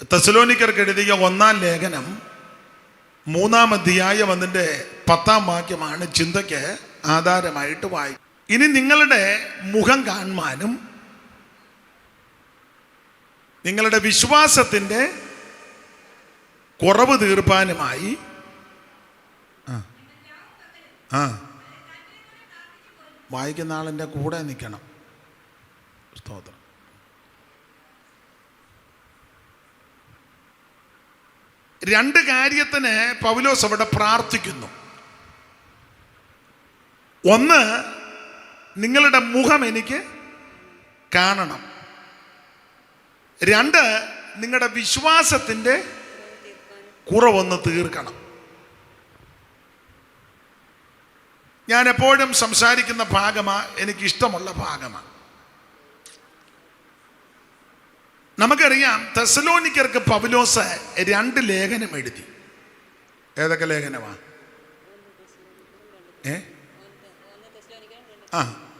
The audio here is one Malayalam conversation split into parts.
തെസ്സലോനിക്കർക്ക് എഴുതിയ 1-ാം ലേഖനം 3-ാം അധ്യായം അതിൻ്റെ 10-ാം വാക്യമാണ് ചിന്തയ്ക്ക് ആധാരമായിട്ട് വായിക്കും. ഇനി നിങ്ങളുടെ മുഖം കാണുവാനും നിങ്ങളുടെ വിശ്വാസത്തിൻ്റെ കുറവ് തീർപ്പാനുമായി വായിക്കുന്ന ആളിൻ്റെ കൂടെ നിൽക്കണം. സ്തോത്രം. രണ്ട് കാര്യത്തിന് പൗലോസ് അവിടെ പ്രാർത്ഥിക്കുന്നു. ഒന്ന്, നിങ്ങളുടെ മുഖം എനിക്ക് കാണണം. രണ്ട്, നിങ്ങളുടെ വിശ്വാസത്തിൻ്റെ കുറവൊന്ന് തീർക്കണം. ഞാൻ എപ്പോഴും സംസാരിക്കുന്ന ഭാഗമാണ്, എനിക്കിഷ്ടമുള്ള ഭാഗമാണ്. നമുക്കറിയാം, തെസ്സലോനിക്കർക്ക് പൗലോസ് 2 ലേഖനം എഴുതി. ഏതൊക്കെ ലേഖനമാണ്?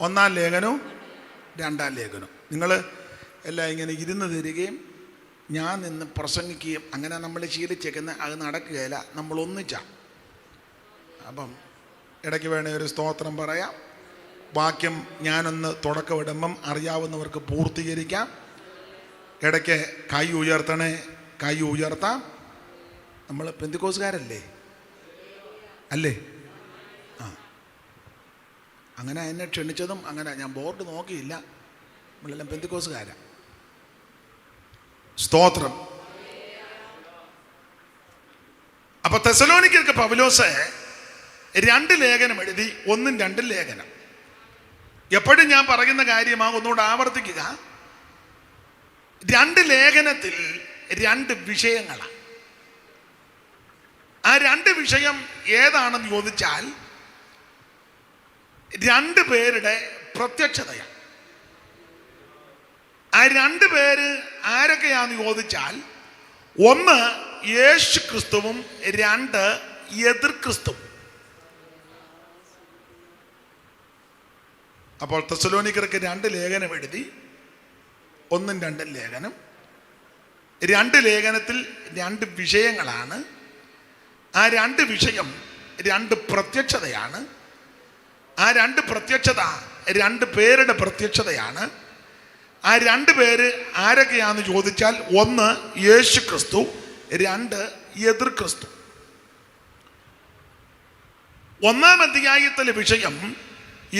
1-ാം ലേഖനവും 2-ാം ലേഖനവും. നിങ്ങൾ എല്ലാം ഇങ്ങനെ ഇരുന്ന് തരികയും ഞാൻ നിന്ന് പ്രസംഗിക്കുകയും അങ്ങനെ നമ്മൾ ശീലിച്ചേക്കുന്ന അത് നടക്കുകയില്ല. നമ്മൾ ഒന്നിച്ചാ. അപ്പം ഇടയ്ക്ക് വേണേ ഒരു സ്തോത്രം പറയാം. വാക്യം ഞാനൊന്ന് തുടക്കമിടുമ്പം അറിയാവുന്നവർക്ക് പൂർത്തീകരിക്കാം. ഇടയ്ക്ക് കൈ ഉയർത്തണേ, കൈ ഉയർത്താം. നമ്മൾ പെന്തിക്കോസുകാരല്ലേ അല്ലേ? അങ്ങനെ എന്നെ ക്ഷണിച്ചതും അങ്ങനെ. ഞാൻ ബോർഡ് നോക്കിയില്ല. നമ്മളെല്ലാം പെന്തിക്കോസുകാരാ. സ്തോത്രം. അപ്പൊ തെസ്സലോനിക്കർക്ക് പൗലോസ് 2 ലേഖനം എഴുതി. 1-ഉം 2-ഉം ലേഖനം. എപ്പോഴും ഞാൻ പറയുന്ന കാര്യമാണ്, ഒന്നുകൂടെ ആവർത്തിക്കുക. 2 ലേഖനത്തിൽ 2 വിഷയങ്ങളാണ്. ആ 2 വിഷയം ഏതാണെന്ന് ചോദിച്ചാൽ 2 പേരുടെ പ്രത്യക്ഷതയാണ്. ആ 2 പേര് ആരൊക്കെയാന്ന് ചോദിച്ചാൽ, 1 യേശു ക്രിസ്തുവും 2 എതിർ ക്രിസ്തുവും. അപ്പോൾ തെസ്സലോനിക്കർക്ക് 2 ലേഖനം എഴുതി. 1-ഉം 2-ഉം ലേഖനം. 2 ലേഖനത്തിൽ 2 വിഷയങ്ങളാണ്. ആ 2 വിഷയം 2 പ്രത്യക്ഷതയാണ്. ആ 2 പ്രത്യക്ഷത 2 പേരുടെ പ്രത്യക്ഷതയാണ്. ആ 2 പേര് ആരൊക്കെയാന്ന് ചോദിച്ചാൽ, 1 യേശു ക്രിസ്തു, 2 എതിർ ക്രിസ്തു. 1-ാം അധ്യായത്തിലെ വിഷയം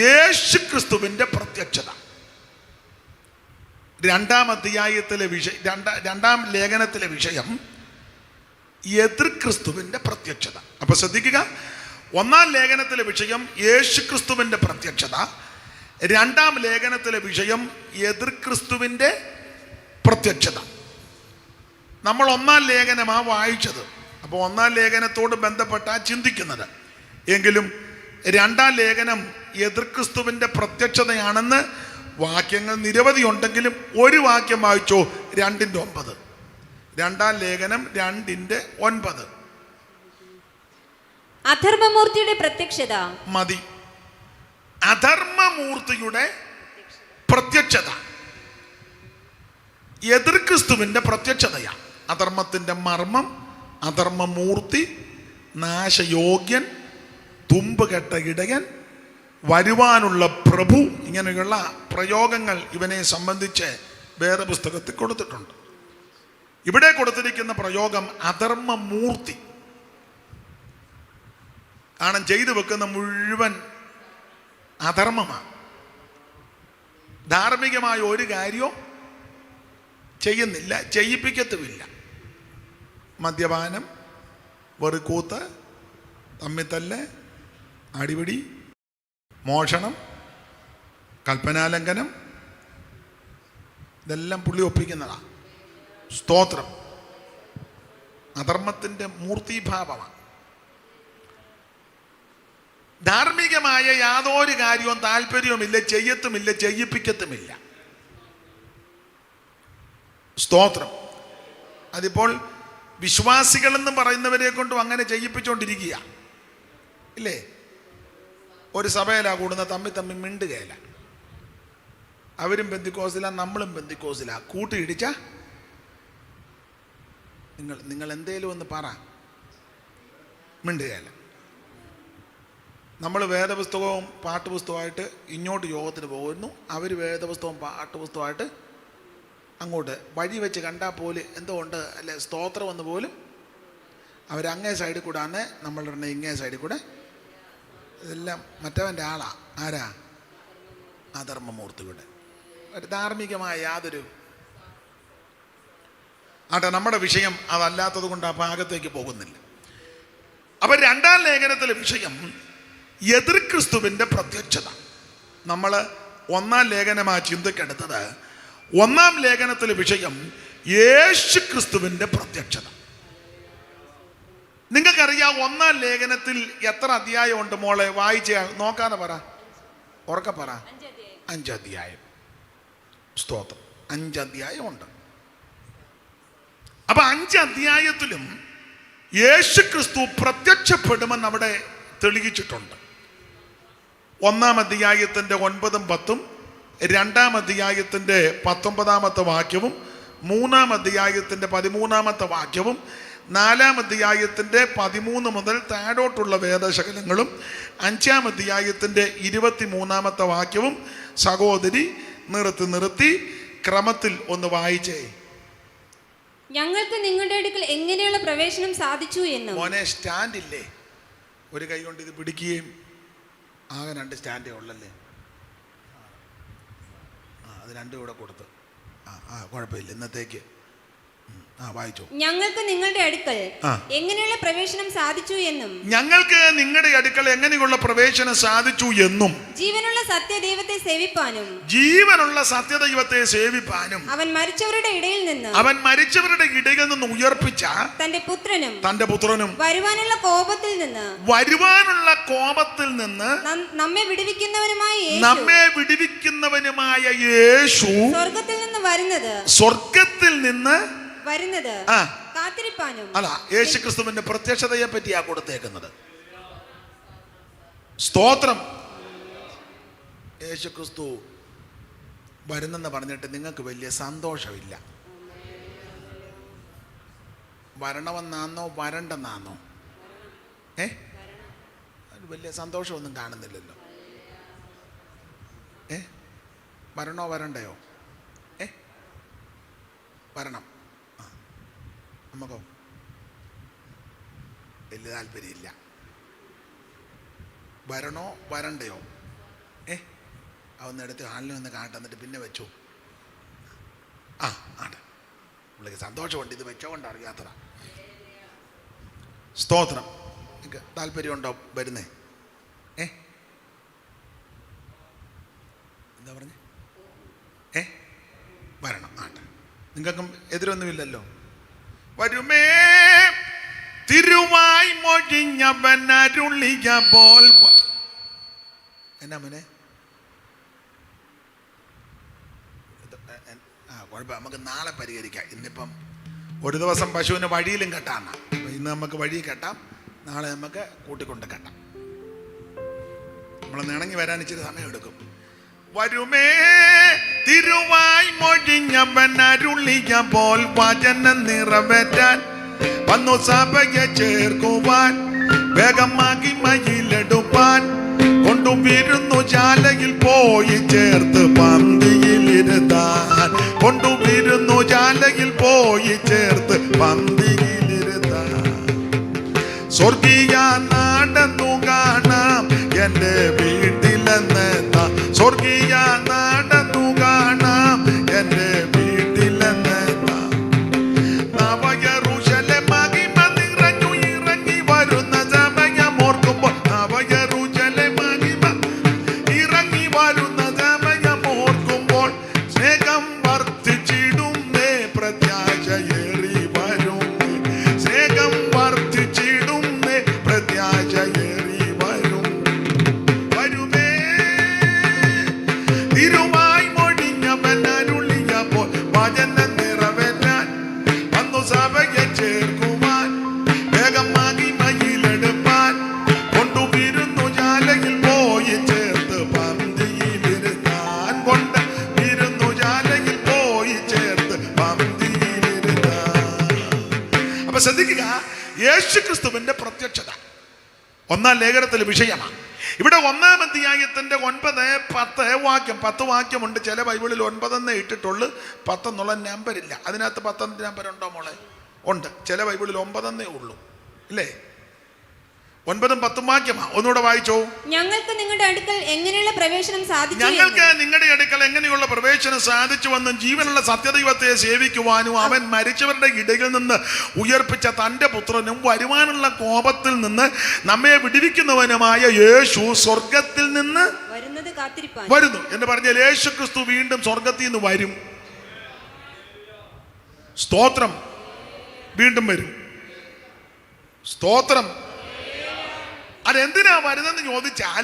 യേശു ക്രിസ്തുവിൻ്റെ പ്രത്യക്ഷത. 2-ാം അധ്യായത്തിലെ വിഷയം, 2-ാം ലേഖനത്തിലെ വിഷയം എതിർ ക്രിസ്തുവിൻ്റെ പ്രത്യക്ഷത. അപ്പൊ ശ്രദ്ധിക്കുക, 1-ാം ലേഖനത്തിലെ വിഷയം യേശു ക്രിസ്തുവിൻ്റെ പ്രത്യക്ഷത. 2-ാം ലേഖനത്തിലെ വിഷയം എതിർ ക്രിസ്തുവിൻ്റെ പ്രത്യക്ഷത. നമ്മൾ 1-ാം ലേഖനമാണ് വായിച്ചത്. അപ്പോൾ 1-ാം ലേഖനത്തോട് ബന്ധപ്പെട്ടാണ് ചിന്തിക്കുന്നത്. എങ്കിലും 2-ാം ലേഖനം എതിർ ക്രിസ്തുവിൻ്റെ പ്രത്യക്ഷതയാണെന്ന് വാക്യങ്ങൾ നിരവധി ഉണ്ടെങ്കിലും ഒരു വാക്യം വായിച്ചോ, 2-9. 2-ാം ലേഖനം 2-9. അധർമ്മമൂർത്തിയുടെ പ്രത്യക്ഷത മതി. അധർമ്മമൂർത്തിയുടെ പ്രത്യക്ഷത എതിർ ക്രിസ്തുവിൻ്റെ പ്രത്യക്ഷതയാണ്. അധർമ്മത്തിൻ്റെ മർമ്മം, അധർമ്മമൂർത്തി, നാശയോഗ്യൻ, തുമ്പുകെട്ട ഇടയൻ, വരുവാനുള്ള പ്രഭു, ഇങ്ങനെയുള്ള പ്രയോഗങ്ങൾ ഇവനെ സംബന്ധിച്ച് വേദപുസ്തകത്തിൽ കൊടുത്തിട്ടുണ്ട്. ഇവിടെ കൊടുത്തിരിക്കുന്ന പ്രയോഗം അധർമ്മമൂർത്തി. കാരണം ചെയ്തു വെക്കുന്ന മുഴുവൻ അധർമ്മമാണ്. ധാർമ്മികമായ ഒരു കാര്യവും ചെയ്യുന്നില്ല, ചെയ്യിപ്പിക്കത്തുമില്ല. മദ്യപാനം, വെറുക്കൂത്ത്, തമ്മിത്തല്ല്, അടിപിടി, മോഷണം, കൽപ്പനാലംഘനം, ഇതെല്ലാം പുള്ളി ഒപ്പിക്കുന്നതാണ്. സ്തോത്രം. അധർമ്മത്തിൻ്റെ മൂർത്തിഭാവമാണ്. ധാർമ്മികമായ യാതൊരു കാര്യവും താല്പര്യവുമില്ല, ചെയ്യത്തുമില്ല, ചെയ്യിപ്പിക്കത്തുമില്ല. സ്തോത്രം. അതിപ്പോൾ വിശ്വാസികളെന്ന് പറയുന്നവരെ കൊണ്ടും അങ്ങനെ ചെയ്യിപ്പിച്ചുകൊണ്ടിരിക്കുക ഇല്ലേ? ഒരു സഭയിലാ കൂടുന്ന, തമ്മി മിണ്ടുകയില്ല. അവരും പെന്തിക്കോസില, നമ്മളും പെന്തിക്കോസില. കൂട്ടിയിടിച്ച നിങ്ങൾ എന്തേലും ഒന്ന് പറ. മിണ്ടുകയല്ല. നമ്മൾ വേദപുസ്തകവും പാട്ടുപുസ്തകമായിട്ട് ഇങ്ങോട്ട് യോഗത്തിന് പോകുന്നു. അവർ വേദപുസ്തകവും പാട്ടുപുസ്തകമായിട്ട് അങ്ങോട്ട് വഴി വെച്ച് കണ്ടാൽ പോലും എന്തോ ഉണ്ട് അല്ലെ, സ്തോത്രം എന്ന് പോലും അവരങ്ങേ സൈഡിൽ കൂടെ ആണ്, നമ്മളുടെ ഇങ്ങേ സൈഡിൽ കൂടെ. ഇതെല്ലാം മറ്റവൻ്റെ ആളാ. ആരാ? അധർമ്മമൂർത്തിയുടെ ഒരു ധാർമ്മികമായ യാതൊരു ആട്ടെ. നമ്മുടെ വിഷയം അതല്ലാത്തത് കൊണ്ട് ആ ഭാഗത്തേക്ക് പോകുന്നില്ല. അപ്പൊ രണ്ടാം ലേഖനത്തിലെ വിഷയം എതിർ ക്രിസ്തുവിൻ്റെ പ്രത്യക്ഷത. നമ്മൾ ഒന്നാം ലേഖനമാ ചിന്തക്കെടുത്തത്. ഒന്നാം ലേഖനത്തിലെ വിഷയം യേശു ക്രിസ്തുവിൻ്റെ പ്രത്യക്ഷത. നിങ്ങൾക്കറിയാം ഒന്നാം ലേഖനത്തിൽ എത്ര അധ്യായം ഉണ്ട് മോളെ? വായിച്ച നോക്കാതെ പറ, ഉറക്കെ പറ. 5 അധ്യായം. സ്തോത്രം, 5 അധ്യായം ഉണ്ട്. അപ്പൊ 5 അധ്യായത്തിലും യേശു ക്രിസ്തു പ്രത്യക്ഷപ്പെടുമെന്ന് അവിടെ തെളിയിച്ചിട്ടുണ്ട്. 1-ാം അധ്യായത്തിൻ്റെ 9-ഉം 10-ഉം, 2-ാം അധ്യായത്തിൻ്റെ 19-ാമത്തെ വാക്യവും, 3-ാം അധ്യായത്തിൻ്റെ 13-ാമത്തെ വാക്യവും, 4-ാം അധ്യായത്തിൻ്റെ 13 മുതൽ താഴോട്ടുള്ള വേദശകലങ്ങളും, 5-ാം അധ്യായത്തിൻ്റെ 23-ാമത്തെ വാക്യവും സഹോദരി നിർത്തി ക്രമത്തിൽ ഒന്ന് വായിച്ചേ. ഞങ്ങൾക്ക് നിങ്ങളുടെ അടുക്കൽ എങ്ങനെയുള്ള പ്രവേശനം സാധിച്ചു എന്നും. മോനെ, സ്റ്റാൻഡ് ഇല്ലേ? ഒരു കൈ കൊണ്ട് ഇത് പിടിക്കുകയും ആകെ 2 സ്റ്റാൻഡേ ഉള്ളല്ലേ? അത് 2 കൂടെ കൊടുത്ത് കുഴപ്പമില്ല ഇന്നത്തേക്ക്. വായിച്ചു. ഞങ്ങൾക്ക് നിങ്ങളുടെ അടുക്കൽ എങ്ങനെയുള്ള പ്രവേശനം സാധിച്ചു എന്നും. ഞങ്ങൾക്ക് നിങ്ങളുടെ അടുക്കൽ എങ്ങനെയുള്ള പ്രവേശനം സാധിച്ചു എന്നും. ജീവനുള്ള സത്യദൈവത്തെ സേവിപ്പാനും. ജീവനുള്ള സത്യദൈവത്തെ സേവിപ്പാനും. അവൻ മരിച്ചവരുടെ ഇടയിൽ നിന്ന് ഉയർപ്പിച്ച തന്റെ പുത്രനും വരുവാനുള്ള കോപത്തിൽ നിന്ന് നമ്മെ വിടുവിക്കുന്നവനുമായ യേശു സ്വർഗത്തിൽ നിന്ന് വരുന്നത് കാത്തിരിപ്പാനും. അല്ല, യേശു ക്രിസ്തുവിന്റെ പ്രത്യക്ഷതയെ പറ്റിയാ കൊടുത്തേക്കുന്നത്. സ്തോത്രം. യേശു ക്രിസ്തു വരുന്നെന്ന് പറഞ്ഞിട്ട് നിങ്ങൾക്ക് വലിയ സന്തോഷമില്ല. വരണമെന്നാന്നോ വരണ്ടെന്നാന്നോ? വലിയ സന്തോഷമൊന്നും കാണുന്നില്ലല്ലോ. വരണോ വരണ്ടയോ? വരണം. നമുക്കോ വലിയ താല്പര്യമില്ല. വരണോ വരണ്ടയോ? അതൊന്നെടുത്ത് ഹാളിൽ നിന്ന് കാണട്ടെ, എന്നിട്ട് പിന്നെ വെച്ചു. ആണ് പുള്ളിക്ക് സന്തോഷമുണ്ട്, ഇത് വെച്ചോകൊണ്ട് അറിയാത്തതാ. സ്തോത്രം. നിങ്ങൾക്ക് താല്പര്യമുണ്ടോ വരുന്നേ? എന്താ പറഞ്ഞേ? വരണം. ആട്ടെ, നിങ്ങൾക്കും എതിരൊന്നുമില്ലല്ലോ. വരുമേ തിരുവായി മൊഴിഞ്ഞവൻ അരുളിയ പോൽ. എന്നാ മോനെ? കുഴപ്പം, നമുക്ക് നാളെ പരിഹരിക്കാം. ഇന്നിപ്പം ഒരു ദിവസം പശുവിന് വഴിയിലും കെട്ടാണ്. അപ്പം ഇന്ന് നമുക്ക് വഴി കെട്ടാം, നാളെ നമുക്ക് കൂട്ടിക്കൊണ്ട് കെട്ടാം. നമ്മൾ നിണങ്ങി വരാൻ ഇച്ചിരി സമയമെടുക്കും. വരുമേ തിരുവായി മൊഴിഞ്ഞവൻ അരുളിയ പോൽ വചനം നിറവേറ്റാൻ വന്നു സഭയെ ചേർക്കുവാൻ വേഗമാക്കി മയിലെടുപ്പാൻ കൊണ്ടുവിരുന്നു ശാലയിൽ പോയി ചേർത്ത് പന്തിയിലിരുത്താൻ. കൊണ്ടുവിരുന്നു ശാലയിൽ പോയി ചേർത്ത് പന്തിയിലിരുത്താൻ. സ്വർഗീയ നാടെന്നു കാണാം എൻ്റെ വീട്ടിലെന്നെത്താം. സ്വർഗീയ നാടെന്നു കാണാം എൻ്റെ വീട്ടിലെന്നെത്താം. നവയെരൂശലേം മഹിമ നിറഞ്ഞു ഇറങ്ങി വരുന്ന സമയമോർക്കുമ്പോൾ, നവയെരൂശലേം മഹിമ ഇറങ്ങി വരുന്ന സമയമോർക്കുമ്പോൾ സ്നേഹം വർദ്ധിച്ചിടുന്നേ, പ്രത്യാശയേറി വരും. സ്നേഹം വർദ്ധിച്ചിടുന്നേ, പ്രത്യാശയേറി വരും. വരുമേ അപ്പൊ ശ്രദ്ധിക്കുക, യേശു ക്രിസ്തുവിന്റെ പ്രത്യക്ഷത 1-ാം ലേഖനത്തിൽ വിഷയമാണ്. ഇവിടെ 1-ാം അധ്യായത്തിന്റെ 9-10 വാക്യം, 10 വാക്യമുണ്ട്. ചില ബൈബിളിൽ 9 ഇട്ടിട്ടുള്ളു, 10 എന്നുള്ള നമ്പരില്ല. അതിനകത്ത് 10 നമ്പർ ഉണ്ടോ മോളെ? ഉണ്ട്. ചില ബൈബിളിൽ 9 ഉള്ളൂ, ഇല്ലേ? 9-10 വാക്യമാ. ഒന്നുകൂടെ വായിച്ചോ. ഞങ്ങൾക്ക് നിങ്ങളുടെ അടുക്കൽ എങ്ങനെയുള്ള പ്രവേശനം സാധിച്ചു? ഞങ്ങൾക്ക് നിങ്ങളുടെ അടുക്കൽ എങ്ങനെയുള്ള പ്രവേശനം സാധിച്ചുവെന്നും ജീവനുള്ള സത്യദൈവത്തെ സേവിക്കുവാനും അവൻ മരിച്ചവരുടെ ഇടയിൽ നിന്ന് ഉയർപ്പിച്ച തൻ്റെ പുത്രനും വരുവാനുള്ള കോപത്തിൽ നിന്ന് നമ്മെ വിടുവിക്കുന്നവനുമായ യേശു സ്വർഗത്തിൽ നിന്ന് വരുന്നത് കാത്തിരിപ്പാൻ വരുന്നു എന്ന് പറഞ്ഞാൽ യേശു ക്രിസ്തു വീണ്ടും സ്വർഗത്തിൽ നിന്ന് വരും. സ്തോത്രം. വീണ്ടും വരും. സ്തോത്രം. അതെന്തിനാ വരുന്നതെന്ന് ചോദിച്ചാൽ,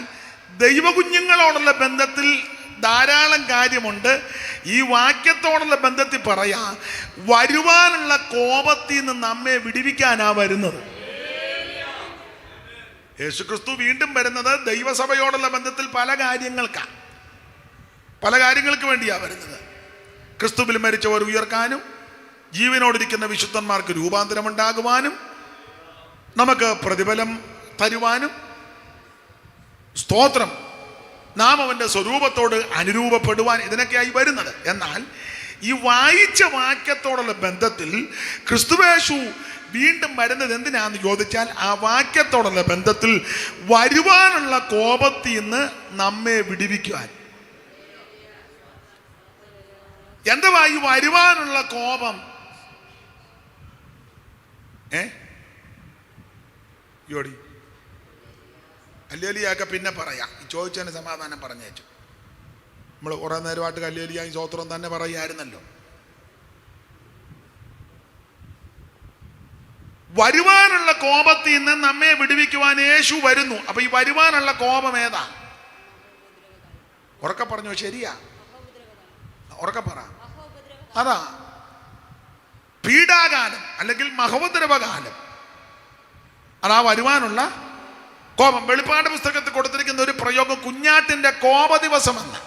ദൈവകുഞ്ഞുങ്ങളോടുള്ള ബന്ധത്തിൽ ധാരാളം കാര്യമുണ്ട്. ഈ വാക്യത്തോടുള്ള ബന്ധത്തിൽ പറയാ, വരുവാനുള്ള കോപത്തിൽ നിന്ന് നമ്മെ വിടുവിക്കാനാ വരുന്നത്. യേശുക്രിസ്തു വീണ്ടും വരുന്നത് ദൈവസഭയോടുള്ള ബന്ധത്തിൽ പല കാര്യങ്ങൾക്ക് വേണ്ടിയാ വരുന്നത്. ക്രിസ്തുവിൽ മരിച്ചവർ ഉയർക്കാനും ജീവനോടിരിക്കുന്ന വിശുദ്ധന്മാർക്ക് രൂപാന്തരമുണ്ടാകുവാനും നമുക്ക് പ്രതിഫലം തരുവാനും, സ്തോത്രം, നാം അവൻ്റെ സ്വരൂപത്തോട് അനുരൂപപ്പെടുവാൻ, ഇതിനൊക്കെയായി വരുന്നത്. എന്നാൽ ഈ വായിച്ച വാക്യത്തോടുള്ള ബന്ധത്തിൽ ക്രിസ്തുവേശു വീണ്ടും വരുന്നത് എന്തിനാന്ന് ചോദിച്ചാൽ, ആ വാക്യത്തോടുള്ള ബന്ധത്തിൽ വരുവാനുള്ള കോപത്തിൽ നിന്ന് നമ്മെ വിടുവിക്കുവാൻ. എന്തുവാ ഈ വരുവാനുള്ള കോപം? യോടി കല്ലേലിയൊക്കെ പിന്നെ പറയാം. ഈ ചോദിച്ചതിന് സമാധാനം പറഞ്ഞേച്ചു. നമ്മൾ കുറേ നേരമായിട്ട് കല്ലേലിയായി സ്തോത്രം തന്നെ പറയായിരുന്നല്ലോ. വരുവാനുള്ള കോപത്തിൽ നിന്ന് നമ്മെ വിടുവിക്കുവാൻ യേശു വരുന്നു. അപ്പൊ ഈ വരുവാനുള്ള കോപം ഏതാ? ഉറക്കെ പറഞ്ഞോ. ശരിയാ, ഉറക്കെ പറ. അതാ പീഡാകാലം അല്ലെങ്കിൽ മഹോപദ്രവകാലം. അതാ വരുവാനുള്ള കോപം. വെളിപ്പാട് പുസ്തകത്തിൽ കൊടുത്തിരിക്കുന്ന ഒരു പ്രയോഗം കുഞ്ഞാട്ടിന്റെ കോപ ദിവസം എന്ന്.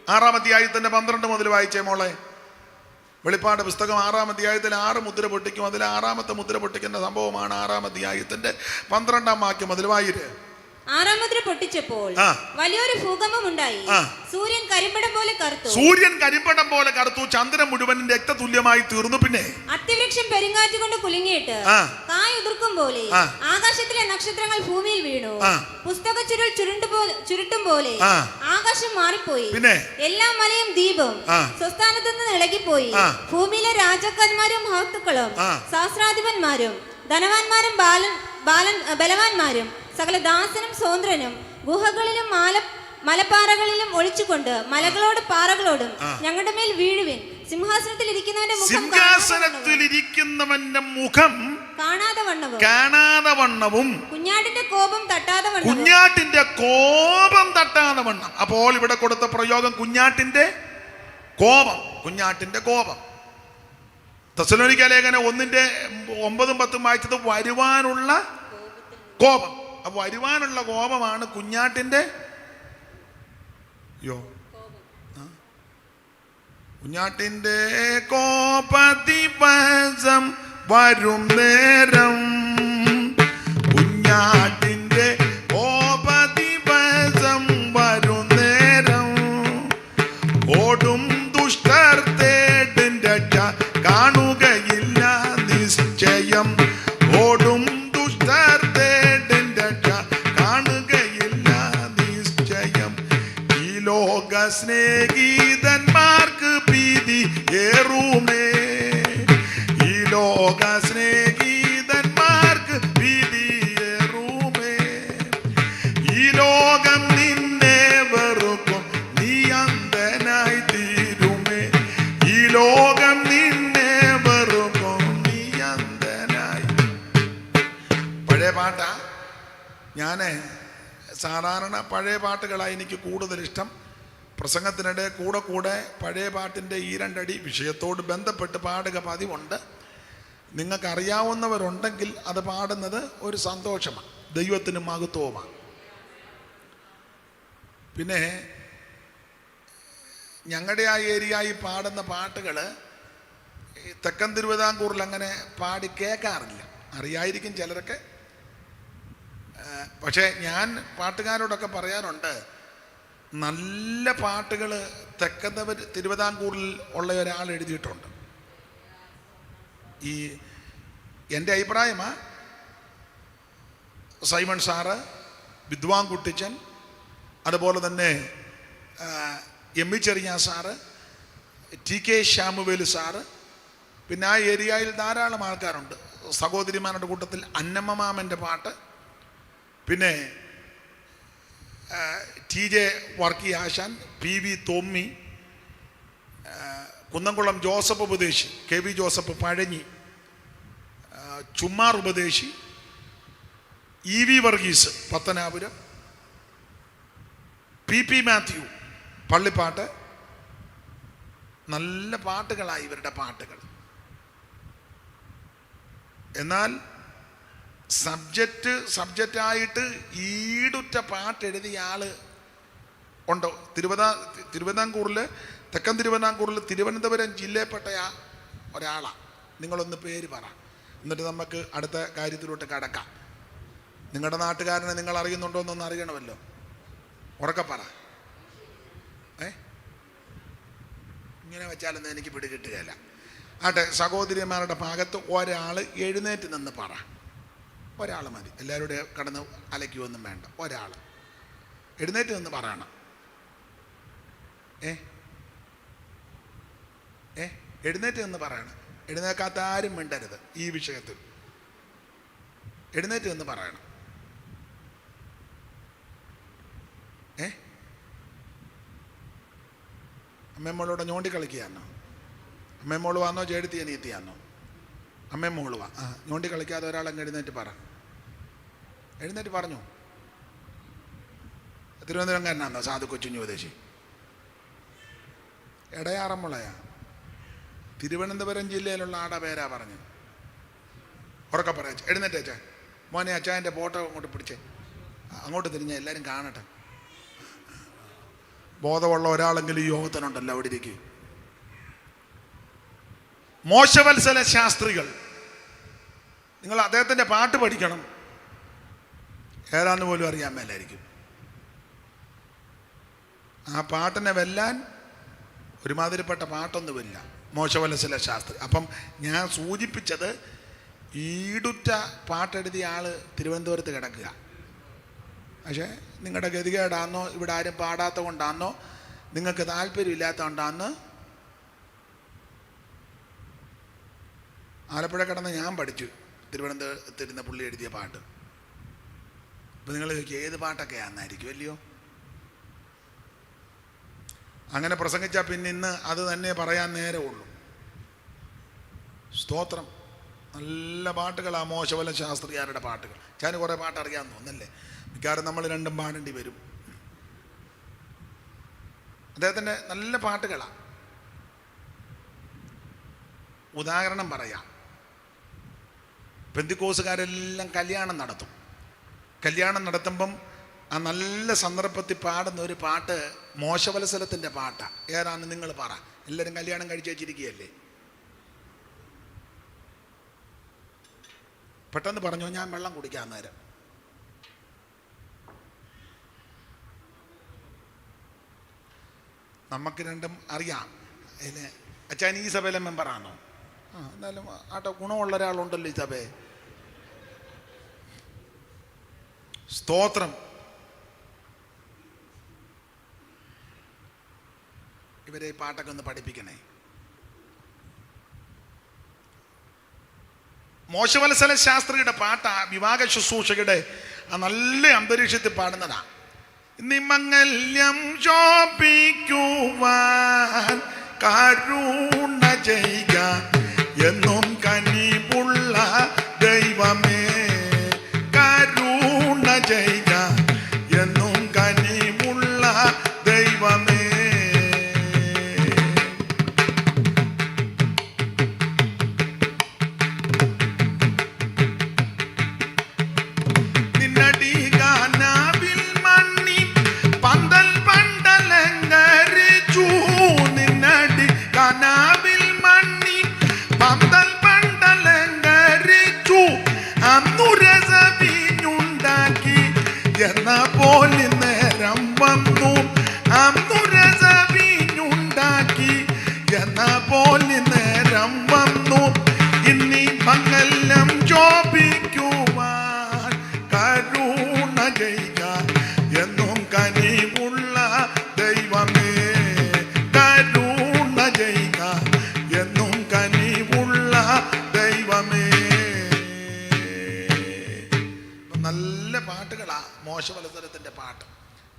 6-ാം അധ്യായത്തിന്റെ 12 മുതൽ വായിച്ചേ മോളെ. വെളിപ്പാട് പുസ്തകം 6-ാം അധ്യായത്തിൽ 6 മുദ്ര പൊട്ടിക്കും. അതിൽ 6-ാമത്തെ മുദ്ര പൊട്ടിക്കുന്ന സംഭവമാണ് 6-ാം അധ്യായത്തിന്റെ 12-ാം വാക്യം മുതൽ വായിര്. 6-ാം മുദ്ര പൊട്ടിച്ചപ്പോൾ വലിയൊരു ഭൂകമ്പം ഉണ്ടായി. സൂര്യൻ കരിമ്പടം പോലെ കറുത്തു. ചന്ദ്രൻ മുഴുവൻ രക്തതുല്യമായി തീർന്നു. പിന്നെ അത്തിവൃക്ഷം പെരുങ്കാറ്റ് കൊണ്ട് കുലുങ്ങിയിട്ട് കായ് ഉതിർക്കും പോലെ ആകാശത്തിലെ നക്ഷത്രങ്ങൾ ഭൂമിയിൽ വീണു. പുസ്തക ചുരുൾ ചുരുട്ടും പോലെ ആകാശം മാറിപ്പോയി. പിന്നെ എല്ലാ മലയും ദ്വീപും സ്വസ്ഥാനത്ത് നിന്ന് ഇളകിപ്പോയി. ഭൂമിയിലെ രാജാക്കന്മാരും മഹത്തുക്കളും സഹസ്രാധിപന്മാരും ധനവാന്മാരും ബലവാന്മാരും സകല ദാസനും സ്വതന്ത്രനും ഗുഹകളിലും മലപ്പാറകളിലും ഒളിച്ചുകൊണ്ട് മലകളോട് പാറകളോടും ഞങ്ങളുടെ മേൽ വീഴുവിൻ. സിംഹാസനത്തിൽ ഇരിക്കുന്നവന്റെ മുഖം കാണാതെ വണ്ണവും കുഞ്ഞാട്ടിന്റെ കോപം തട്ടാതെ വണ്ണം. അപ്പോൾ ഇവിടെ കൊടുത്ത പ്രയോഗം കുഞ്ഞാട്ടിന്റെ കോപം. തെസ്സലോനിക്ക ലേഖനം 1:9-10 വായിച്ചത് വരുവാനുള്ള കോപം. അപ്പൊ വരുവാനുള്ള കോപമാണ് കുഞ്ഞാട്ടിന്റെ കുഞ്ഞാട്ടിന്റെ കോപദിവസം വരും നേരം. കുഞ്ഞാട്ടിന്റെ കോപദിവസം വരും നേരം. ഓടും ദുഷ്ടർ തേടും രക്ഷ കാണുകയില്ല നിശ്ചയം. ഓടും ദുഷ്ടർ തേടും രക്ഷ കാണുകയില്ല നിശ്ചയം. ഈ ലോക സ്നേഹിതന്മാർക്ക് ഭീതി ഏറുമേ. ഈ ലോക സ്നേഹിതന്മാർക്ക് ഭീതി ഏറുമേ. ഈ ലോകം നിന്നെ വെറുക്കും, നീ അന്ധനായി തീരുമേ. ഈ ലോകം നിന്നെ വെറുക്കും, നീ അന്ധനായി. പഴയ പാട്ടാ. ഞാന് സാധാരണ പഴയ പാട്ടുകളാണ് എനിക്ക് കൂടുതൽ ഇഷ്ടം. പ്രസംഗത്തിനിടെ കൂടെ പഴയ പാട്ടിൻ്റെ ഈ 2 അടി വിഷയത്തോട് ബന്ധപ്പെട്ട് പാടുക പതിവുണ്ട്. നിങ്ങൾക്കറിയാവുന്നവരുണ്ടെങ്കിൽ അത് പാടുന്നത് ഒരു സന്തോഷമാണ്, ദൈവത്തിന് മഹത്വമാണ്. പിന്നെ ഞങ്ങളുടെ ആ ഏരിയയിൽ പാടുന്ന പാട്ടുകൾ തെക്കൻ തിരുവിതാംകൂറിൽ അങ്ങനെ പാടി കേൾക്കാറില്ല. അറിയായിരിക്കും ചിലരൊക്കെ. പക്ഷേ ഞാൻ പാട്ടുകാരോടൊക്കെ പറയാറുണ്ട്, നല്ല പാട്ടുകൾ തെക്കൻ തിരുവിതാംകൂറിൽ ഉള്ള ഒരാൾ എഴുതിയിട്ടുണ്ട്. ഈ എൻ്റെ അഭിപ്രായമാണ്. സൈമൺ സാറ്, വിദ്വാൻ കുട്ടിച്ചൻ, അതുപോലെ തന്നെ എം വി ചെറിയ സാറ്, ടി കെ ശ്യാമുവേൽ സാറ്, പിന്നെ ആ ഏരിയയിൽ ധാരാളം ആൾക്കാരുണ്ട്. സഹോദരിമാരുടെ കൂട്ടത്തിൽ അന്നമ്മ മാമൻ്റെ പാട്ട്, പിന്നെ ടി ജെ വർക്കി ആശാൻ, പി വി തോമ്മി, കുന്നംകുളം ജോസഫ് ഉപദേശി, കെ വി ജോസഫ് പഴഞ്ഞി, ചുമ്മാർ ഉപദേശി, E V Varghese Pathanapuram, P P Mathew Pallippad. നല്ല പാട്ടുകളായി ഇവരുടെ പാട്ടുകൾ. എന്നാൽ സബ്ജക്റ്റായിട്ട് ഈടുറ്റ പാട്ടെഴുതിയ ആള് ഉണ്ടോ? തിരുവിതാംകൂറിൽ, തെക്കൻ തിരുവിതാംകൂറിൽ തിരുവനന്തപുരം ജില്ലയിൽപ്പെട്ട ഒരാളാണ്. നിങ്ങളൊന്ന് പേര് പറ, എന്നിട്ട് നമുക്ക് അടുത്ത കാര്യത്തിലോട്ട് കടക്കാം. നിങ്ങളുടെ നാട്ടുകാരനെ നിങ്ങൾ അറിയുന്നുണ്ടോ എന്നൊന്ന് അറിയണമല്ലോ. ഉറക്കെ പറ. ഇങ്ങനെ വെച്ചാലൊന്നും എനിക്ക് പിടികിട്ടുകയില്ല. ആട്ടെ, സഹോദരിമാരുടെ ഭാഗത്ത് ഒരാൾ എഴുന്നേറ്റ് നിന്ന് പറ. ഒരാൾ മതി, എല്ലാവരുടെ കടന്ന് അലയ്ക്കുമൊന്നും വേണ്ട. ഒരാൾ എഴുന്നേറ്റ് നിന്ന് പറയണം. എഴുന്നേറ്റ് നിന്ന് പറയണം. എഴുന്നേക്കാത്ത ആരും മിണ്ടരുത് ഈ വിഷയത്തിൽ. എഴുന്നേറ്റ് നിന്ന് പറയണം. അമ്മേമ്മോളോടെ ഞോണ്ടി കളിക്കുകയാണോ? അമ്മേമ്മോള് വാന്നോ ചേടുത്തി അനിയത്തിയാന്നോ? അമ്മേമ്മോള് വാ. ഞോണ്ടി കളിക്കാതെ ഒരാളങ്ങ് എഴുന്നേറ്റ് പറ. എഴുന്നേറ്റ് പറഞ്ഞു. തിരുവനന്തപുരംകാരനാണോ സാധു കൊച്ചുഞ്ഞു ഉപദേശി? എടയാറന്മുളയാ? തിരുവനന്തപുരം ജില്ലയിലുള്ള ആടെ പേരാ പറഞ്ഞു. ഉറക്കെ പറയാ. എഴുന്നേറ്റേച്ചാ മോനെ, അച്ചായൻ്റെ ഫോട്ടോ അങ്ങോട്ട് പിടിച്ചേ, അങ്ങോട്ട് തിരിഞ്ഞ എല്ലാവരും കാണട്ടെ. ബോധമുള്ള ഒരാളെങ്കിലും ഈ യോഗത്തിനുണ്ടല്ലോ അവിടെ ഇരിക്കും. മോശവത്സല ശാസ്ത്രികൾ, നിങ്ങൾ അദ്ദേഹത്തിൻ്റെ പാട്ട് പഠിക്കണം. ഏതാന്ന് പോലും അറിയാൻ മേലായിരിക്കും. ആ പാട്ടിനെ വെല്ലാൻ ഒരുമാതിരിപ്പെട്ട പാട്ടൊന്നുമില്ല മോശവത്സല ശാസ്ത്രി. അപ്പം ഞാൻ സൂചിപ്പിച്ചത്, ഈടുറ്റ പാട്ടെഴുതിയ ആൾ തിരുവനന്തപുരത്ത് കിടക്കുക. പക്ഷേ നിങ്ങളുടെ ഗതികേടാന്നോ, ഇവിടെ ആരും പാടാത്ത കൊണ്ടാന്നോ, നിങ്ങൾക്ക് താല്പര്യമില്ലാത്ത കൊണ്ടാന്ന് ആലപ്പുഴ കിടന്ന് ഞാൻ പഠിച്ചു തിരുവനന്തപുരത്തിരുന്ന പുള്ളി എഴുതിയ പാട്ട്. ഇപ്പം നിങ്ങൾ ചോദിക്കും ഏത് പാട്ടൊക്കെയാണെന്നായിരിക്കും അല്ലയോ? അങ്ങനെ പ്രസംഗിച്ചാൽ പിന്നെ ഇന്ന് അത് തന്നെ പറയാൻ നേരമുള്ളൂ. സ്തോത്രം. നല്ല പാട്ടുകളാണ് മോശവല ശാസ്ത്രിയാരുടെ പാട്ടുകൾ. ഞാൻ കുറേ പാട്ട് അറിയാമെന്ന് തോന്നല്ലേ? മിക്കവാറും നമ്മൾ രണ്ടും പാടേണ്ടി വരും. അദ്ദേഹത്തിൻ്റെ നല്ല പാട്ടുകളാണ്. ഉദാഹരണം പറയാം. പെന്തിക്കോസുകാരെല്ലാം കല്യാണം നടത്തും. കല്യാണം നടത്തുമ്പം ആ നല്ല സന്ദർഭത്തിൽ പാടുന്ന ഒരു പാട്ട് മോശവത്സലത്തിൻ്റെ പാട്ടാണ്. ഏതാണെന്ന് നിങ്ങൾ പറ. എല്ലാവരും കല്യാണം കഴിച്ചു വെച്ചിരിക്കുകയല്ലേ? പെട്ടെന്ന് പറഞ്ഞു. ഞാൻ വെള്ളം കുടിക്കാൻ നേരം. നമുക്ക് രണ്ടും അറിയാം. അതിന് അച്ഛൻ ഈ സഭയിലെ മെമ്പറാണോ? എന്നാലും ആട്ടോ ഗുണമുള്ള ഒരാളുണ്ടല്ലോ ഈ സഭയെ. സ്തോത്രം. ഇവരെ ഈ പാട്ടൊക്കെ ഒന്ന് പഠിപ്പിക്കണേ. മോശവത്സല ശാസ്ത്രിയുടെ പാട്ടാ വിവാഹ ശുശ്രൂഷയുടെ ആ നല്ല അന്തരീക്ഷത്തിൽ പാടുന്നതാ. നിമംഗല്യം ശോഭിക്കുവാൻ കരുണ ചെയ്യുക എന്നും കനിവുള്ള ദൈവമേ, കരുണ ചെയ്യുക എന്നും കനിവുള്ള ദൈവമേ.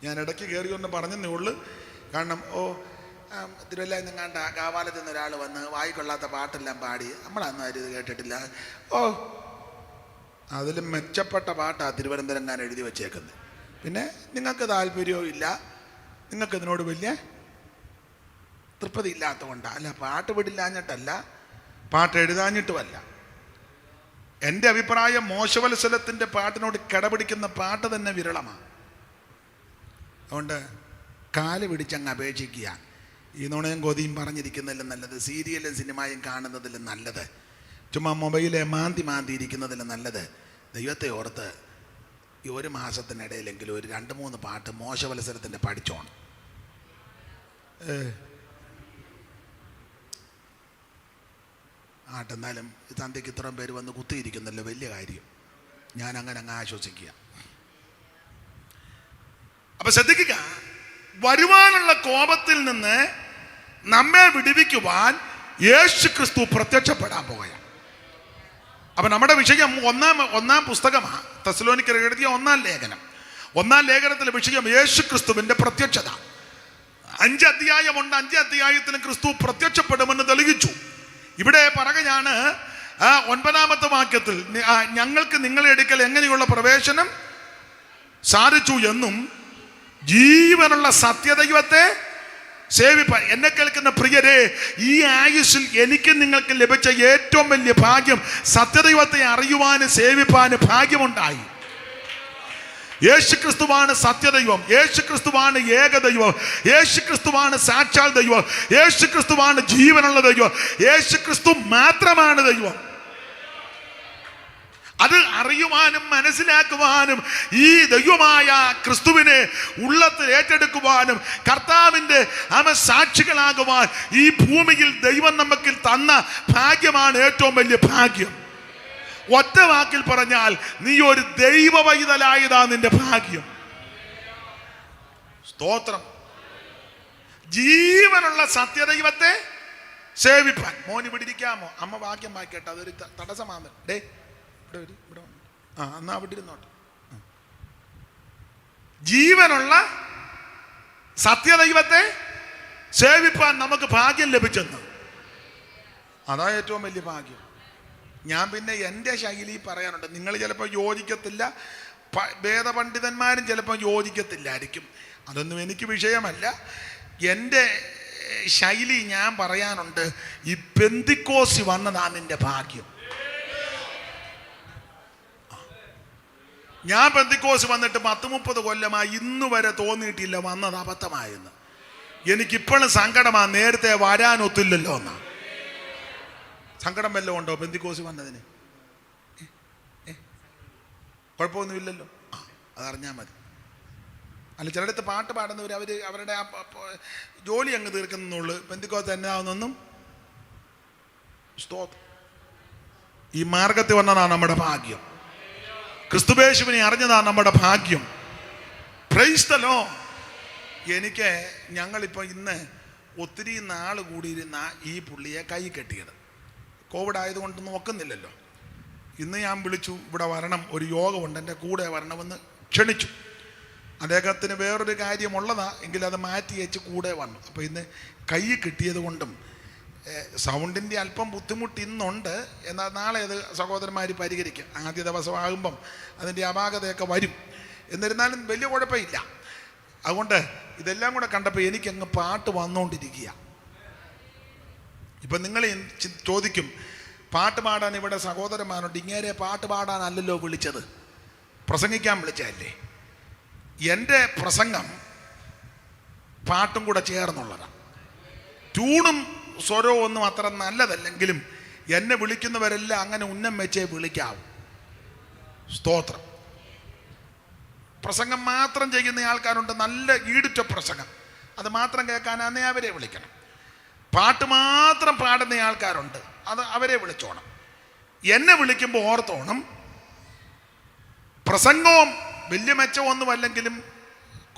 ഞാൻ ഇടയ്ക്ക് കയറി ഒന്ന് പറഞ്ഞതേ ഉള്ളൂ. കാരണം തിരുവല്ല എന്നെങ്ങാണ്ട് കാവാലത്തിൽ നിന്ന് ഒരാൾ വന്ന് വായിക്കൊള്ളാത്ത പാട്ടെല്ലാം പാടി, നമ്മളന്ന് ആരും ഇത് കേട്ടിട്ടില്ല. അതിലും മെച്ചപ്പെട്ട പാട്ടാണ് തിരുവനന്തപുരം ഞാൻ എഴുതി വച്ചേക്കുന്നത്. പിന്നെ നിങ്ങൾക്ക് താല്പര്യവും ഇല്ല, നിങ്ങൾക്ക് ഇതിനോട് വലിയ തൃപ്തി ഇല്ലാത്തതുകൊണ്ടാണ്. അല്ല, പാട്ട് വിടില്ലാഞ്ഞിട്ടല്ല, പാട്ട് എഴുതാഞ്ഞിട്ടുമല്ല. എൻ്റെ അഭിപ്രായം മോശവത്സലത്തിൻ്റെ പാട്ടിനോട് കിടപിടിക്കുന്ന പാട്ട് തന്നെ വിരളമാണ്. അതുകൊണ്ട് കാല് പിടിച്ചങ്ങ് അപേക്ഷിക്കുക. ഈ നുണയും കൊതിയും പറഞ്ഞിരിക്കുന്നതിലും നല്ലത്, സീരിയലും സിനിമയും കാണുന്നതിലും നല്ലത്, ചുമ്മാ മൊബൈലെ മാന്തി ഇരിക്കുന്നതിലും നല്ലത് ദൈവത്തെ ഓർത്ത് ഈ ഒരു മാസത്തിനിടയിലെങ്കിലും ഒരു 2-3 പാട്ട് മോശവത്സരത്തിൻ്റെ പഠിച്ചോണം. ആട്ടെന്നാലും തന്തയ്ക്ക് ഇത്രയും പേര് വന്ന് കുത്തിയിരിക്കുന്നല്ലോ, വലിയ കാര്യം. ഞാൻ അങ്ങനെ അങ്ങ് ആശ്വസിക്കുക. അപ്പൊ ശ്രദ്ധിക്കുക, വരുവാനുള്ള കോപത്തിൽ നിന്ന് നമ്മെ വിടുവിക്കുവാൻ യേശു ക്രിസ്തു പ്രത്യക്ഷപ്പെടാൻ പോവുകയാണ്. അപ്പൊ നമ്മുടെ വിഷയം ഒന്നാം പുസ്തകമാണ്, തെസ്സലോനിക്കർ എഴുതിയ 1-ാം ലേഖനം. 1-ാം ലേഖനത്തിലെ വിഷയം യേശു ക്രിസ്തുവിന്റെ പ്രത്യക്ഷത. 5 അധ്യായമുണ്ട്. 5 അധ്യായത്തിലും ക്രിസ്തു പ്രത്യക്ഷപ്പെടുമെന്ന് തെളിയിച്ചു. ഇവിടെ പറയുകയാണ് 9-ാമത്തെ വാക്യത്തിൽ, ഞങ്ങൾക്ക് നിങ്ങളെ അടുക്കൽ എങ്ങനെയുള്ള പ്രവേശനം സാധിച്ചു എന്നും ജീവനുള്ള സത്യദൈവത്തെ സേവിപ്പാൻ. എന്നെ കേൾക്കുന്ന പ്രിയരെ, ഈ ആയുസ്സിൽ എനിക്ക് നിങ്ങൾക്ക് ലഭിച്ച ഏറ്റവും വലിയ ഭാഗ്യം സത്യദൈവത്തെ അറിയുവാനും സേവിപ്പാനും ഭാഗ്യമുണ്ടായി. യേശുക്രിസ്തുവാണ് സത്യദൈവം, യേശുക്രിസ്തുവാണ് ഏകദൈവം, യേശുക്രിസ്തുവാണ് സാക്ഷാൽ ദൈവം, യേശുക്രിസ്തുവാണ് ജീവനുള്ള ദൈവം, യേശുക്രിസ്തു മാത്രമാണ് ദൈവം. അത് അറിയുവാനും മനസ്സിലാക്കുവാനും ഈ ദൈവമായ ക്രിസ്തുവിനെ ഉള്ളത്തിൽ ഏറ്റെടുക്കുവാനും കർത്താവിൻ്റെ സാക്ഷികളാകുവാൻ ഈ ഭൂമിയിൽ ദൈവം നമുക്ക് തന്ന ഭാഗ്യമാണ് ഏറ്റവും വലിയ ഭാഗ്യം. ഒറ്റ വാക്കിൽ പറഞ്ഞാൽ, നീ ഒരു ദൈവ പൈതലായതാ നിന്റെ ഭാഗ്യം. സ്തോത്രം. ജീവനുള്ള സത്യദൈവത്തെ സേവിപ്പാൻ. മോന് പിടിക്കാമോ? അമ്മ വാക്യം വായിക്കട്ടെ, അതൊരു തടസ്സമാണ്. ഇവിടെ എന്നാ അവിടെ ഇരുന്നോട്ടെ. ജീവനുള്ള സത്യദൈവത്തെ സേവിപ്പാൻ നമുക്ക് ഭാഗ്യം ലഭിച്ചെന്ന്. അതാ ഏറ്റവും വലിയ ഭാഗ്യം. ഞാൻ പിന്നെ എൻ്റെ ശൈലി പറയാനുണ്ട്. നിങ്ങൾ ചിലപ്പോൾ യോജിക്കത്തില്ല, വേദപണ്ഡിതന്മാരും ചിലപ്പോൾ യോജിക്കത്തില്ലായിരിക്കും. അതൊന്നും എനിക്ക് വിഷയമല്ല. എൻ്റെ ശൈലി ഞാൻ പറയാനുണ്ട്. ഈ പെന്തിക്കോസി വന്നതാണ് നിന്റെ ഭാഗ്യം. ഞാൻ പെന്തിക്കോസ് വന്നിട്ട് 10-30 കൊല്ലമായി ഇന്ന് വരെ തോന്നിയിട്ടില്ല വന്നത് അബദ്ധമായെന്ന്. എനിക്കിപ്പോഴും സങ്കടമാണ്, നേരത്തെ വരാനൊത്തില്ലല്ലോ എന്നാ. സങ്കടം വല്ലതും ഉണ്ടോ പെന്തിക്കോസ് വന്നതിന്? കുഴപ്പമൊന്നുമില്ലല്ലോ. അതറിഞ്ഞാൽ മതി. അല്ല, ചിലടത്ത് പാട്ട് പാടുന്നവർ അവരുടെ ആ ജോലി അങ്ങ് തീർക്കുന്നുള്ളൂ. പെന്തിക്കോസ് എന്നാവുന്നൊന്നും. സ്തോത്രം. ഈ മാർഗത്തിൽ വന്നതാണ് നമ്മുടെ ഭാഗ്യം. ക്രിസ്തുയേശുവിനെ അറിഞ്ഞതാണ് നമ്മുടെ ഭാഗ്യം. Praise the Lord. എനിക്ക് ഞങ്ങളിപ്പോൾ ഇന്ന് ഒത്തിരി നാൾ കൂടിയിരുന്ന ഈ പുള്ളിയെ കൈ കെട്ടിയത് കോവിഡ് ആയതുകൊണ്ട് നോക്കുന്നില്ലല്ലോ. ഇന്ന് ഞാൻ വിളിച്ചു, ഇവിടെ വരണം, ഒരു യോഗമുണ്ട്, എൻ്റെ കൂടെ വരണമെന്ന് ക്ഷണിച്ചു. അദ്ദേഹത്തിന് വേറൊരു കാര്യമുള്ളതാ എങ്കിലും അത് മാറ്റി വെച്ച് കൂടെ വന്നു. അപ്പോൾ ഇന്ന് കൈ കിട്ടിയത് കൊണ്ടും സൗണ്ടിൻ്റെ അല്പം ബുദ്ധിമുട്ട് ഇന്നുണ്ട്. എന്നാൽ നാളെ അത് സഹോദരന്മാർ പരിഹരിക്കും. ആദ്യ ദിവസമാകുമ്പം അതിൻ്റെ അപാകതയൊക്കെ വരും. എന്നിരുന്നാലും വലിയ കുഴപ്പമില്ല. അതുകൊണ്ട് ഇതെല്ലാം കൂടെ കണ്ടപ്പോൾ എനിക്കങ്ങ് പാട്ട് വന്നുകൊണ്ടിരിക്കുക. ഇപ്പം നിങ്ങൾ ചോദിക്കും, പാട്ട് പാടാൻ ഇവിടെ സഹോദരന്മാരുണ്ട്, ഇങ്ങനെ പാട്ട് പാടാനല്ലല്ലോ വിളിച്ചത്, പ്രസംഗിക്കാൻ വിളിച്ചതല്ലേ. എൻ്റെ പ്രസംഗം പാട്ടും കൂടെ ചേർന്നുള്ളതാണ്. ട്യൂണും സ്വരവും ഒന്നും അത്ര നല്ലതല്ലെങ്കിലും എന്നെ വിളിക്കുന്നവരെല്ലാം അങ്ങനെ ഉന്നം വെച്ചേ വിളിക്കാവും. സ്തോത്രം. പ്രസംഗം മാത്രം ചെയ്യുന്ന ആൾക്കാരുണ്ട്, നല്ല ഈടുറ്റ പ്രസംഗം, അത് മാത്രം കേൾക്കാനാന്നേ അവരെ വിളിക്കണം. പാട്ട് മാത്രം പാടുന്ന ആൾക്കാരുണ്ട്, അത് അവരെ വിളിച്ചോണം. എന്നെ വിളിക്കുമ്പോൾ ഓർത്തോണം, പ്രസംഗവും വലിയ മെച്ചമൊന്നുമല്ലെങ്കിലും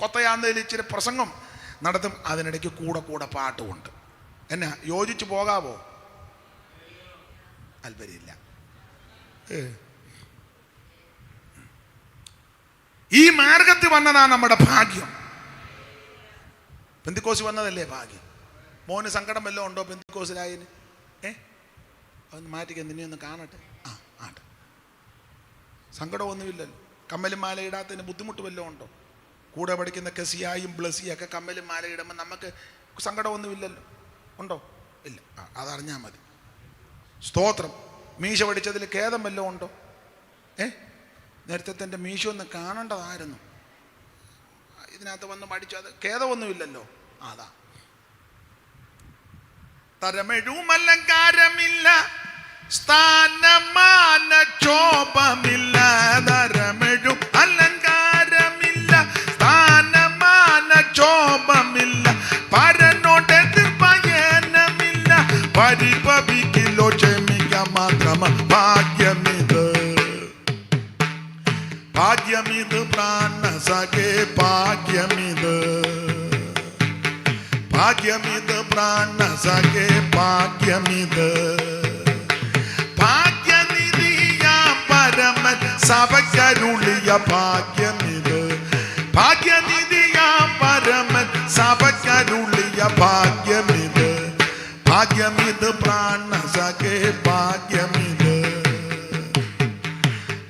കൊത്തയാന്നതിൽ ഇച്ചിരി പ്രസംഗം നടത്തും, അതിനിടയ്ക്ക് കൂടെ പാട്ടുമുണ്ട്. എന്നാ യോജിച്ച് പോകാവോ? താല്പര്യമില്ല. ഈ മാർഗത്തിൽ വന്നതാണ് നമ്മുടെ ഭാഗ്യം. പെന്തിക്കോസ് വന്നതല്ലേ ഭാഗ്യം. മോന് സങ്കടം വല്ലതും ഉണ്ടോ പെന്തിക്കോസിലായതിന്? അതൊന്ന് മാറ്റിക്കാൻ, നിന്നെ ഒന്ന് കാണട്ടെ. ആട്ടെ, സങ്കടമൊന്നുമില്ലല്ലോ. കമ്മലും മാല ഇടാത്തതിന് ബുദ്ധിമുട്ട് വല്ലതും ഉണ്ടോ? കൂടെ പഠിക്കുന്ന കെസിയായും ബ്ലസിയൊക്കെ കമ്മലും മാല ഇടുമ്പോൾ നമുക്ക് സങ്കടമൊന്നുമില്ലല്ലോ. ഉണ്ടോ? ഇല്ല. അതറിഞ്ഞാൽ മതി. സ്തോത്രം. മീശ പഠിച്ചതിൽ ഖേദം വല്ലതും ഉണ്ടോ? നേരത്തെ എൻ്റെ മീശ ഒന്ന് കാണേണ്ടതായിരുന്നു. ഇതിനകത്ത് വന്ന് പഠിച്ചു, അത് ഖേദമൊന്നുമില്ലല്ലോ. അതാ. തരമെഴുമലങ്കാരമില്ല, സ്ഥാനമാന ക്ഷോഭമില്ല. തരമെഴും അലങ്കാരമില്ല, സ്ഥാനമാന ക്ഷോഭമില്ല. പരനോട് എതിർപ്പയനമില്ല, പരിഭവിക്കില്ലോ ക്ഷമിക്ക മാത്രമ. ഭാഗ്യമിത്, ഭാഗ്യമിത് പ്രാണസഖേ, ഭാഗ്യമിത്, ഭാഗ്യമിത് പ്രാണസഖേ, ഭാഗ്യമിത്. ഭാഗ്യനിധിയ പരമൻ സഭയ്ക്കരുളിയ ഭാഗ്യമിത്. ഭാഗ്യനിധിയ പരമൻ സഭയ്ക്കരുളിയ ഭാഗ്യമിത്. ഭാഗ്യമിത് പ്രാണസഖേ, ഭാഗ്യമിത്,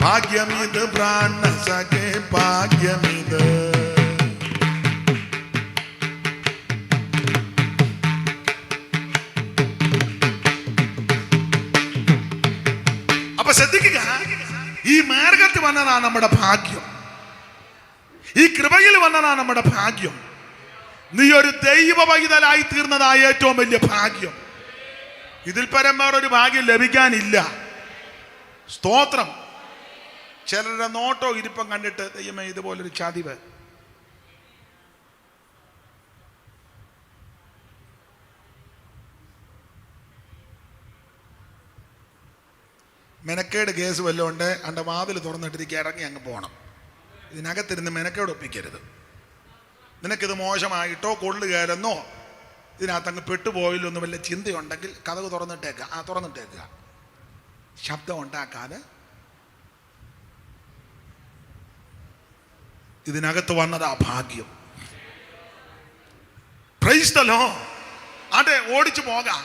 ഭാഗ്യമിത് പ്രാണസഖേ, ഭാഗ്യമിത്. അപ്പൊ ശ്രദ്ധിക്കുക, ഈ മാർഗത്തിൽ വന്നതാ നമ്മുടെ ഭാഗ്യം. ഈ കൃപയിൽ വന്നതാ നമ്മുടെ ഭാഗ്യം. നീ ഒരു ദൈവ പൈതലായി തീർന്നതായ ഏറ്റവും വലിയ ഭാഗ്യം. ഇതിൽ പരം വേറൊരു ഭാഗ്യം ലഭിക്കാനില്ല. സ്തോത്രം. ചിലരുടെ നോട്ടോ ഇരിപ്പം കണ്ടിട്ട് ദൈവമേ ഇതുപോലൊരു ചതിവ്. മെനക്കേട് കേസ് വല്ലതും ഉണ്ട്, അൻ്റെ വാതിൽ തുറന്നിട്ടിരിക്കുക, ഇറങ്ങി അങ്ങ് പോകണം. ഇതിനകത്തിരുന്ന് മെനക്കേട് ഒപ്പിക്കരുത്. നിനക്കിത് മോശമായിട്ടോ കൊള്ളുകയല്ലെന്നോ ഇതിനകത്തങ്ങ് പെട്ടുപോയില്ലോ എന്ന് വല്ല ചിന്തയുണ്ടെങ്കിൽ കതക് തുറന്നിട്ടേക്കുക. ശബ്ദം ഉണ്ടാക്കാതെ. ഇതിനകത്ത് വന്നതാ ഭാഗ്യം. Praise the Lord. അതെ, ഓടിച്ചു പോകാം.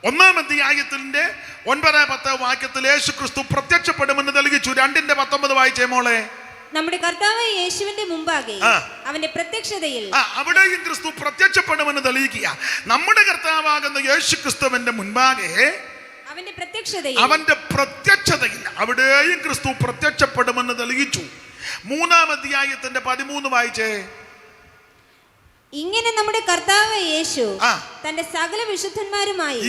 1-ാം അധ്യായത്തിന്റെ 9-10 വാക്യത്തിൽ യേശു ക്രിസ്തു പ്രത്യക്ഷപ്പെടുമെന്ന് തെളിയിച്ചു. 2:19 വായിച്ചേ മോളെ. നമ്മുടെ കർത്താവ് യേശുവിന്റെ മുമ്പാകെ അവന്റെ പ്രത്യക്ഷതയിൽ അവിടെയും ക്രിസ്തു പ്രത്യക്ഷപ്പെടുമെന്ന് തെളിയിക്കുക. നമ്മുടെ കർത്താവാകുന്ന യേശു ക്രിസ്തുവിന്റെ മുൻപാകെ അവന്റെ പ്രത്യക്ഷതയിൽ അവിടെയും ക്രിസ്തു പ്രത്യക്ഷപ്പെടുമെന്ന് തെളിയിച്ചു. 3-ാം അധ്യായത്തിന്റെ 13 വായിച്ചേ. ഇങ്ങനെ നമ്മുടെ കർത്താവ് യേശു തന്റെ സകല വിശുദ്ധന്മാരുമായി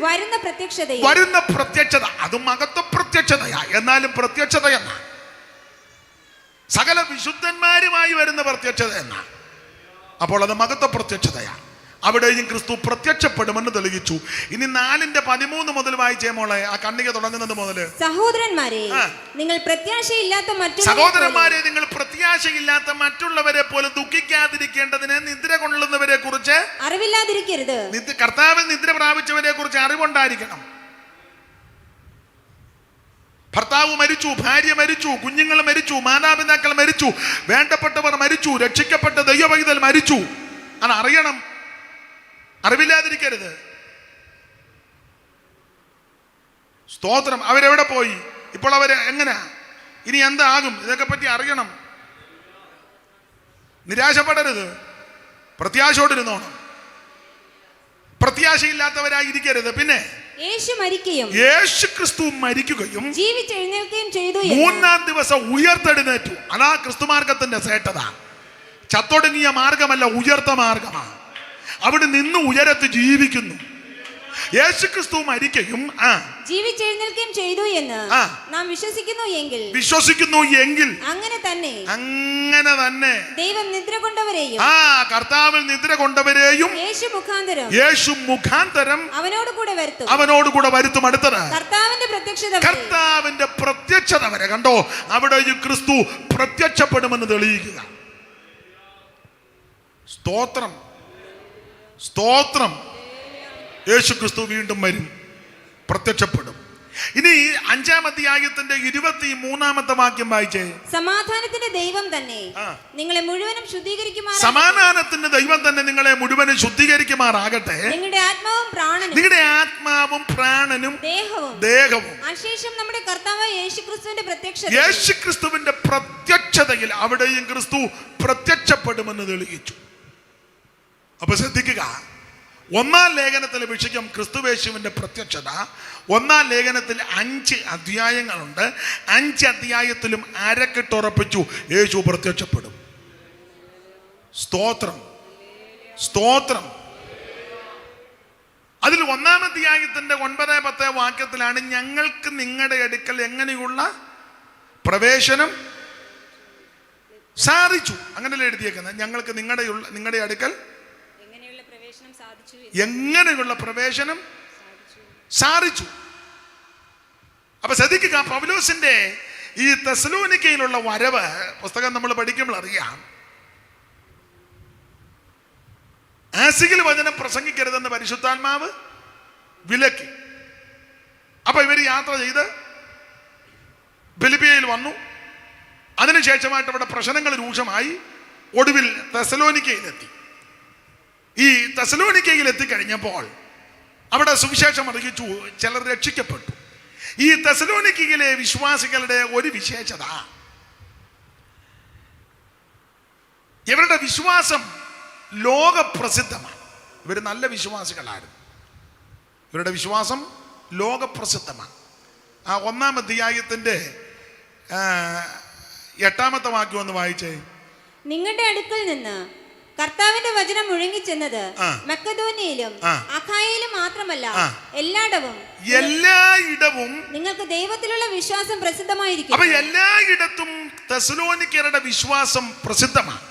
വരുന്ന പ്രത്യക്ഷത. അതും മഹത്വ പ്രത്യക്ഷതയാ, എന്നാലും പ്രത്യക്ഷതയെന്ന സകല വിശുദ്ധന്മാരുമായി വരുന്ന പ്രത്യക്ഷത എന്ന. അപ്പോൾ അത് മഹത്വ പ്രത്യക്ഷതയാ. അവിടെയും ക്രിസ്തു പ്രത്യക്ഷപ്പെടുമെന്ന് തെളിയിച്ചു. ഇനി 4:13 മുതൽ വായിച്ചേ മോളെ. ആ കണ്ണിക തുടങ്ങുന്നത് മുതൽ. സഹോദരന്മാരെ, നിങ്ങൾ പ്രത്യാശയില്ലാത്ത മറ്റുള്ളവരെ പോലെ ദുഃഖിക്കാതിരിക്കേണ്ടതിന് നിദ്ര കൊള്ളുന്നവരെ കുറിച്ച് അറിവില്ലാതിരിക്കരുത്. കർത്താവിൽ നിദ്ര പ്രാപിച്ചവരെ കുറിച്ച് അറിവുണ്ടായിരിക്കണം. ഭർത്താവ് മരിച്ചു, ഭാര്യ മരിച്ചു, കുഞ്ഞുങ്ങൾ മരിച്ചു, മാതാപിതാക്കൾ മരിച്ചു, വേണ്ടപ്പെട്ടവർ മരിച്ചു, രക്ഷിക്കപ്പെട്ട ദൈവപൈതൽ മരിച്ചു. അത് അറിയണം. അറിവില്ലാതിരിക്കരുത്. സ്തോത്രം. അവരെവിടെ പോയി? ഇപ്പോൾ അവര് എങ്ങനെ, ഇനി എന്താകും? ഇതൊക്കെ പറ്റി അറിയണം. നിരാശപ്പെടരുത്, പ്രത്യാശയോടിരുന്നോണം. പ്രത്യാശയില്ലാത്തവരായിരിക്കരുത്. പിന്നെ യേശു ക്രിസ്തു മരിക്കുകയും ജീവിച്ചെഴുന്നേൽക്കുകയും ചെയ്തു. 3-ാം ദിവസം ഉയർത്തെഴുന്നേറ്റു. അതാ ക്രിസ്തുമാർഗത്തിന്റെ ശ്രേഷ്ഠത. ചത്തൊടുങ്ങിയ മാർഗമല്ല, ഉയർത്ത മാർഗമാണ്. അവിടെ നിന്ന് ഉയരത്ത് ജീവിക്കുന്നു. യേശു ക്രിസ്തു മരിക്കുകയും ജീവിച്ചെഴുന്നേൽക്കുകയും ചെയ്തു എന്ന് നാം വിശ്വസിക്കുന്നു എങ്കിൽ അങ്ങനെ തന്നെ ദൈവം നിദ്ര കൊണ്ടവരെയും കർത്താവിൽ നിദ്ര കൊണ്ടവരെയും യേശു മുഖാന്തരം അവനോട് കൂടെ വരുത്തും. അടുത്തത് കർത്താവിന്റെ പ്രത്യക്ഷത വരെ. കണ്ടോ, അവിടെയും ക്രിസ്തു പ്രത്യക്ഷപ്പെടുമെന്ന് തെളിയിക്കുക. സ്തോത്രം. യേശു ക്രിസ്തു വീണ്ടും വരും, പ്രത്യക്ഷപ്പെടും. ഇനി 5-ാം അധ്യായത്തിന്റെ 23-ാമത്തെ വാക്യം വായിച്ചേ. സമാധാനത്തിന്റെ ദൈവം തന്നെ നിങ്ങളെ മുഴുവനും ശുദ്ധീകരിക്കുമാറാകട്ടെ. സമാധാനത്തിന്റെ ദൈവം തന്നെ നിങ്ങളെ മുഴുവനും ശുദ്ധീകരിക്കുമാറാകട്ടെ. നിങ്ങളുടെ ആത്മാവും പ്രാണനും ദേഹവും അശേഷം നമ്മുടെ കർത്താവായ യേശുക്രിസ്തുവിന്റെ പ്രത്യക്ഷതയിൽ അവിടെയും ക്രിസ്തു പ്രത്യക്ഷപ്പെടുമെന്ന് തെളിയിച്ചു. അപ്പൊ ശ്രദ്ധിക്കുക, 1-ാം ലേഖനത്തിലെ വിഷയം ക്രിസ്തുവേശുവിന്റെ പ്രത്യക്ഷത. 1-ാം ലേഖനത്തിൽ 5 അധ്യായങ്ങളുണ്ട്. 5 അധ്യായത്തിലും അരക്കിട്ടുറപ്പിച്ചു യേശു പ്രത്യക്ഷപ്പെടും. സ്തോത്രം, സ്തോത്രം. അതിൽ 1-ാം അധ്യായത്തിന്റെ 9-10 വാക്യത്തിലാണ് ഞങ്ങൾക്ക് നിങ്ങളുടെ അടുക്കൽ എങ്ങനെയുള്ള പ്രവേശനം സാധിച്ചു. അങ്ങനെയല്ലേ എഴുതിയേക്കുന്നത്? ഞങ്ങൾക്ക് നിങ്ങളുടെ അടുക്കൽ എങ്ങനെയുള്ള പ്രവേശനം സാധിച്ചു. അപ്പൊ ശ്രദ്ധിക്കുക, പൗലോസിന്റെ ഈ തെസ്സലോനിക്കയിലുള്ള വരവ് പുസ്തകം നമ്മൾ പഠിക്കുമ്പോൾ അറിയാം. ആസിയിൽ വചനം പ്രസംഗിക്കരുതെന്ന് പരിശുദ്ധാത്മാവ് വിലക്കി. അപ്പൊ ഇവർ യാത്ര ചെയ്ത് ഫിലിപ്പിയയിൽ വന്നു. അതിനുശേഷമായിട്ട് അവിടെ പ്രശ്നങ്ങൾ രൂക്ഷമായി. ഒടുവിൽ തെസ്സലോനിക്കയിലെത്തി. ഈ തെസ്സലോനിക്കയിൽ എത്തിക്കഴിഞ്ഞപ്പോൾ അവിടെ സുവിശേഷം അറിയിച്ചു, ചിലർ രക്ഷിക്കപ്പെട്ടു. ഈ തെസ്സലോനിക്കയിലെ വിശ്വാസികളുടെ ഒരു വിശേഷത, ഇവരുടെ വിശ്വാസം ലോകപ്രസിദ്ധമാണ്. ഇവർ നല്ല വിശ്വാസികളായിരുന്നു. ഇവരുടെ വിശ്വാസം ലോകപ്രസിദ്ധമാണ്. ആ 1-ാം അധ്യായത്തിന്റെ 8-ാമത്തെ വാക്യം ഒന്ന് വായിച്ചേ. നിങ്ങളുടെ അടുക്കൽ നിന്ന് കർത്താവിന്റെ വചനം മുഴങ്ങിച്ചെന്നത് മക്കെദോന്യയിലും അഖായയിലും മാത്രമല്ല എല്ലായിടവും നിങ്ങൾക്ക് ദൈവത്തിലുള്ള വിശ്വാസം പ്രസിദ്ധമായിരിക്കും. അപ്പൊ എല്ലായിടത്തും തെസ്സലോനിക്കരുടെ വിശ്വാസം പ്രസിദ്ധമാണ്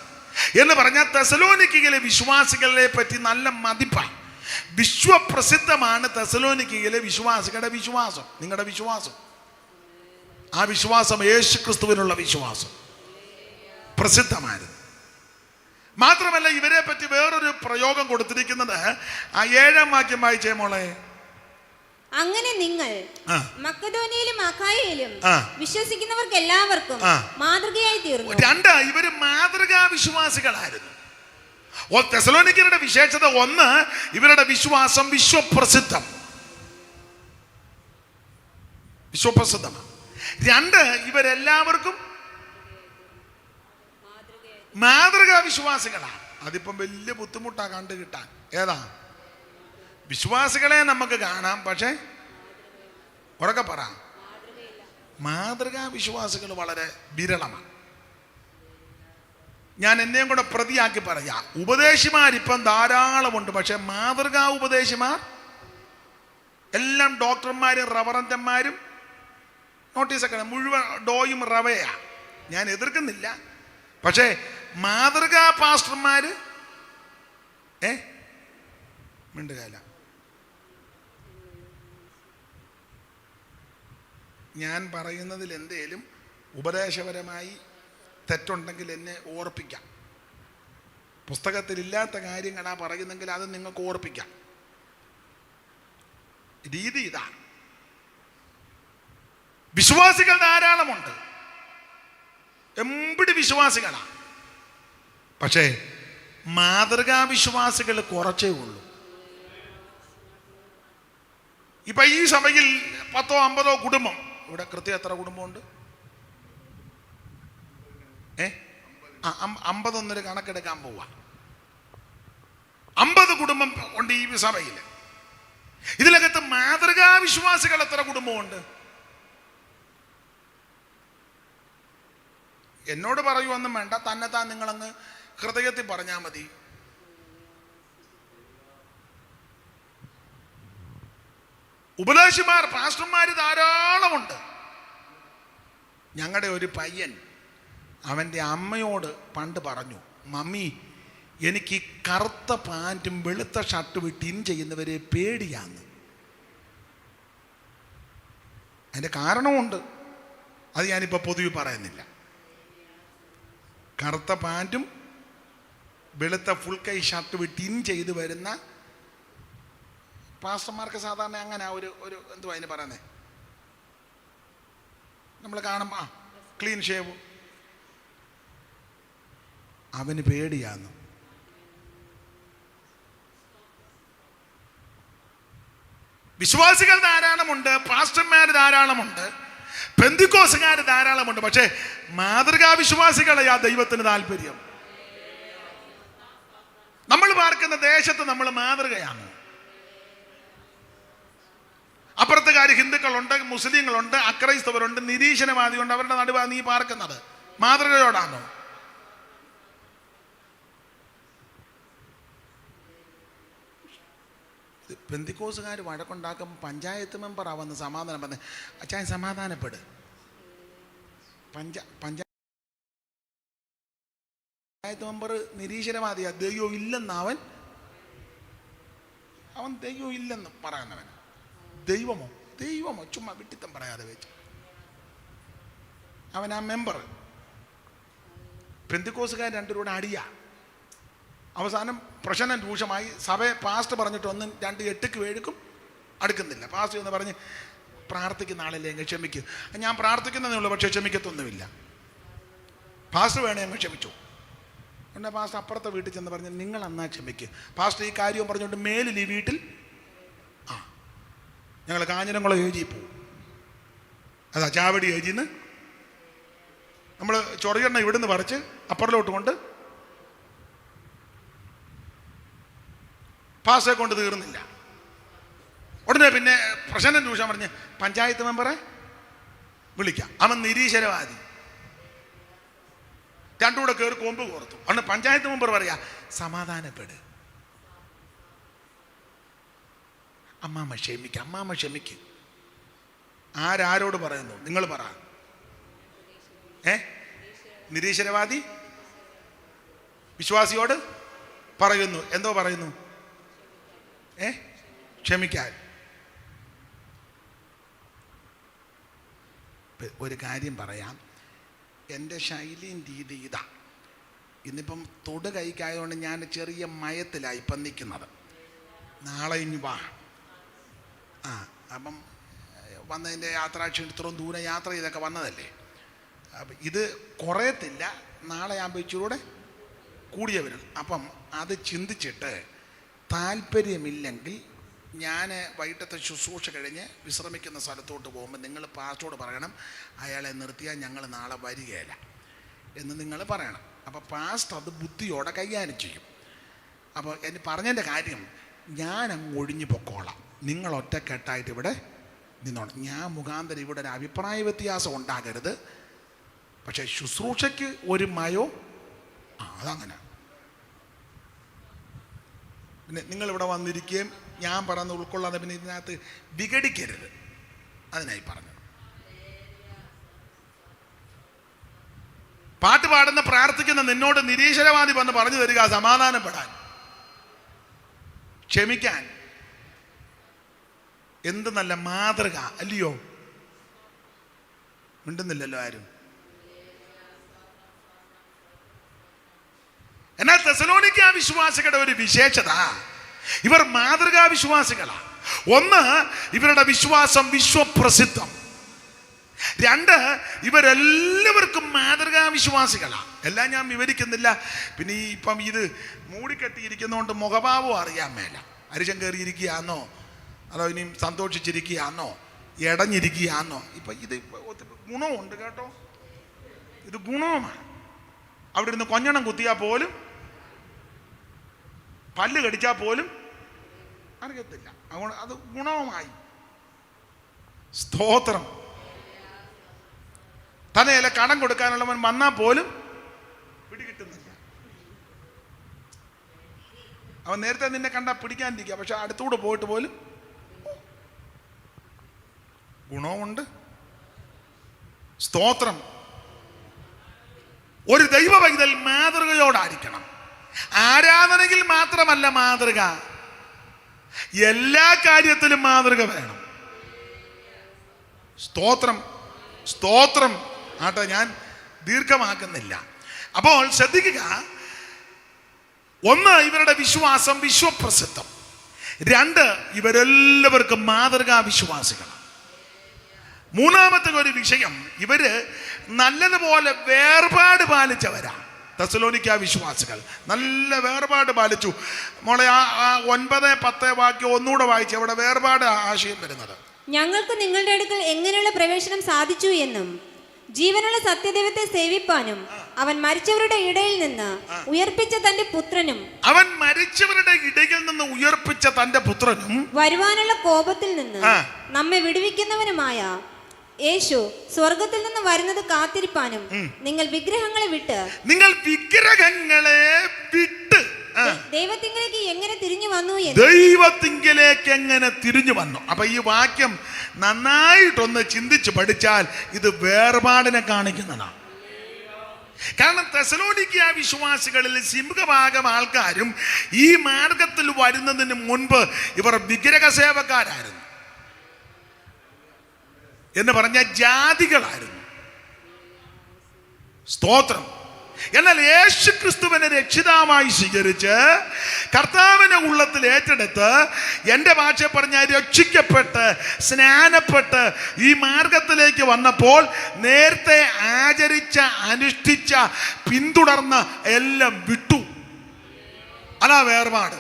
എന്ന് പറഞ്ഞാൽ തെസ്സലോനിക്കയിലെ വിശ്വാസികളെ പറ്റി നല്ല മതിപ്പാണ്. വിശ്വപ്രസിദ്ധമാണ് തെസ്സലോനിക്കയിലെ വിശ്വാസികളുടെ വിശ്വാസം. നിങ്ങളുടെ വിശ്വാസം, ആ വിശ്വാസം യേശുക്രിസ്തുവിനുള്ള വിശ്വാസം പ്രസിദ്ധമായിരുന്നു. മാത്രമല്ല ഇവരെ പറ്റി വേറൊരു പ്രയോഗം കൊടുത്തിരിക്കുന്നത് ആ 7-ാം വാക്യം വായിച്ചേ മോളെ. അങ്ങനെ നിങ്ങൾ മക്കെദോന്യയിലും അഖായയിലും വിശ്വസിക്കുന്നവർക്ക് എല്ലാവർക്കും മാതൃകയായി തീർന്നു. 2, ഇവര് മാതൃകാ വിശ്വാസികളായിരുന്നു. തെസ്സലോനിക്കരുടെ വിശേഷത 1, ഇവരുടെ വിശ്വാസം വിശ്വപ്രസിദ്ധമാണ്. 2, ഇവരെല്ലാവർക്കും മാതൃകാ വിശ്വാസികളാണ്. അതിപ്പം വലിയ ബുദ്ധിമുട്ടാ കണ്ടു കിട്ടാൻ. ഏതാ? വിശ്വാസികളെ നമുക്ക് കാണാം, പക്ഷേ ഉറക്കെ പറ, മാതൃകാ വിശ്വാസികൾ വളരെ വിരളമാണ്. ഞാൻ എന്നെയും കൂടെ പ്രതിയാക്കി പറയാം. ഉപദേശിമാരിപ്പം ധാരാളമുണ്ട്, പക്ഷെ മാതൃകാ ഉപദേശിമാർ എല്ലാം ഡോക്ടർമാരും റവറന്റന്മാരും നോട്ടീസൊക്കെ മുഴുവൻ ഡോയും റവയാ. ഞാൻ എതിർക്കുന്നില്ല, പക്ഷേ മാതൃകാ പാസ്റ്റർമാര് മിണ്ടുകാല. ഞാൻ പറയുന്നതിൽ എന്തേലും ഉപദേശപരമായി തെറ്റുണ്ടെങ്കിൽ എന്നെ ഓർപ്പിക്കാം. പുസ്തകത്തിലില്ലാത്ത കാര്യങ്ങളാ പറയുന്നെങ്കിൽ അത് നിങ്ങൾക്ക് ഓർപ്പിക്കാം. രീതി ഇതാണ്. വിശ്വാസികൾ ധാരാളമുണ്ട്, എമ്പിടി വിശ്വാസികളാണ്, പക്ഷേ മാതൃകാ വിശ്വാസികൾ കുറച്ചേ ഉള്ളൂ. ഇപ്പൊ ഈ സഭയിൽ 10-50 കുടുംബം, ഇവിടെ കൃത്യം എത്ര കുടുംബമുണ്ട്? 50 കണക്കെടുക്കാൻ പോവാ. 50 കുടുംബം ഉണ്ട് ഈ സഭയിൽ. ഇതിനകത്ത് മാതൃകാ വിശ്വാസികൾ എത്ര കുടുംബമുണ്ട്? എന്നോട് പറയുവൊന്നും വേണ്ട, തന്നെത്താൻ നിങ്ങളങ്ങ് ഹൃദയത്തിൽ പറഞ്ഞാൽ മതി. ഉപദേശിമാർ പാസ്റ്റർമാര് ധാരാളമുണ്ട്. ഞങ്ങളുടെ ഒരു പയ്യൻ അവൻ്റെ അമ്മയോട് പണ്ട് പറഞ്ഞു, മമ്മി എനിക്ക് കറുത്ത പാൻറ്റും വെളുത്ത ഷർട്ടും ഇട്ട് ഇൻ ചെയ്യുന്നവരെ പേടിയാന്ന്. അതിൻ്റെ കാരണമുണ്ട്, അത് ഞാനിപ്പോൾ പൊതുവെ പറയുന്നില്ല. കറുത്ത പാൻറ്റും വെളുത്ത ഫുൾ കൈ ഷർട്ട് വിട്ട് ഇൻ ചെയ്ത് വരുന്ന പാസ്റ്റർമാർക്ക് സാധാരണ അങ്ങനെ ഒരു എന്തുവാ അതിന് പറയുന്നത്, നമ്മൾ കാണും, ക്ലീൻ ഷേവ്. അവന് പേടിയാന്ന്. വിശ്വാസികൾ ധാരാളമുണ്ട്, പാസ്റ്റർമാർ ധാരാളമുണ്ട്, പെന്തിക്കോസുകാർ ധാരാളമുണ്ട്. പക്ഷേ മാതൃകാ വിശ്വാസികളെയാ ദൈവത്തിന് താല്പര്യം. നമ്മൾ പാർക്കുന്ന ദേശത്ത് നമ്മൾ മാതൃകയാണ്. അപ്പുറത്തുകാർ ഹിന്ദുക്കളുണ്ട്, മുസ്ലിങ്ങളുണ്ട്, അക്രൈസ്തവരുണ്ട്, നിരീശ്വരവാദിയുണ്ട്. അവരുടെ നടുവാ നീ പാർക്കുന്നത്. മാതൃകയോടാണോ? പെന്തിക്കോസുകാർ വഴക്കുണ്ടാക്കുമ്പോൾ പഞ്ചായത്ത് മെമ്പറാ വന്ന് സമാധാനം പറഞ്ഞ്, അച്ഛൻ സമാധാനപ്പെട്. പഞ്ചായത്ത് മെമ്പർ നിരീശ്വരവാദിയാ. ദൈവം ഇല്ലെന്ന് അവൻ ദൈവം ഇല്ലെന്ന് പറയുന്നവൻ. ദൈവമോ ചുമ്മാ വിട്ടിത്തം പറയാതെ വെച്ച് അവൻ ആ മെമ്പർ. പെന്തിക്കോസുകാർ രണ്ടുപേരുടെ അടിയാ. അവസാനം പ്രശ്നം രൂക്ഷമായി. സഭയെ പാസ്റ്റ് പറഞ്ഞിട്ട് 1, 2, 8 വേഴുക്കും അടുക്കുന്നില്ല. പാസ്റ്റ് എന്ന് പറഞ്ഞ് പ്രാർത്ഥിക്കുന്ന ആളല്ലേ അങ്ങ് ക്ഷമിക്കും. ഞാൻ പ്രാർത്ഥിക്കുന്നതേ ഉള്ളൂ, പക്ഷേ ക്ഷമിക്കത്തൊന്നുമില്ല. പാസ്റ്റ് വേണേ അങ്ങ് ക്ഷമിച്ചു. ഉടനെ പാസ്റ്റ് അപ്പുറത്തെ വീട്ടിൽ ചെന്ന് പറഞ്ഞ് നിങ്ങൾ എന്നാ ക്ഷമിക്കുക. പാസ്റ്റ് ഈ കാര്യവും പറഞ്ഞുകൊണ്ട് മേലിൽ ഈ വീട്ടിൽ ഞങ്ങൾ കാഞ്ഞിരംകുളം ഏജി പോവും. അതാ ചാവടി ഏജിന്ന് നമ്മൾ ചൊറിയെണ്ണ ഇവിടുന്ന് പറിച്ച് അപ്പുറത്തോട്ട് കൊണ്ട് പാസ്സെ കൊണ്ട് തീർന്നില്ല. ഉടനെ പിന്നെ പ്രശ്നം രൂക്ഷം പറഞ്ഞ് പഞ്ചായത്ത് മെമ്പറെ വിളിക്കാം. അവൻ നിരീശ്വരവാദി. രണ്ടുകൂടെ കയറി കൊമ്പ് കോർത്തു. അതുകൊണ്ട് പഞ്ചായത്ത് മെമ്പർ പറയാ സമാധാനപ്പെട്, അമ്മാമ്മ ക്ഷമിക്കും. ആരോട് പറയുന്നു? നിങ്ങൾ പറ. നിരീശ്വരവാദി വിശ്വാസിയോട് പറയുന്നു. എന്തോ പറയുന്നു? ക്ഷമിക്കാൻ. ഒരു കാര്യം പറയാം, എൻ്റെ ശൈലിയും രീതി ഇതാ. ഇന്നിപ്പം തൊട് കൈക്കായതുകൊണ്ട് ഞാൻ ചെറിയ മയത്തിലായി ഇപ്പം നിൽക്കുന്നത്. നാളെ ഇനി വാ. അപ്പം വന്നതിൻ്റെ യാത്രാക്ഷീണം, ഇത്രയും ദൂരം യാത്ര ചെയ്തൊക്കെ വന്നതല്ലേ. അപ്പം ഇത് കുറയത്തില്ല. നാളെ ആകുമ്പോൾ ഇച്ചിരൂടെ കൂടിയ വരും. അപ്പം അത് ചിന്തിച്ചിട്ട് താല്പര്യമില്ലെങ്കിൽ ഞാൻ വൈകിട്ടത്തെ ശുശ്രൂഷ കഴിഞ്ഞ് വിശ്രമിക്കുന്ന സ്ഥലത്തോട്ട് പോകുമ്പോൾ നിങ്ങൾ പാസ്റ്റോട് പറയണം, അയാളെ നിർത്തിയാൽ ഞങ്ങൾ നാളെ വരികയില്ല എന്ന് നിങ്ങൾ പറയണം. അപ്പോൾ പാസ്റ്റ് അത് ബുദ്ധിയോടെ കൈകാര്യം ചെയ്യും. അപ്പോൾ എന്നെ പറഞ്ഞതിൻ്റെ കാര്യം, ഞാൻ അങ്ങ് ഒഴിഞ്ഞു പൊക്കോളാം, നിങ്ങൾ ഒറ്റക്കെട്ടായിട്ട് ഇവിടെ നിന്നോണം. ഞാൻ മുഖാന്തരം ഇവിടെ ഒരു അഭിപ്രായ വ്യത്യാസം ഉണ്ടാകരുത്. പക്ഷേ ശുശ്രൂഷയ്ക്ക് ഒരു മയോ അതങ്ങനെ. പിന്നെ നിങ്ങളിവിടെ വന്നിരിക്കുകയും ഞാൻ പറയുന്നത് ഉൾക്കൊള്ളാതെ പിന്നെ ഇതിനകത്ത് വിഘടിക്കരുത്. അതിനായി പറഞ്ഞു. പാട്ട് പാടുന്ന പ്രാർത്ഥിക്കുന്ന നിന്നോട് നിരീശ്വരവാദി വന്ന് പറഞ്ഞു തരിക സമാധാനപ്പെടാൻ, ക്ഷമിക്കാൻ. എന്ത് നല്ല മാതൃക അല്ലയോ? മിണ്ടുന്നില്ലല്ലോ ആരും. എന്നാൽ തെസലോനിക്ക വിശ്വാസികളുടെ ഒരു വിശേഷത, ഇവർ മാതൃകാ വിശ്വാസികളാണ്. ഒന്ന്, ഇവരുടെ വിശ്വാസം വിശ്വപ്രസിദ്ധം. 2, ഇവരെല്ലാവർക്കും മാതൃകാ വിശ്വാസികളാണ്. എല്ലാം ഞാൻ വിവരിക്കുന്നില്ല. പിന്നെ ഇപ്പം ഇത് മൂടിക്കെട്ടിയിരിക്കുന്നതുകൊണ്ട് മുഖഭാവം അറിയാൻ മേല. അരിശം കയറിയിരിക്കുകയാന്നോ, അതോ ഇനിയും സന്തോഷിച്ചിരിക്കുകയാന്നോ, ഇടഞ്ഞിരിക്കുകയാന്നോ. ഇപ്പം ഇത് ഗുണമുണ്ട് കേട്ടോ, ഇത് ഗുണവുമാണ്. അവിടെ ഇരുന്ന് കൊഞ്ഞണം കുത്തിയാൽ പോലും, പല്ല് കടിച്ചാൽ പോലും അറിയത്തില്ല. അതുകൊണ്ട് അത് ഗുണവുമായി. സ്തോത്രം. തന്നെയല്ല കടം കൊടുക്കാനുള്ളവൻ വന്നാൽ പോലും പിടികിട്ടുന്നില്ല. അവൻ നേരത്തെ നിന്നെ കണ്ടാൽ പിടിക്കാനിരിക്കുക, പക്ഷെ അടുത്തൂടെ പോയിട്ട് പോലും ഗുണവുമുണ്ട്. സ്തോത്രം. ഒരു ദൈവ പൈതൽ മാതൃകയോടായിരിക്കണം. ആരാധനയിൽ മാത്രമല്ല മാതൃക, എല്ലാ കാര്യത്തിലും മാതൃക വേണം. സ്തോത്രം, സ്തോത്രം. ആട്ടെ, ഞാൻ ദീർഘമാക്കുന്നില്ല. അപ്പോൾ ശ്രദ്ധിക്കുക, 1, ഇവരുടെ വിശ്വാസം വിശ്വപ്രസിദ്ധം. 2, ഇവരെല്ലാവർക്കും മാതൃകാ വിശ്വാസികളാണ്. മൂന്നാമത്തെ ഒരു വിഷയം, ഇവര് നല്ലതുപോലെ വേർപാട് പാലിച്ചവരാ. തെസ്സലോനിക്ക വിശ്വാസികൾ നല്ല വേർപാട് പാലിച്ചു. മോളെ ആ 9-10 വാക്യം ഒന്നുകൂടെ വായിച്ചു. അവിടെ വേർപാട് ആശയം വരുന്നത്, ഞങ്ങൾക്ക് നിങ്ങളുടെ അടുക്കൽ എങ്ങനെയുള്ള പ്രവേശനം സാധിച്ചു എന്നും ജീവനുള്ള സത്യദൈവത്തെ സേവിപ്പാനും അവൻ മരിച്ചവരുടെ ഇടയിൽ നിന്ന് ഉയർപ്പിച്ച തന്റെ പുത്രനും വരുവാനുള്ള കോപത്തിൽ നിന്ന് നമ്മെ വിടുവിക്കുന്നവനുമായ യേശു സ്വർഗത്തിൽ നിന്ന് വരുന്നത് കാത്തിരിപ്പാനും നിങ്ങൾ വിഗ്രഹങ്ങളെ വിട്ട് ദൈവത്തിങ്കിലേക്ക് എങ്ങനെ തിരിഞ്ഞു വന്നു. അപ്പൊ ഈ വാക്യം നന്നായിട്ടൊന്ന് ചിന്തിച്ച് പഠിച്ചാൽ ഇത് വേർപാടിനെ കാണിക്കുന്നതാണ്. കാരണം തെസ്സലോനിക്ക വിശ്വാസികളിൽ സിംഹഭാഗം ആൾക്കാരും ഈ മാർഗത്തിൽ വരുന്നതിന് മുൻപ് ഇവർ വിഗ്രഹ സേവക്കാരായിരുന്നു എന്ന് പറഞ്ഞ ജാതികളായിരുന്നു. സ്തോത്രം. എന്നാൽ യേശു ക്രിസ്തുവിനെ രക്ഷിതാവായി സ്വീകരിച്ച് കർത്താവിനെ ഉള്ളത്തിൽ ഏറ്റെടുത്ത്, എൻ്റെ ഭാഷ പറഞ്ഞാൽ രക്ഷിക്കപ്പെട്ട് സ്നാനപ്പെട്ട് ഈ മാർഗത്തിലേക്ക് വന്നപ്പോൾ നേരത്തെ ആചരിച്ച അനുഷ്ഠിച്ച പിന്തുടർന്ന എല്ലാം വിട്ടു. അതാ വേർപാട്.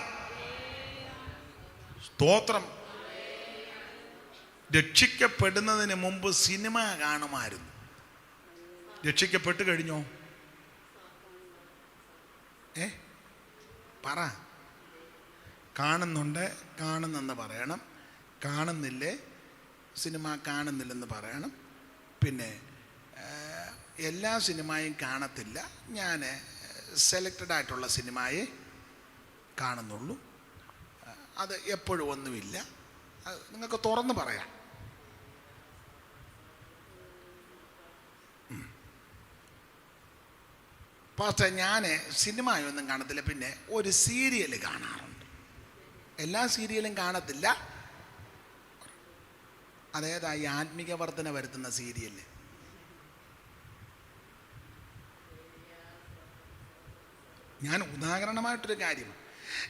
സ്തോത്രം. രക്ഷിക്കപ്പെടുന്നതിന് മുമ്പ് സിനിമ കാണുമായിരുന്നു. രക്ഷിക്കപ്പെട്ട് കഴിഞ്ഞോ? പറ. കാണുന്നുണ്ട്, കാണുന്നെന്ന് പറയണം. കാണുന്നില്ലേ, സിനിമ കാണുന്നില്ലെന്ന് പറയണം. പിന്നെ എല്ലാ സിനിമയും കാണത്തില്ല, ഞാൻ സെലക്റ്റഡ് ആയിട്ടുള്ള സിനിമയെ കാണുന്നുള്ളൂ, അത് എപ്പോഴും ഒന്നുമില്ല. നിങ്ങൾക്ക് തുറന്ന് പറയാം. പാസ്റ്റർ, ഞാൻ സിനിമയൊന്നും കാണത്തില്ല, പിന്നെ ഒരു സീരിയൽ കാണാറുണ്ട്. എല്ലാ സീരിയലും കാണത്തില്ല. അതേതായി ആത്മീക വർധന വരുത്തുന്ന സീരിയൽ? ഞാൻ ഉദാഹരണമായിട്ടൊരു കാര്യം,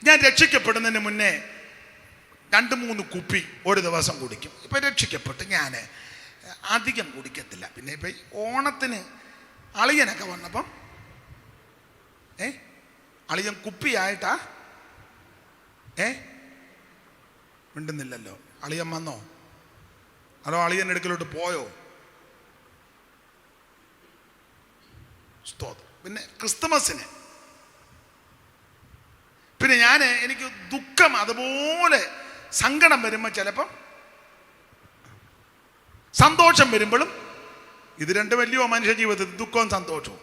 ഞാൻ രക്ഷിക്കപ്പെടുന്നതിന് മുന്നേ 2-3 കുപ്പി ഒരു ദിവസം കുടിക്കും. ഇപ്പം രക്ഷിക്കപ്പെട്ട് ഞാൻ അധികം കുടിക്കത്തില്ല. പിന്നെ ഇപ്പം ഓണത്തിന് അളിയനൊക്കെ വന്നപ്പം അളിയൻ കുപ്പിയായിട്ടാ മിണ്ടുന്നില്ലല്ലോ. അളിയൻ വന്നോ? അതോ അളിയൻ അടുക്കലോട്ട് പോയോ? സ്തോത്രം. പിന്നെ ക്രിസ്തുമസിന് പിന്നെ എനിക്ക് ദുഃഖം, അതുപോലെ സങ്കടം വരുമ്പോൾ ചിലപ്പം, സന്തോഷം വരുമ്പോഴും, ഇത് രണ്ടും വലിയ മനുഷ്യ ജീവിതത്തിൽ ദുഃഖവും സന്തോഷവും.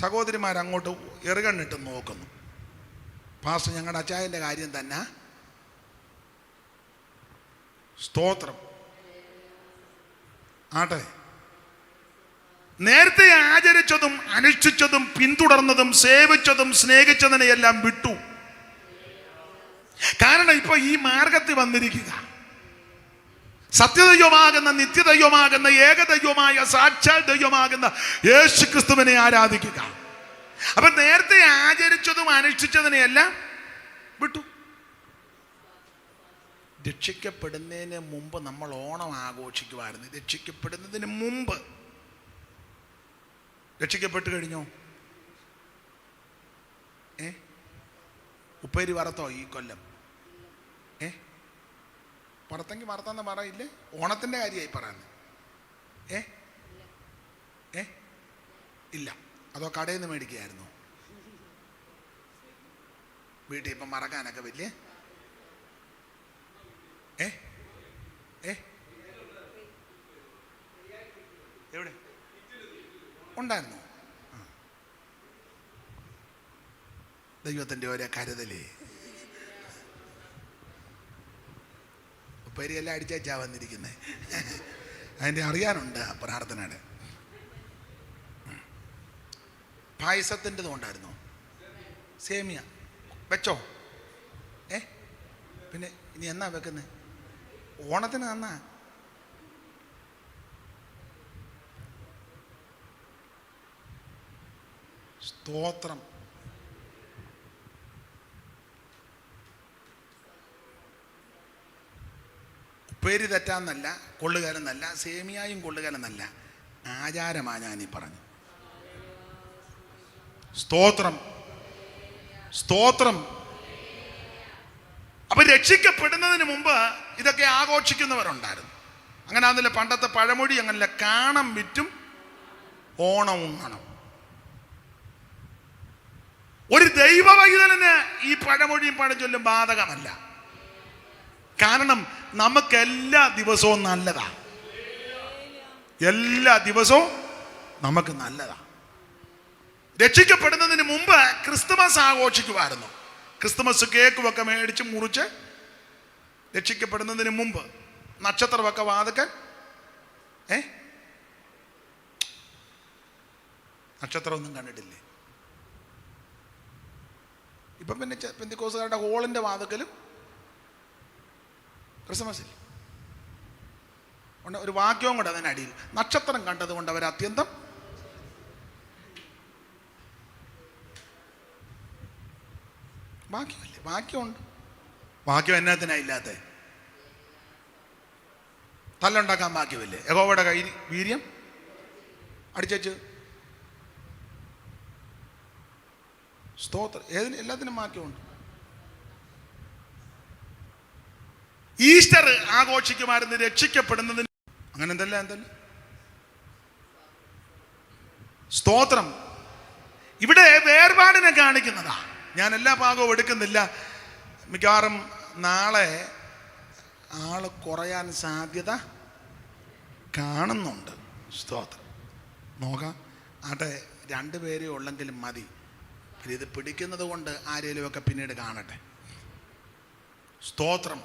സഹോദരിമാർ അങ്ങോട്ട് എറുകണ്ണിട്ട് നോക്കുന്നു. പാസ്റ്റർ, ഞങ്ങളുടെ അച്ചായൻ്റെ കാര്യം തന്നെ. സ്തോത്രം. ആട്ടെ, നേരത്തെ ആചരിച്ചതും അനുഷ്ഠിച്ചതും പിന്തുടർന്നതും സേവിച്ചതും സ്നേഹിച്ചതിനെയെല്ലാം വിട്ടു. കാരണം ഇപ്പൊ ഈ മാർഗത്തിൽ വന്നിരിക്കുക സത്യദൈവമാകുന്ന, നിത്യദൈവമാകുന്ന, ഏകദൈവമായ സാക്ഷാൽ ദൈവമാകുന്ന യേശു ക്രിസ്തുവിനെ ആരാധിക്കുക. അപ്പൊ നേരത്തെ ആചരിച്ചതും അനുഷ്ഠിച്ചതിനെയെല്ലാം വിട്ടു. രക്ഷിക്കപ്പെടുന്നതിന് മുമ്പ് നമ്മൾ ഓണം ആഘോഷിക്കുമായിരുന്നു. രക്ഷിക്കപ്പെടുന്നതിന് മുമ്പ്. രക്ഷിക്കപ്പെട്ട് കഴിഞ്ഞോ? ഉപ്പേരി വറുത്തോ ഈ കൊല്ലം? വറുത്തെങ്കിൽ വറുത്തെന്ന് പറയില്ലേ? ഓണത്തിൻ്റെ കാര്യമായി പറയുന്നത്. ഇല്ല. അതോ കടയിൽ നിന്ന് മേടിക്കുകയായിരുന്നു? വീട്ടിൽ ഇപ്പം മറക്കാനൊക്കെ വലിയ എവിടെ ഉണ്ടായിരുന്നു? ദൈവത്തിൻ്റെ ഓരോ കരുതലേ. ഉപ്പേരിയെല്ലാം അടിച്ചാ വന്നിരിക്കുന്നത്. അതിൻ്റെ അറിയാനുണ്ട് പ്രാർത്ഥനയുടെ. പായസത്തിൻ്റെതും ഉണ്ടായിരുന്നോ? സേമിയ വെച്ചോ? പിന്നെ ഇനി എന്നാ വെക്കുന്നത്? ഓണത്തിന് തന്നാ? സ്തോത്രം. പേര് തെറ്റാന്നല്ല, കൊള്ളുകാരെന്നല്ല, സേമിയായും കൊള്ളുകാരെന്നല്ല, ആചാരമാ ഞാനീ പറഞ്ഞു. സ്തോത്രം, സ്തോത്രം. അപ്പൊ രക്ഷിക്കപ്പെടുന്നതിന് മുമ്പ് ഇതൊക്കെ ആഘോഷിക്കുന്നവരുണ്ടായിരുന്നു. അങ്ങനെ അതിലെ പണ്ടത്തെ പഴമൊഴി അങ്ങനല്ല, കാണം വിറ്റും ഓണം ഉണ്ണണം. ഒരു ദൈവവൈതലിന് ഈ പഴമൊഴിയും പഴഞ്ചൊല്ലും ബാധകമല്ല. കാരണം നമുക്ക് എല്ലാ ദിവസവും നല്ലതാ, എല്ലാ ദിവസവും നമുക്ക് നല്ലതാ. രക്ഷിക്കപ്പെടുന്നതിന് മുമ്പ് ക്രിസ്തുമസ് ആഘോഷിക്കുമായിരുന്നു. ക്രിസ്തുമസ് കേക്കുമൊക്കെ മേടിച്ച് മുറിച്ച് രക്ഷിക്കപ്പെടുന്നതിന് മുമ്പ് നക്ഷത്രമൊക്കെ വാതക്കൻ നക്ഷത്രമൊന്നും കണ്ടിട്ടില്ലേ? ഇപ്പം പിന്നെ പെന്തിക്കോസുകാരുടെ ഹോളിൻ്റെ വാതക്കലും ക്രിസ്മസിൽ ഒരു വാക്യവും കൂടെ അതിനടിയിൽ, നക്ഷത്രം കണ്ടത് കൊണ്ട് അവർ അത്യന്തം വാക്യമല്ലേ, വാക്യമുണ്ട്. വാക്യം എന്നാത്തിനാ ഇല്ലാത്ത? തല്ലുണ്ടാക്കാൻ വാക്യമില്ലേ? യഹോവയുടെ കൈ വീര്യം അടിച്ചു. സ്തോത്രം. എല്ലാത്തിനും വാക്യമുണ്ട്. ഈസ്റ്റർ ആഘോഷിക്കുമായിരുന്നു രക്ഷിക്കപ്പെടുന്നതിന്. അങ്ങനെ എന്തെല്ലാം സ്തോത്രം. ഇവിടെ വേർപാടിനെ കാണിക്കുന്നതാ. ഞാൻ എല്ലാ ഭാഗവും എടുക്കുന്നില്ല. മിക്കവാറും നാളെ ആള് കുറയാൻ സാധ്യത കാണുന്നുണ്ട്. സ്തോത്രം. നോക്കാം. ആട്ടെ, 2 പേരേ ഉള്ളെങ്കിലും മതി. ഇത് പിടിക്കുന്നത് കൊണ്ട് ആരെങ്കിലുമൊക്കെ പിന്നീട് കാണട്ടെ. സ്തോത്രം.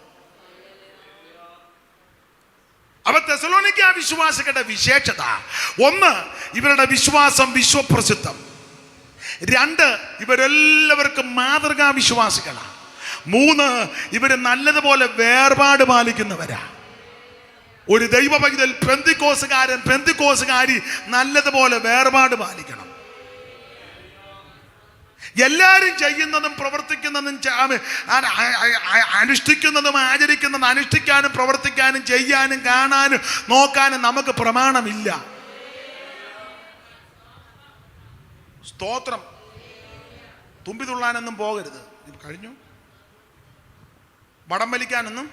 അവ തെസലോനിക്ക വിശ്വാസികളുടെ വിശേഷത: 1, ഇവരുടെ വിശ്വാസം വിശ്വപ്രസിദ്ധം. 2, ഇവരെല്ലാവർക്കും മാതൃകാ വിശ്വാസികളാണ്. 3, ഇവര് നല്ലതുപോലെ വേർപാട് പാലിക്കുന്നവരാ. ഒരു ദൈവ പൈതൽ, പെന്തിക്കോസുകാരൻ, പെന്തിക്കോസുകാരി നല്ലതുപോലെ വേർപാട് പാലിക്കണം. എല്ലാവരും ചെയ്യുന്നതും പ്രവർത്തിക്കുന്നതും അനുഷ്ഠിക്കുന്നതും ആചരിക്കുന്നതും അനുഷ്ഠിക്കാനും പ്രവർത്തിക്കാനും ചെയ്യാനും കാണാനും നോക്കാനും നമുക്ക് പ്രമാണമില്ല. സ്തോത്രം. തുമ്പി തുള്ളാനൊന്നും പോകരുത്. കഴിഞ്ഞു. വടംവലിക്കാനൊന്നും.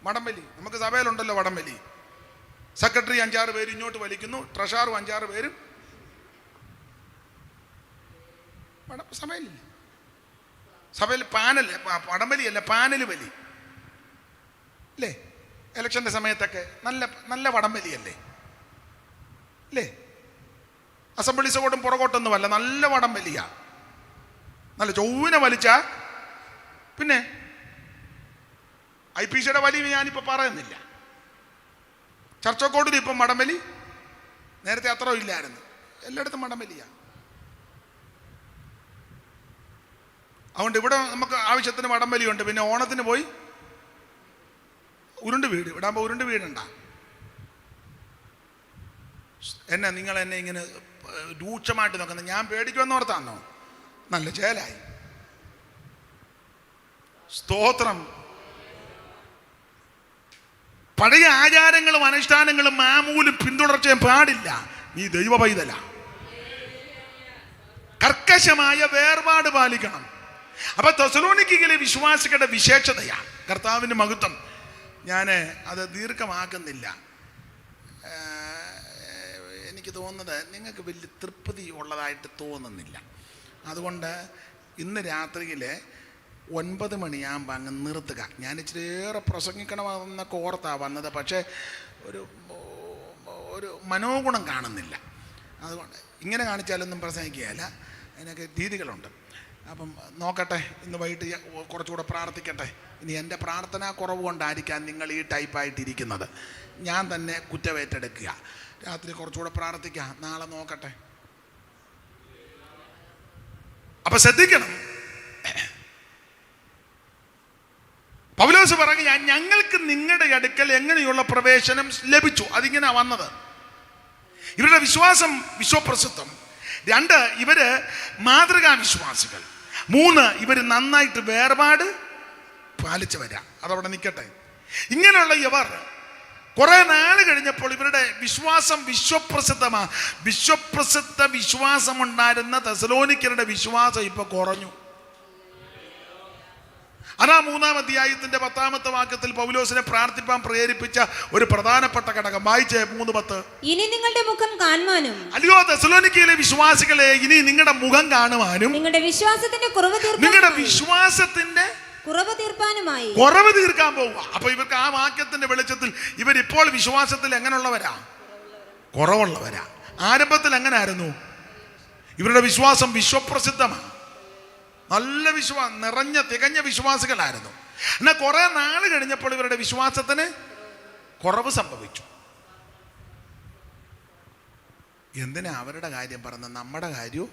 വടംവലി നമുക്ക് സഭയിലുണ്ടല്ലോ. വടംവലി സെക്രട്ടറി 5-6 പേര് ഇങ്ങോട്ട് വലിക്കുന്നു, ട്രഷററും 5-6 പേരും. സഭയിലില്ല. സഭയിൽ പാനൽ, വടംവലിയല്ല, പാനൽ വലി അല്ലേ? ഇലക്ഷൻ്റെ സമയത്തൊക്കെ നല്ല നല്ല വടംവലിയല്ലേ അല്ലേ? അസംബ്ലി സോടും പുറകോട്ടൊന്നുമല്ല, നല്ല വടംവലിയാ. നല്ല ചൊവ്വിനെ വലിച്ച. പിന്നെ IPCയുടെ വലി ഞാനിപ്പോൾ പറയുന്നില്ല. ചർച്ചക്കോട്ടിൽ ഇപ്പം വടംവലി, നേരത്തെ അത്ര ഇല്ലായിരുന്നു. എല്ലായിടത്തും വടംവലിയാ. അതുകൊണ്ട് ഇവിടെ നമുക്ക് ആവശ്യത്തിന് വടംവലിയുണ്ട്. പിന്നെ ഓണത്തിന് പോയി ഉരുണ്ട് വീട് ഇടാകുമ്പോൾ ഉരുണ്ട് വീടുണ്ട. നിങ്ങൾ എന്നെ ഇങ്ങനെ രൂക്ഷമായിട്ട് നോക്കുന്നത് ഞാൻ പേടിക്കുമെന്ന് ഓർത്താന്നോ? നല്ല ചേലായി. സ്തോത്രം. പഴയ ആചാരങ്ങളും അനുഷ്ഠാനങ്ങളും മാമൂലും പിന്തുടർച്ചയും പാടില്ല. നീ ദൈവ പൈതല. കർക്കശമായ വേർപാട് പാലിക്കണം. അപ്പൊ തെസലോനിക്കയിലെ വിശ്വാസികളുടെ വിശേഷതയാ കർത്താവിൻ്റെ മഹത്വം. ഞാൻ അത് ദീർഘമാക്കുന്നില്ല. എനിക്ക് തോന്നുന്നത് നിങ്ങൾക്ക് വലിയ തൃപ്തി ഉള്ളതായിട്ട് തോന്നുന്നില്ല. അതുകൊണ്ട് ഇന്ന് രാത്രിയിൽ 9 മണിയാകുമ്പോൾ അങ്ങ് നിർത്തുക. ഞാൻ ഇച്ചിരി ഏറെ പ്രസംഗിക്കണമെന്നൊക്കെ ഓർത്താണ് വന്നത്. പക്ഷേ ഒരു മനോഗുണം കാണുന്നില്ല. അതുകൊണ്ട് ഇങ്ങനെ കാണിച്ചാലൊന്നും പ്രസംഗിക്കുകയല്ല. അതിനൊക്കെ രീതികളുണ്ട്. അപ്പം നോക്കട്ടെ, ഇന്ന് വൈകിട്ട് കുറച്ചുകൂടെ പ്രാർത്ഥിക്കട്ടെ. ഇനി എൻ്റെ പ്രാർത്ഥനാ കുറവ് കൊണ്ടായിരിക്കാം നിങ്ങൾ ഈ ടൈപ്പായിട്ടിരിക്കുന്നത്. ഞാൻ തന്നെ കുറ്റമേറ്റെടുക്കുക. രാത്രി കുറച്ചുകൂടെ പ്രാർത്ഥിക്കാം. നാളെ നോക്കട്ടെ. അപ്പം ശ്രദ്ധിക്കണം. പൗലോസ് പറയുക, ഞങ്ങൾക്ക് നിങ്ങളുടെ അടുക്കൽ എങ്ങനെയുള്ള പ്രവേശനം ലഭിച്ചു. അതിങ്ങനെ വന്നത്. ഇവരുടെ വിശ്വാസം വിശ്വപ്രസിദ്ധം. 2, ഇവര് മാതൃകാ വിശ്വാസികൾ. 3, ഇവർ നന്നായിട്ട് വേർപാട് പാലിച്ചവരാ. അതവിടെ നിൽക്കട്ടെ. ഇങ്ങനെയുള്ള ഇവർ കുറെ നാൾ കഴിഞ്ഞപ്പോൾ ഇവരുടെ വിശ്വാസം വിശ്വപ്രസിദ്ധ വിശ്വാസമുണ്ടായിരുന്ന തെസലോനിക്കരുടെ വിശ്വാസം ഇപ്പൊ കുറഞ്ഞു. അതാ 3-ാം അധ്യായത്തിന്റെ 10-ാമത്തെ വാക്യത്തിൽ പൗലോസിനെ പ്രാർത്ഥിപ്പാൻ പ്രേരിപ്പിച്ച ഒരു പ്രധാനപ്പെട്ട ഘടകം. വായിച്ചേ 3:10. ഇനി നിങ്ങളുടെ മുഖം കാണുവാനും, അല്ലയോ തെസലോനിക്കയിലെ വിശ്വാസികളെ, ഇനി നിങ്ങളുടെ മുഖം കാണുവാനും നിങ്ങളുടെ വിശ്വാസത്തിന്റെ കുറവ് തീർപ്പാനുമായി കുറവ് തീർക്കാൻ പോവുക. അപ്പൊ ഇവർക്ക് ആ വാക്യത്തിന്റെ വെളിച്ചത്തിൽ ഇവരിപ്പോൾ വിശ്വാസത്തിൽ എങ്ങനെയുള്ളവരാ? കുറവുള്ളവരാ. ആരംഭത്തിൽ എങ്ങനെ ആയിരുന്നു? ഇവരുടെ വിശ്വാസം വിശ്വപ്രസിദ്ധമാണ്. നല്ല തികഞ്ഞ വിശ്വാസികളായിരുന്നു. എന്നാൽ കുറെ നാൾ കഴിഞ്ഞപ്പോൾ ഇവരുടെ വിശ്വാസത്തിന് കുറവ് സംഭവിച്ചു. എന്തിനാ അവരുടെ കാര്യം പറഞ്ഞ? നമ്മുടെ കാര്യവും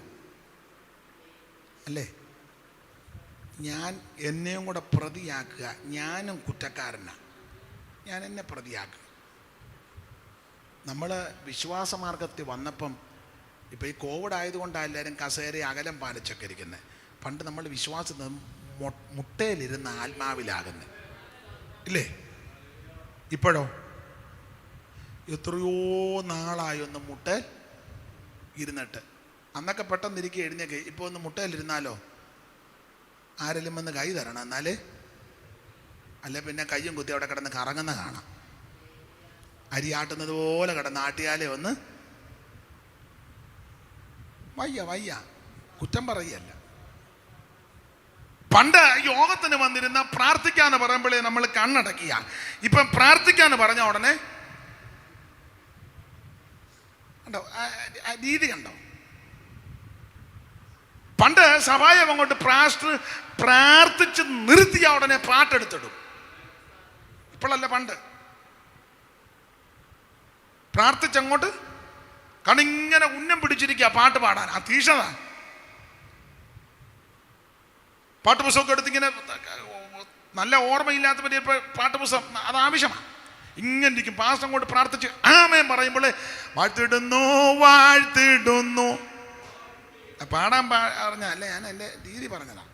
അല്ലേ? ഞാൻ എന്നെയും കൂടെ പ്രതിയാക്കുക. ഞാനും കുറ്റക്കാരനാണ്. ഞാൻ എന്നെ പ്രതിയാക്കുക. നമ്മൾ വിശ്വാസമാർഗത്തിൽ വന്നപ്പം ഇപ്പം ഈ കോവിഡ് ആയതുകൊണ്ടാണ് എല്ലാവരും കസേര അകലം പാലിച്ചൊക്കെ ഇരിക്കുന്നത്. പണ്ട് നമ്മൾ വിശ്വാസം മുട്ടയിലിരുന്ന ആത്മാവിലാകുന്നത് ഇല്ലേ? ഇപ്പോഴോ എത്രയോ നാളായൊന്ന് മുട്ടയിൽ ഇരുന്നിട്ട്. അന്നൊക്കെ പെട്ടെന്ന് ഇരിക്കുക എഴുന്നേക്ക്. ഇപ്പോൾ ഒന്ന് മുട്ടയിലിരുന്നാലോ ആരെങ്കിലും വന്ന് കൈ തരണം, എന്നാലേ. അല്ലെ പിന്നെ കയ്യും കുത്തി അവിടെ കിടന്ന് കറങ്ങുന്ന കാണാം. അരി ആട്ടുന്നത് പോലെ കിടന്ന് ആട്ടിയാലേ ഒന്ന് വയ്യ കുറ്റം പറയല്ല. പണ്ട് യോഗത്തിന് വന്നിരുന്ന പ്രാർത്ഥിക്കാന്ന് പറയുമ്പോഴേ നമ്മൾ കണ്ണടക്കിയ. ഇപ്പം പ്രാർത്ഥിക്കാന്ന് പറഞ്ഞ ഉടനെ കണ്ടോ രീതി കണ്ടോ? പണ്ട് സഭായം അങ്ങോട്ട് പ്രാർത്ഥിച്ച് നിർത്തിയ ഉടനെ പാട്ടെടുത്തിടും. ഇപ്പോഴല്ല, പണ്ട് പ്രാർത്ഥിച്ചങ്ങോട്ട് കണിങ്ങനെ ഉന്നം പിടിച്ചിരിക്കുക പാട്ട് പാടാൻ. ആ തീക്ഷണ പാട്ട് പുസ്തകമൊക്കെ എടുത്തിങ്ങനെ നല്ല ഓർമ്മയില്ലാത്തവർ പാട്ട് പുസ്തകം അത് ആവശ്യമാണ്. ഇങ്ങനെ ഇരിക്കും. പാസ്റ്റർ അങ്ങോട്ട് പ്രാർത്ഥിച്ച് ആമേൻ പറയുമ്പോൾ വാഴ്ത്തിടുന്നു പാടാൻ പറഞ്ഞ അല്ലേ? ഞാൻ എൻ്റെ രീതി പറഞ്ഞതാണ്.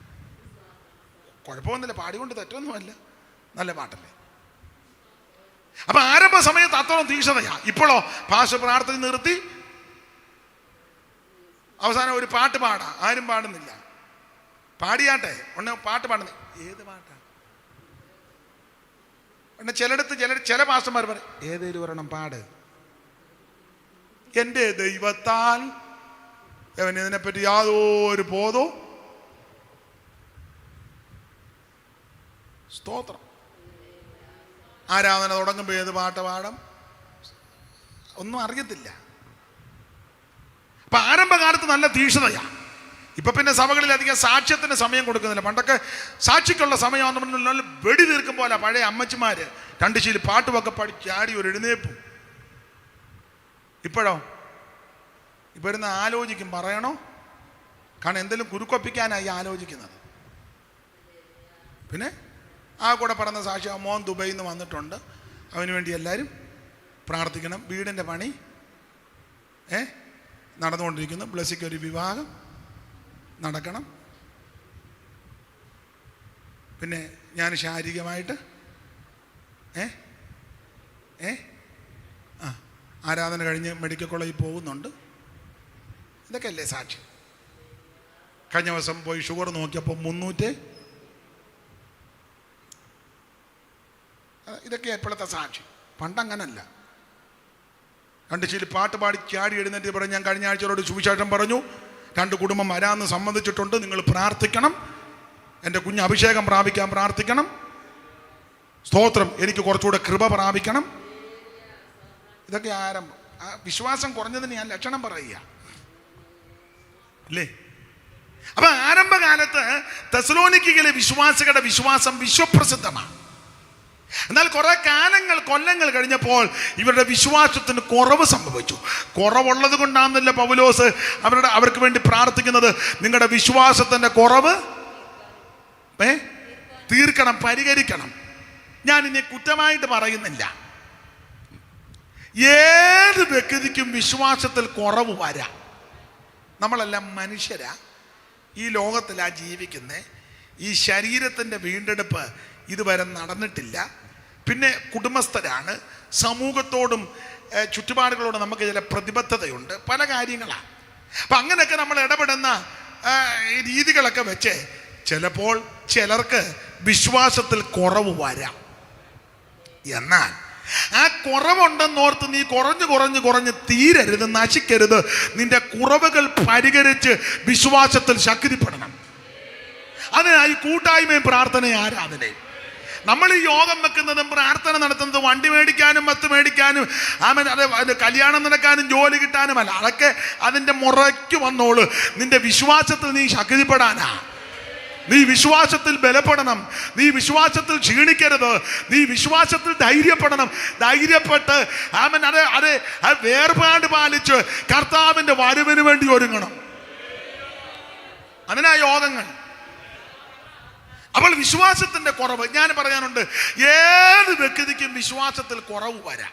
കുഴപ്പമൊന്നുമില്ല, പാടിക്കൊണ്ട് തെറ്റൊന്നുമല്ല, നല്ല പാട്ടല്ലേ. അപ്പൊ ആരംഭ സമയത്ത് അത്തോളം തീക്ഷണതയാ. ഇപ്പോഴോ പാസ്റ്റർ പ്രാർത്ഥന നിർത്തി അവസാനം ഒരു പാട്ട് പാടാം. ആരും പാടുന്നില്ല. പാടിയാട്ടെ ഒന്ന് പാട്ട് പാടുന്നത്. ഏത് പാട്ടാ? ചില പാസ്റ്റർമാർ പറയും ഏതേലും ഒരെണ്ണം പാട്. എൻ്റെ ദൈവത്താൽ അവന് ഇതിനെപ്പറ്റി യാതൊരു ബോധവും. സ്തോത്രം. ആരാധന തുടങ്ങുമ്പോൾ ഏത് പാട്ട് പാടാം ഒന്നും അറിയത്തില്ല. അപ്പൊ ആരംഭകാലത്ത് നല്ല തീക്ഷണതയാ. ഇപ്പൊ പിന്നെ സഭകളിൽ അധികം സാക്ഷ്യത്തിന് സമയം കൊടുക്കുന്നില്ല. പണ്ടൊക്കെ സാക്ഷിക്കുള്ള സമയമാണെന്ന് പറഞ്ഞാൽ വെടി തീർക്കും പോലെ പഴയ അമ്മച്ചിമാര് 2 ശീലി പാട്ടുമൊക്കെ ചാടി ഒരു എഴുന്നേപ്പും. ഇപ്പോഴോ ഇപ്പൊ ഇരുന്ന് ആലോചിക്കും പറയണോ? കാരണം എന്തെങ്കിലും കുരുക്കൊപ്പിക്കാനായി ആലോചിക്കുന്നത്. പിന്നെ ആ കൂടെ പറഞ്ഞ സാക്ഷി മോൻ ദുബൈയിൽ നിന്ന് വന്നിട്ടുണ്ട്, അവന് വേണ്ടി എല്ലാവരും പ്രാർത്ഥിക്കണം. വീടിൻ്റെ പണി നടന്നുകൊണ്ടിരിക്കുന്നു. ബ്ലസ്സിക്ക് ഒരു വിവാഹം നടക്കണം. പിന്നെ ഞാൻ ശാരീരികമായിട്ട് ആരാധന കഴിഞ്ഞ് മെഡിക്കൽ കോളേജിൽ പോകുന്നുണ്ട്. ഇതൊക്കെ അല്ലേ സാക്ഷി? കഴിഞ്ഞ ദിവസം പോയി ഷുഗർ നോക്കിയപ്പോൾ 300. ഇതൊക്കെ എപ്പോഴത്തെ സാക്ഷി. പണ്ടങ്ങനല്ല. 2 ശീലി പാട്ട് പാടി ചാടി എഴുന്നേറ്റ് പറഞ്ഞു ഞാൻ കഴിഞ്ഞ ആഴ്ചയോട് സുവിശേഷം പറഞ്ഞു, 2 കുടുംബം വരാമെന്ന് സമ്മതിച്ചിട്ടുണ്ട്, നിങ്ങൾ പ്രാർത്ഥിക്കണം, എൻ്റെ കുഞ്ഞ് അഭിഷേകം പ്രാപിക്കാൻ പ്രാർത്ഥിക്കണം, സ്തോത്രം, എനിക്ക് കുറച്ചുകൂടെ കൃപ പ്രാപിക്കണം. ഇതൊക്കെ ആരംഭം. വിശ്വാസം കുറഞ്ഞതിന് ഞാൻ ലക്ഷണം പറയുക അല്ലേ? അപ്പൊ ആരംഭകാലത്ത് തെസലോനിക്കയിലെ വിശ്വാസികളുടെ വിശ്വാസം വിശ്വപ്രസിദ്ധമാണ്. എന്നാൽ കുറെ കൊല്ലങ്ങൾ കഴിഞ്ഞപ്പോൾ ഇവരുടെ വിശ്വാസത്തിന് കുറവ് സംഭവിച്ചു. കുറവുള്ളത് കൊണ്ടാണെന്നില്ല പൗലോസ് അവർക്ക് വേണ്ടി പ്രാർത്ഥിക്കുന്നത്. നിങ്ങളുടെ വിശ്വാസത്തിന്റെ കുറവ് തീർക്കണം, പരിഹരിക്കണം. ഞാൻ ഇനി കുറ്റമായിട്ട് പറയുന്നില്ല. ഏത് വ്യക്തിക്കും വിശ്വാസത്തിൽ കുറവ് വരാം. നമ്മളെല്ലാം മനുഷ്യരാ, ഈ ലോകത്തിലാ ജീവിക്കുന്നത്. ഈ ശരീരത്തിൻ്റെ വീണ്ടെടുപ്പ് ഇതുവരെ നടന്നിട്ടില്ല. പിന്നെ കുടുംബസ്ഥരാണ്, സമൂഹത്തോടും ചുറ്റുപാടുകളോടും നമുക്ക് ചില പ്രതിബദ്ധതയുണ്ട്, പല കാര്യങ്ങളാണ്. അപ്പം അങ്ങനെയൊക്കെ നമ്മൾ ഇടപെടുന്ന രീതികളൊക്കെ വെച്ച് ചിലപ്പോൾ ചിലർക്ക് വിശ്വാസത്തിൽ കുറവ് വരാം. എന്നാൽ ആ കുറവുണ്ടെന്നോർത്ത് നീ കുറഞ്ഞ് തീരരുത്, നശിക്കരുത്. നിന്റെ കുറവുകൾ പരിഹരിച്ച് വിശ്വാസത്തിൽ ശക്തിപ്പെടണം. അതിനായി കൂട്ടായ്മയും പ്രാർത്ഥനയും ആരാധനയും. നമ്മൾ ഈ യോഗം വെക്കുന്നതും പ്രാർത്ഥന നടത്തുന്നതും വണ്ടി മേടിക്കാനും മത്ത് മേടിക്കാനും അത് കല്യാണം നടക്കാനും ജോലി കിട്ടാനുമല്ല. അതൊക്കെ അതിൻ്റെ മുറയ്ക്ക് വന്നോളൂ. നിന്റെ വിശ്വാസത്തിൽ നീ ശക്തിപ്പെടാനാ. നീ വിശ്വാസത്തിൽ ബലപ്പെടണം. നീ വിശ്വാസത്തിൽ ക്ഷീണിക്കരുത്. നീ വിശ്വാസത്തിൽ ധൈര്യപ്പെടണം. ധൈര്യപ്പെട്ട് അത് വേർപാട് പാലിച്ച് കർത്താവിൻ്റെ വരവിന് വേണ്ടി ഒരുങ്ങണം. അതിനാ യോഗങ്ങൾ. അപ്പോൾ വിശ്വാസത്തിന്റെ കുറവ് ഞാൻ പറയാനുണ്ട്. ഏത് വ്യക്തിക്കും വിശ്വാസത്തിൽ കുറവ് വരാം.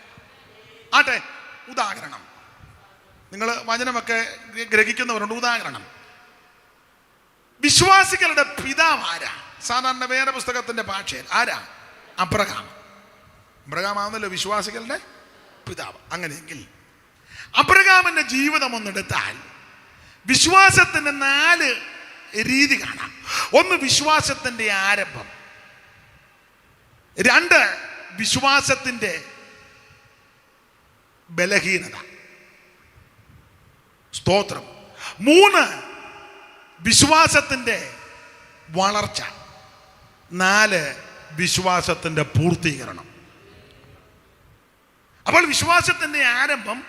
ആട്ടെ, ഉദാഹരണം, നിങ്ങൾ വചനമൊക്കെ ഗ്രഹിക്കുന്നവരുണ്ട്. ഉദാഹരണം, വിശ്വാസികളുടെ പിതാവ് ആരാ? സാധാരണ വേദപുസ്തകത്തിന്റെ ഭാഷയിൽ ആരാ? അബ്രഹാം. അബ്രഹാമാണല്ലോ വിശ്വാസികളുടെ പിതാവ്. അങ്ങനെയെങ്കിൽ അബ്രഹാമിന്റെ ജീവിതം ഒന്നെടുത്താൽ വിശ്വാസത്തിന്റെ 4 രീതി കാണാം. ഒന്ന്, വിശ്വാസത്തിന്റെ ആരംഭം. 2, വിശ്വാസത്തിന്റെ ബലഹീനത. സ്തോത്രം. 3, വിശ്വാസത്തിന്റെ വളർച്ച. 4, വിശ്വാസത്തിന്റെ പൂർത്തീകരണം. അപ്പോൾ വിശ്വാസത്തിന്റെ ആരംഭം,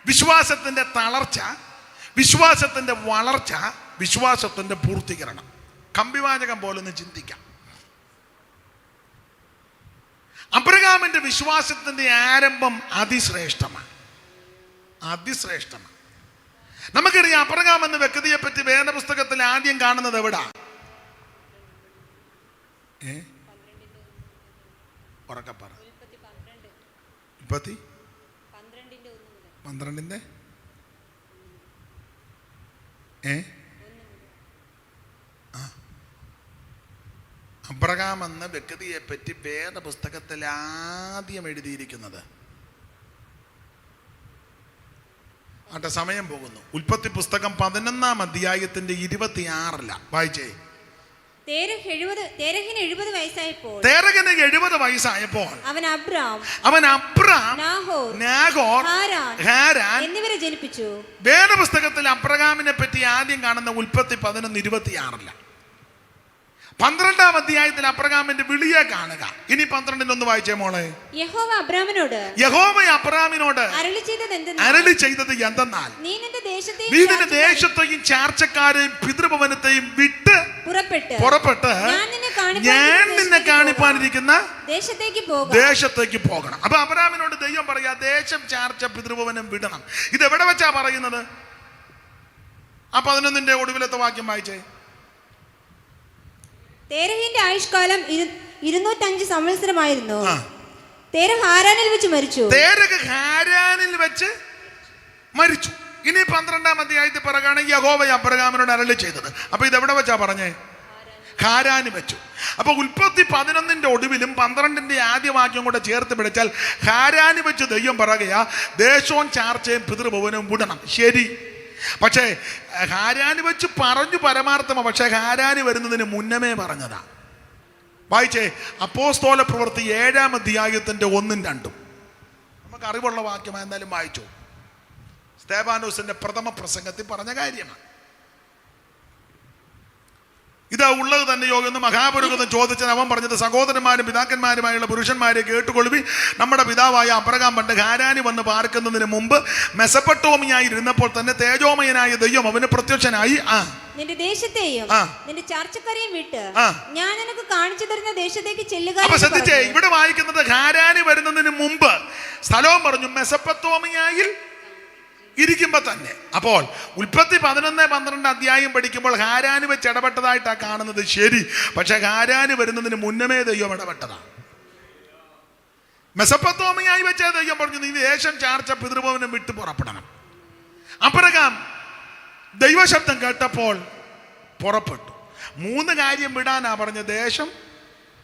വിശ്വാസത്തിന്റെ തളർച്ച, വിശ്വാസത്തിന്റെ വളർച്ച, വിശ്വാസത്തിന്റെ പൂർത്തീകരണം. കമ്പിവാചകം പോലൊന്ന് ചിന്തിക്കാം. അബ്രഹാമിന്റെ വിശ്വാസത്തിന്റെ ആരംഭം അതിശ്രേഷ്ഠമാണ്. നമുക്കറിയാം അബ്രഹാം എന്ന വ്യക്തിയെ പറ്റി വേദപുസ്തകത്തിൽ ആദ്യം കാണുന്നത് എവിടാ? ഉറക്കപ്പറ. 12 അബ്രഹാം എന്ന വ്യക്തിയെ പറ്റി വേദപുസ്തകത്തിൽ ആദ്യം എഴുതിയിരിക്കുന്നത്. ആട്ടെ, സമയം പോകുന്നു. ഉൽപ്പത്തി പുസ്തകം 11-ാം അധ്യായത്തിന്റെ 26 വായിച്ചേ. തേരഹിന് 70 വയസ്സായപ്പോൾ അവൻ അബ്രാം, നാഹോർ, ഹാരാൻ എന്നിവരെ ജനിപ്പിച്ചു. വേദപുസ്തകത്തിൽ അബ്രഹാമിനെ പറ്റി ആദ്യം കാണുന്ന ഉൽപ്പത്തി 11:26. 12-ാം അധ്യായത്തിൽ അബ്രഹാമിന്റെ വിളിയെ കാണുക. ഇനി 12-ൽ വായിച്ചേ മോളെ. യഹോവ അബ്രഹാമിനോട് അരുളി ചെയ്തത് എന്തെന്നാൽ, നീ നിന്റെ ദേശത്തെയും ചാർച്ചക്കാരെയും പിതൃഭവനത്തെയും വിട്ട് പുറപ്പെട്ട് ഞാൻ നിന്നെ കാണിപ്പാനിരിക്കുന്ന ദേശത്തേക്ക് പോകണം. അപ്പൊ അബ്രഹാമിനോട് ദൈവം പറയാ, ദേശം ചാർച്ച പിതൃഭവനം വിടണം. ഇത് എവിടെ വെച്ചാ പറയുന്നത്? ആ 11-ന്റെ ഒടുവിലത്തെ വാക്യം വായിച്ചേ. തേരഹിന്റെ ആയുഷ്കാലം 205 സംവത്സരമായിരുന്നു. തേരഹ് ഹാരാനിൽ വെച്ച് മരിച്ചു. ഇനി 12-ാം അധ്യായത്തിൽ പറയുകയാണ് യഹോവ അബ്രഹാമിനോട് അരുളി ചെയ്തത്. അപ്പൊ ഇത് എവിടെ വെച്ചാ പറഞ്ഞേ? ഹാരാന് വെച്ചു. അപ്പൊ ഉൽപ്പത്തി 11-ന്റെ ഒടുവിലും 12-ന്റെ ആദ്യ വാക്യം കൂടെ ചേർത്ത് പിടിച്ചാൽ ഹാരാന് വെച്ച് ദൈവം പറയുകയാ, ദേശവും ചാർച്ചയും പിതൃഭവനവും വിടണം. ശരി, പക്ഷേ ഹാരാന് വെച്ച് പറഞ്ഞു പരമാർത്ഥമോ, പക്ഷെ ഹാരാന് വരുന്നതിന് മുന്നമേ പറഞ്ഞതാ. വായിച്ചേ, അപ്പോസ്തല പ്രവൃത്തി 7-ാം അധ്യായത്തിന്റെ 1-2. നമുക്ക് അറിവുള്ള വാക്യമാണ്, എന്നാലും വായിച്ചു. സ്തേഫാനോസിന്റെ പ്രഥമ പ്രസംഗത്തിൽ പറഞ്ഞ കാര്യമാണ്. ഇതാ ഉള്ളത് തന്നെ യോഗം മഹാപുരോഹിതൻ ചോദിച്ചത്. അവൻ പറഞ്ഞത്, സഹോദരന്മാരും പിതാക്കന്മാരുമായുള്ള പുരുഷന്മാരെ കേട്ടുകൊള്ളുവി. നമ്മുടെ പിതാവായ അബ്രഹാം പണ്ട് ഹാരാനി വന്ന് പാർക്കുന്നതിന് മുമ്പ് മെസൊപ്പൊട്ടോമിയായി ഇരുന്നപ്പോൾ തന്നെ തേജോമയനായ ദൈവം അവന് പ്രത്യക്ഷനായി. നിന്റെ ദേശത്തെയും നിന്റെ ചാർച്ചക്കാരെയും വിട്ട് ഞാൻ നിനക്ക് കാണിച്ചു തരുന്ന ദേശത്തേക്ക് ചെല്ലുക. അപ്പൊ ശ്രദ്ധിച്ചേ, ഇവിടെ വായിക്കുന്നത് ഹാരാനി വരുന്നതിന് മുമ്പ് സ്ഥലവും പറഞ്ഞു, മെസൊപ്പൊട്ടോമിയായിൽ ഇരിക്കുമ്പോ തന്നെ. അപ്പോൾ ഉൽപ്പത്തി 11-12 അധ്യായം പഠിക്കുമ്പോൾ ഹാരാന് വെച്ച് ഇടപെട്ടതായിട്ടാണ് കാണുന്നത്. ശരി, പക്ഷെ ഹാരാന് വരുന്നതിന് മുന്നമേ ദൈവം ഇടപെട്ടതാണ്. മെസൊപ്പൊട്ടോമിയായി വെച്ച ദൈവം പറഞ്ഞു, നീ ദേശം ചാർച്ച പിതൃഭവനം വിട്ട് പുറപ്പെടണം. അബ്രഹാം ദൈവശബ്ദം കേട്ടപ്പോൾ പുറപ്പെട്ടു. 3 കാര്യം വിടാനാ പറഞ്ഞ: ദേശം,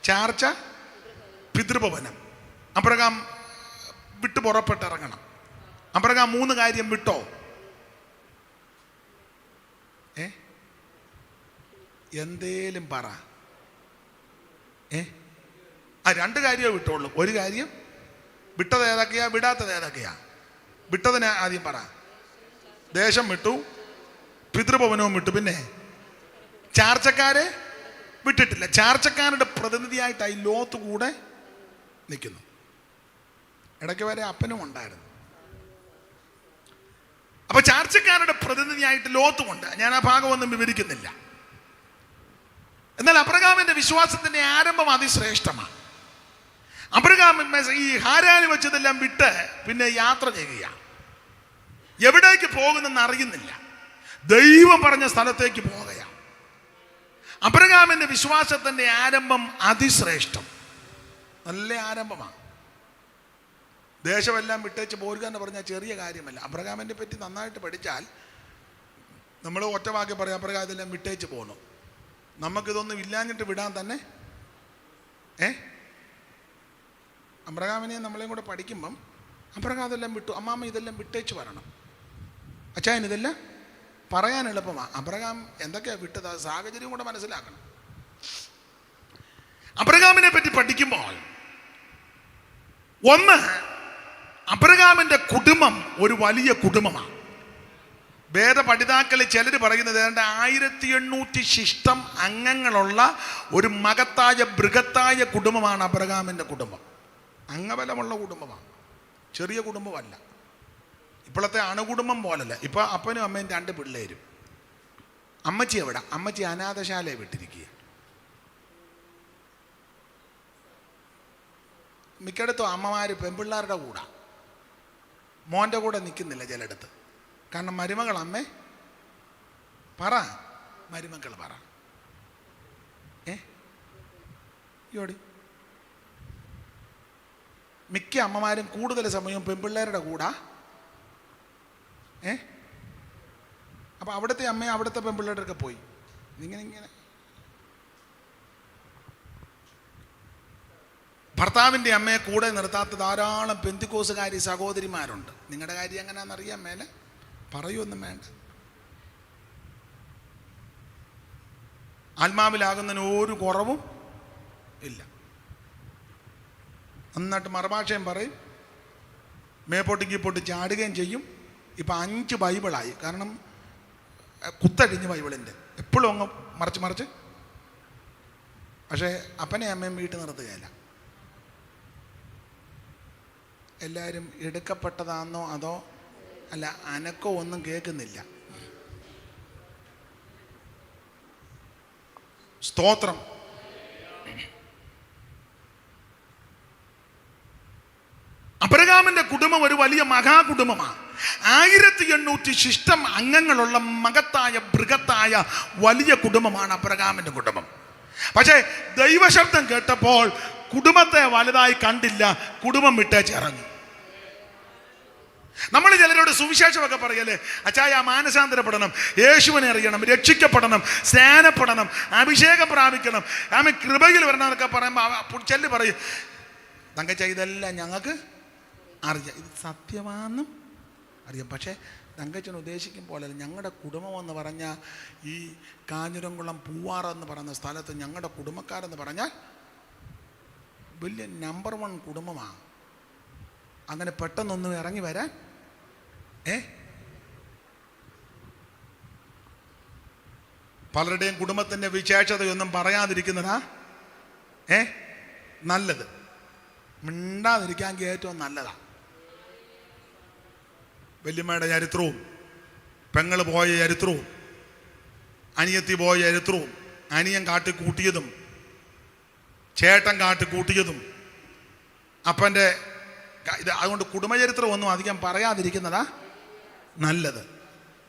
ചാർച്ച, പിതൃഭവനം. അബ്രഹാം വിട്ടു പുറപ്പെട്ടിറങ്ങണം. അബ്രഹാം 3 കാര്യം വിട്ടോ? എന്തേലും പറ. 2 കാര്യമേ വിട്ടുള്ളൂ. ഒരു കാര്യം വിട്ടത് ഏതൊക്കെയാ, വിടാത്തത് ഏതൊക്കെയാ? വിട്ടതിനെ ആദ്യം പറ. ദേശം വിട്ടു, പിതൃഭവനവും വിട്ടു, പിന്നെ ചാർച്ചക്കാരെ വിട്ടിട്ടില്ല. ചാർച്ചക്കാരുടെ പ്രതിനിധിയായിട്ടായി ലോത്ത് കൂടെ നിൽക്കുന്നു. ഇടയ്ക്ക് വരെ അപ്പനും ഉണ്ടായിരുന്നു. അപ്പൊ ചാർച്ചക്കാരുടെ പ്രതിനിധിയായിട്ട് ലോത്തുമുണ്ട്. ഞാൻ ആ ഭാഗമൊന്നും വിവരിക്കുന്നില്ല. എന്നാൽ അബ്രഹാമിന്റെ വിശ്വാസത്തിന്റെ ആരംഭം അതിശ്രേഷ്ഠമാണ്. അബ്രഹാം ഈ ഹാരാനിൽ വെച്ചതെല്ലാം വിട്ട് പിന്നെ യാത്ര ചെയ്യുക. എവിടേക്ക് പോകുന്നെന്ന് അറിയുന്നില്ല. ദൈവം പറഞ്ഞ സ്ഥലത്തേക്ക് പോകുകയാണ്. അബ്രഹാമിന്റെ വിശ്വാസത്തിന്റെ ആരംഭം അതിശ്രേഷ്ഠം, നല്ല ആരംഭമാണ്. ദേശമെല്ലാം വിട്ടേച്ച് പോരുക എന്ന് പറഞ്ഞാൽ ചെറിയ കാര്യമല്ല. അബ്രഹാമിനെ പറ്റി നന്നായിട്ട് പഠിച്ചാൽ നമ്മൾ ഒറ്റവാക്കി പറയാം, അബ്രഹാം ഇതെല്ലാം വിട്ടേച്ച് പോകണു. നമുക്കിതൊന്നും ഇല്ലാഞ്ഞിട്ട് വിടാൻ തന്നെ അബ്രഹാമിനെ നമ്മളെയും കൂടെ പഠിക്കുമ്പം അബ്രഹാം ഇതെല്ലാം വിട്ടു. അമ്മാമ്മ ഇതെല്ലാം വിട്ടേച്ച് വരണം. അച്ചായൻ ഇതെല്ലാം പറയാൻ എളുപ്പമാണ്. അബ്രഹാം എന്തൊക്കെയാണ് വിട്ടത്, സാഹചര്യം കൂടെ മനസ്സിലാക്കണം. അബ്രഹാമിനെ പറ്റി പഠിക്കുമ്പോൾ ഒന്ന്, അബ്രഹാമിന്റെ കുടുംബം ഒരു വലിയ കുടുംബമാണ്. വേദപഠിതാക്കളിൽ ചിലർ പറയുന്നത് ഏതാണ്ട് 1800 ശിഷ്ടം അംഗങ്ങളുള്ള ഒരു മകത്തായ ബൃഹത്തായ കുടുംബമാണ് അബ്രഹാമിന്റെ കുടുംബം. അംഗബലമുള്ള കുടുംബമാണ്, ചെറിയ കുടുംബമല്ല. ഇപ്പോഴത്തെ അണുകുടുംബം പോലല്ല. ഇപ്പൊ അപ്പനും അമ്മയും 2 പിള്ളേരും. അമ്മച്ചി എവിടെ? അമ്മച്ചി അനാഥശാലയെ വിട്ടിരിക്കുക. മിക്കയിടത്തും അമ്മമാര് പെൺപിള്ളേരുടെ കൂടെ, മോൻ്റെ കൂടെ നിൽക്കുന്നില്ല ചിലയിടത്ത്. കാരണം മരുമകൾ അമ്മേ പറ, മരുമക്കൾ പറ. യോടി മിക്ക അമ്മമാരും കൂടുതൽ സമയവും പെൺപിള്ളേരുടെ കൂടെ. അപ്പൊ അവിടുത്തെ അമ്മയും അവിടുത്തെ പെൺപിള്ളേരൊക്കെ പോയി. ഇങ്ങനെ ഭർത്താവിൻ്റെ അമ്മയെ കൂടെ നിർത്താത്ത ധാരാളം പെന്തിക്കോസുകാരി സഹോദരിമാരുണ്ട്. നിങ്ങളുടെ കാര്യം എങ്ങനെയാണെന്നറിയാൻ മേലെ പറയൊന്നും വേണ്ട. ആത്മാവിലാകുന്നതിന് ഒരു കുറവും ഇല്ല. നന്നായിട്ട് മറുഭാഷയും പറയും, മേപ്പോട്ട് ചാടുകയും ചെയ്യും. ഇപ്പം 5 ബൈബിളായി. കാരണം കുത്തഴിഞ്ഞ് ബൈബിളിൻ്റെ എപ്പോഴും അങ്ങ് മറിച്ച്. പക്ഷേ അപ്പനെ അമ്മയും വീട്ടിൽ നിർത്തുകയില്ല. എല്ലാവരും എടുക്കപ്പെട്ടതാണെന്നോ അതോ അല്ല, അനക്കോ ഒന്നും കേൾക്കുന്നില്ല. സ്തോത്രം. അബ്രഹാമിന്റെ കുടുംബം ഒരു വലിയ മഹാകുടുംബമാണ്. 1800 ശിഷ്ടം അംഗങ്ങളുള്ള മകത്തായ ബൃഹത്തായ വലിയ കുടുംബമാണ് അബ്രഹാമിന്റെ കുടുംബം. പക്ഷേ ദൈവശബ്ദം കേട്ടപ്പോൾ കുടുംബത്തെ വലുതായി കണ്ടില്ല, കുടുംബം വിട്ടേച്ചിറങ്ങി. നമ്മൾ ചിലരോട് സുവിശേഷമൊക്കെ പറയല്ലേ, അച്ചായ മാനസാന്തരപ്പെടണം, യേശുവിനെ അറിയണം, രക്ഷിക്കപ്പെടണം, സ്നാനപ്പെടണം, അഭിഷേകം പ്രാപിക്കണം, ആമേ കൃപയിൽ വരണം എന്നൊക്കെ പറയുമ്പോൾ ചെല്ല് പറയും, തങ്കച്ച ഇതെല്ലാം ഞങ്ങൾക്ക് അറിയാം, ഇത് സത്യമാണെന്നും അറിയാം. പക്ഷേ തങ്കച്ചൻ ഉദ്ദേശിക്കും പോലെ ഞങ്ങളുടെ കുടുംബമെന്ന് പറഞ്ഞാൽ ഈ കാഞ്ഞിരംകുളം പൂവാറെന്ന് പറയുന്ന സ്ഥലത്ത് ഞങ്ങളുടെ കുടുംബക്കാരെന്ന് പറഞ്ഞാൽ വലിയ നമ്പർ 1 കുടുംബമാണ്. അങ്ങനെ പെട്ടെന്നൊന്നും ഇറങ്ങി വരാൻ പലരുടെയും കുടുംബത്തിൻ്റെ വിശേഷതയൊന്നും പറയാതിരിക്കുന്നതാ നല്ലത്. മിണ്ടാതിരിക്കാമെങ്കിൽ ഏറ്റവും നല്ലതാ. വല്യമ്മയുടെ ചരിത്രവും, പെങ്ങൾ പോയ ചരിത്രവും, അനിയത്തി പോയ ചരിത്രവും, അനിയൻ കാട്ടിക്കൂട്ടിയതും ചേട്ടൻ കാട്ടിക്കൂട്ടിയതും അപ്പൻ്റെ ഇത്, അതുകൊണ്ട് കുടുംബചരിത്രം ഒന്നും അധികം പറയാതിരിക്കുന്നതാ നല്ലത്.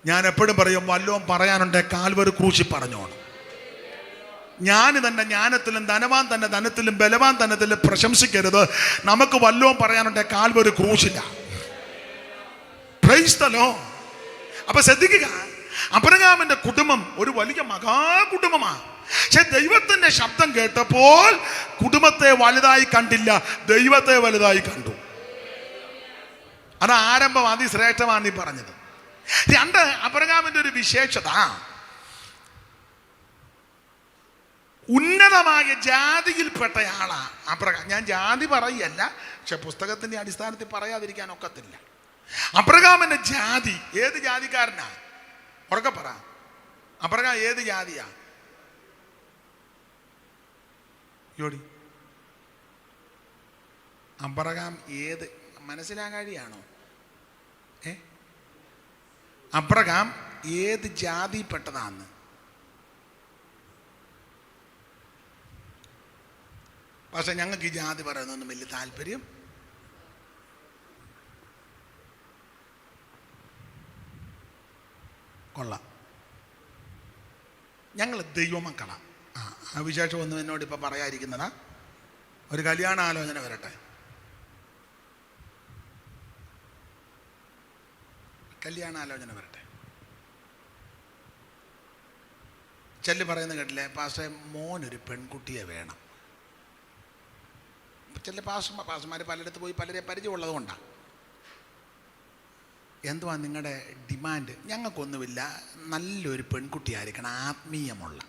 ഞാൻ എപ്പോഴും പറയും, വല്ലതും പറയാനുണ്ടെ കാൽവരി ക്രൂശിൽ പറഞ്ഞോണം. ഞാൻ തന്നെ ജ്ഞാനത്തിലും ധനവാൻ തന്നെ ധനത്തിലും ബലവാൻ ധനത്തിലും പ്രശംസിക്കരുത്. നമുക്ക് വല്ലതും പറയാനുണ്ടെ കാൽവരി ക്രൂശില്ല. Praise the Lord. അപ്പൊ ശ്രദ്ധിക്കുക, അബ്രഹാമിന്റെ കുടുംബം ഒരു വലിയ മഹാകുടുംബമാണ്. പക്ഷെ ദൈവത്തിന്റെ ശബ്ദം കേട്ടപ്പോൾ കുടുംബത്തെ വലുതായി കണ്ടില്ല, ദൈവത്തെ വലുതായി കണ്ടു. അത് ആരംഭം അതിശ്രേഷ്ഠമാണ് നീ പറഞ്ഞത്. രണ്ട്, അബ്രഹാമിന്റെ ഒരു വിശേഷത, ഉന്നതമായ ജാതിയിൽപ്പെട്ടയാളാ അബ്രഹാം. ഞാൻ ജാതി പറയല്ല, പക്ഷെ പുസ്തകത്തിന്റെ അടിസ്ഥാനത്തിൽ പറയാതിരിക്കാൻ ഒക്കത്തില്ല. അബ്രഹാമിന്റെ ജാതി ഏത് ജാതിക്കാരനാ? ഉറക്കെ പറ. അബ്രഹാം ഏത് ജാതിയാ? യോടി, അബ്രഹാം ഏത്, മനസ്സിലാകാഴിയാണോ? അബ്രഹാം ഏത് ജാതിപ്പെട്ടതാന്ന്? പക്ഷെ ഞങ്ങൾക്ക് ഈ ജാതി പറയുന്നൊന്നും വലിയ താല്പര്യം. കൊള്ളാം, ഞങ്ങൾ ദൈവമക്കളാണ്. ആ വിശേഷം ഒന്നും എന്നോട് ഇപ്പം പറയാതിരിക്കുന്നതാ. ഒരു കല്യാണ ആലോചന വരട്ടെ, കല്യാണാലോചന വരട്ടെ. ചെല്ലു പറയുന്നത് കേട്ടില്ലേ, പാസ്റ്റേ മോനൊരു പെൺകുട്ടിയെ വേണം. ചില പാസ്റ്റർമാർ പലയിടത്ത് പോയി പലരെ പരിചയമുള്ളത് കൊണ്ടാണ്. എന്തുവാ നിങ്ങളുടെ ഡിമാൻഡ്? ഞങ്ങൾക്കൊന്നുമില്ല, നല്ലൊരു പെൺകുട്ടി ആയിരിക്കണം, ആത്മീയമുള്ള.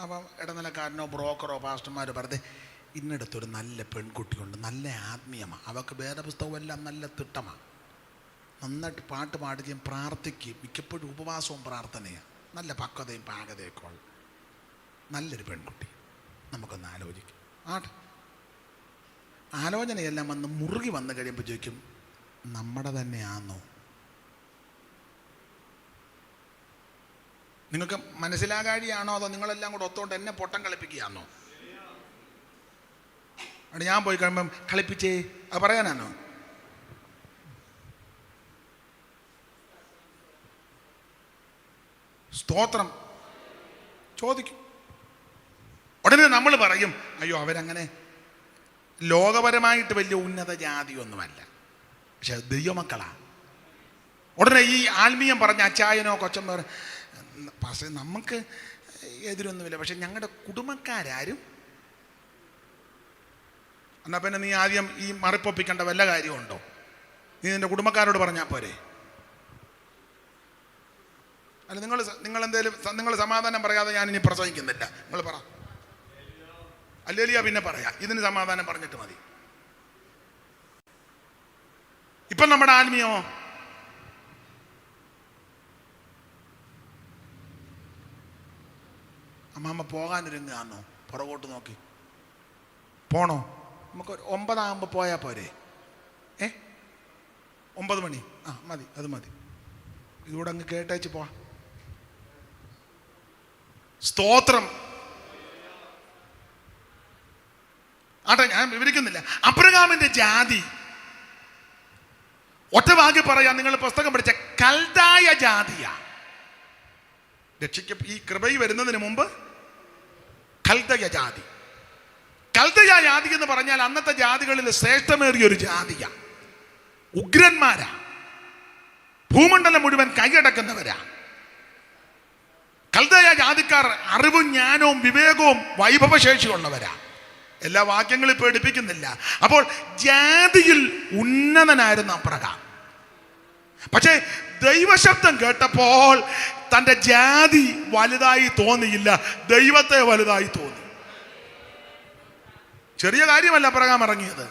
അപ്പം ഇടനിലക്കാരനോ ബ്രോക്കറോ പാസ്റ്റർമാരോ പറഞ്ഞത് ഇന്നടത്തൊരു നല്ല പെൺകുട്ടിയുണ്ട്, നല്ല ആത്മീയമാണ്, അവൾക്ക് വേദപുസ്തകമെല്ലാം നല്ല തിട്ടമാണ്, നന്നായിട്ട് പാട്ട് പാടുകയും പ്രാർത്ഥിക്കുകയും മിക്കപ്പോഴും ഉപവാസവും പ്രാർത്ഥനയാണ്, നല്ല പക്വതയും പാകതയൊക്കെ ഉള്ള നല്ലൊരു പെൺകുട്ടി നമുക്കൊന്ന് ആലോചിക്കും. ആലോചനയെല്ലാം വന്ന് മുറുകി വന്നു കഴിയുമ്പോൾ ചോദിക്കും, നമ്മുടെ തന്നെയാണോ? നിങ്ങൾക്ക് മനസ്സിലാകാഴിയാണോ, അതോ നിങ്ങളെല്ലാം കൂടെ ഒത്തോണ്ട് എന്നെ പൊട്ടം കളിപ്പിക്കുകയാണോ? അവിടെ ഞാൻ പോയി കഴിയുമ്പം കളിപ്പിച്ചേ അത് പറയാനാണോ? സ്തോത്രം ചോദിക്കും. ഉടനെ നമ്മൾ പറയും, അയ്യോ അവരങ്ങനെ ലോകപരമായിട്ട് വലിയ ഉന്നത ജാതിയൊന്നുമല്ല, പക്ഷെ ദൈവമക്കളാ. ഉടനെ ഈ ആത്മീയം പറഞ്ഞ അച്ചായനോ കൊച്ചമ്മ പക്ഷേ നമുക്ക് എതിരൊന്നുമില്ല, പക്ഷെ ഞങ്ങളുടെ കുടുംബക്കാരും. എന്നാൽ പിന്നെ നീ ആദ്യം ഈ മറിപ്പൊപ്പിക്കേണ്ട വല്ല കാര്യമുണ്ടോ? നീ നിൻ്റെ കുടുംബക്കാരോട് പറഞ്ഞാൽ പോരെ? അല്ല, നിങ്ങൾ സമാധാനം പറയാതെ ഞാൻ ഇനി പ്രസംഗിക്കുന്നില്ല. നിങ്ങൾ പറ. അല്ലേലിയ പിന്നെ പറയാം, ഇതിന് സമാധാനം പറഞ്ഞിട്ട് മതി. ഇപ്പം നമ്മുടെ ആത്മീയമോ അമ്മാമ്മ പോകാനൊരുങ്ങാന്നോ? പുറകോട്ട് നോക്കി പോണോ? നമുക്ക് 9 പോയാൽ പോരെ? 9 മണി മതി, അത് മതി. ഇതുകൂടെ അങ്ങ് കേട്ടേച്ച് പോവാ. സ്തോത്രം. ആട്ടെ, ഞാൻ വിവരിക്കുന്നില്ല. അബ്രഹാമിന്റെ ജാതി ഒറ്റ വാക്കി പറയാം, നിങ്ങൾ പുസ്തകം പഠിച്ച കൽദായ ജാതിയാ. ഈ കൃപയിൽ വരുന്നതിന് മുമ്പ് കൽദയ ജാതി. കൽദയ ജാതി എന്ന് പറഞ്ഞാൽ അന്നത്തെ ജാതികളിൽ ശ്രേഷ്ഠമേറിയ ഒരു ജാതിയാ. ഉഗ്രന്മാരാ, ഭൂമണ്ഡലം മുഴുവൻ കൈയടക്കുന്നവരാ. കൽദയ ജാതിക്കാർ അറിവും ജ്ഞാനവും വിവേകവും വൈഭവശേഷിയുള്ളവരാ. എല്ലാ വാക്യങ്ങളും ഇപ്പോൾ എടുപ്പിക്കുന്നില്ല. അപ്പോൾ ജാതിയിൽ ഉന്നതനായിരുന്നു അബ്രഹാം. പക്ഷേ ദൈവശബ്ദം കേട്ടപ്പോൾ തൻ്റെ ജാതി വലുതായി തോന്നിയില്ല, ദൈവത്തെ വലുതായി തോന്നി. ചെറിയ കാര്യമല്ല അബ്രഹാം ഇറങ്ങിയത്.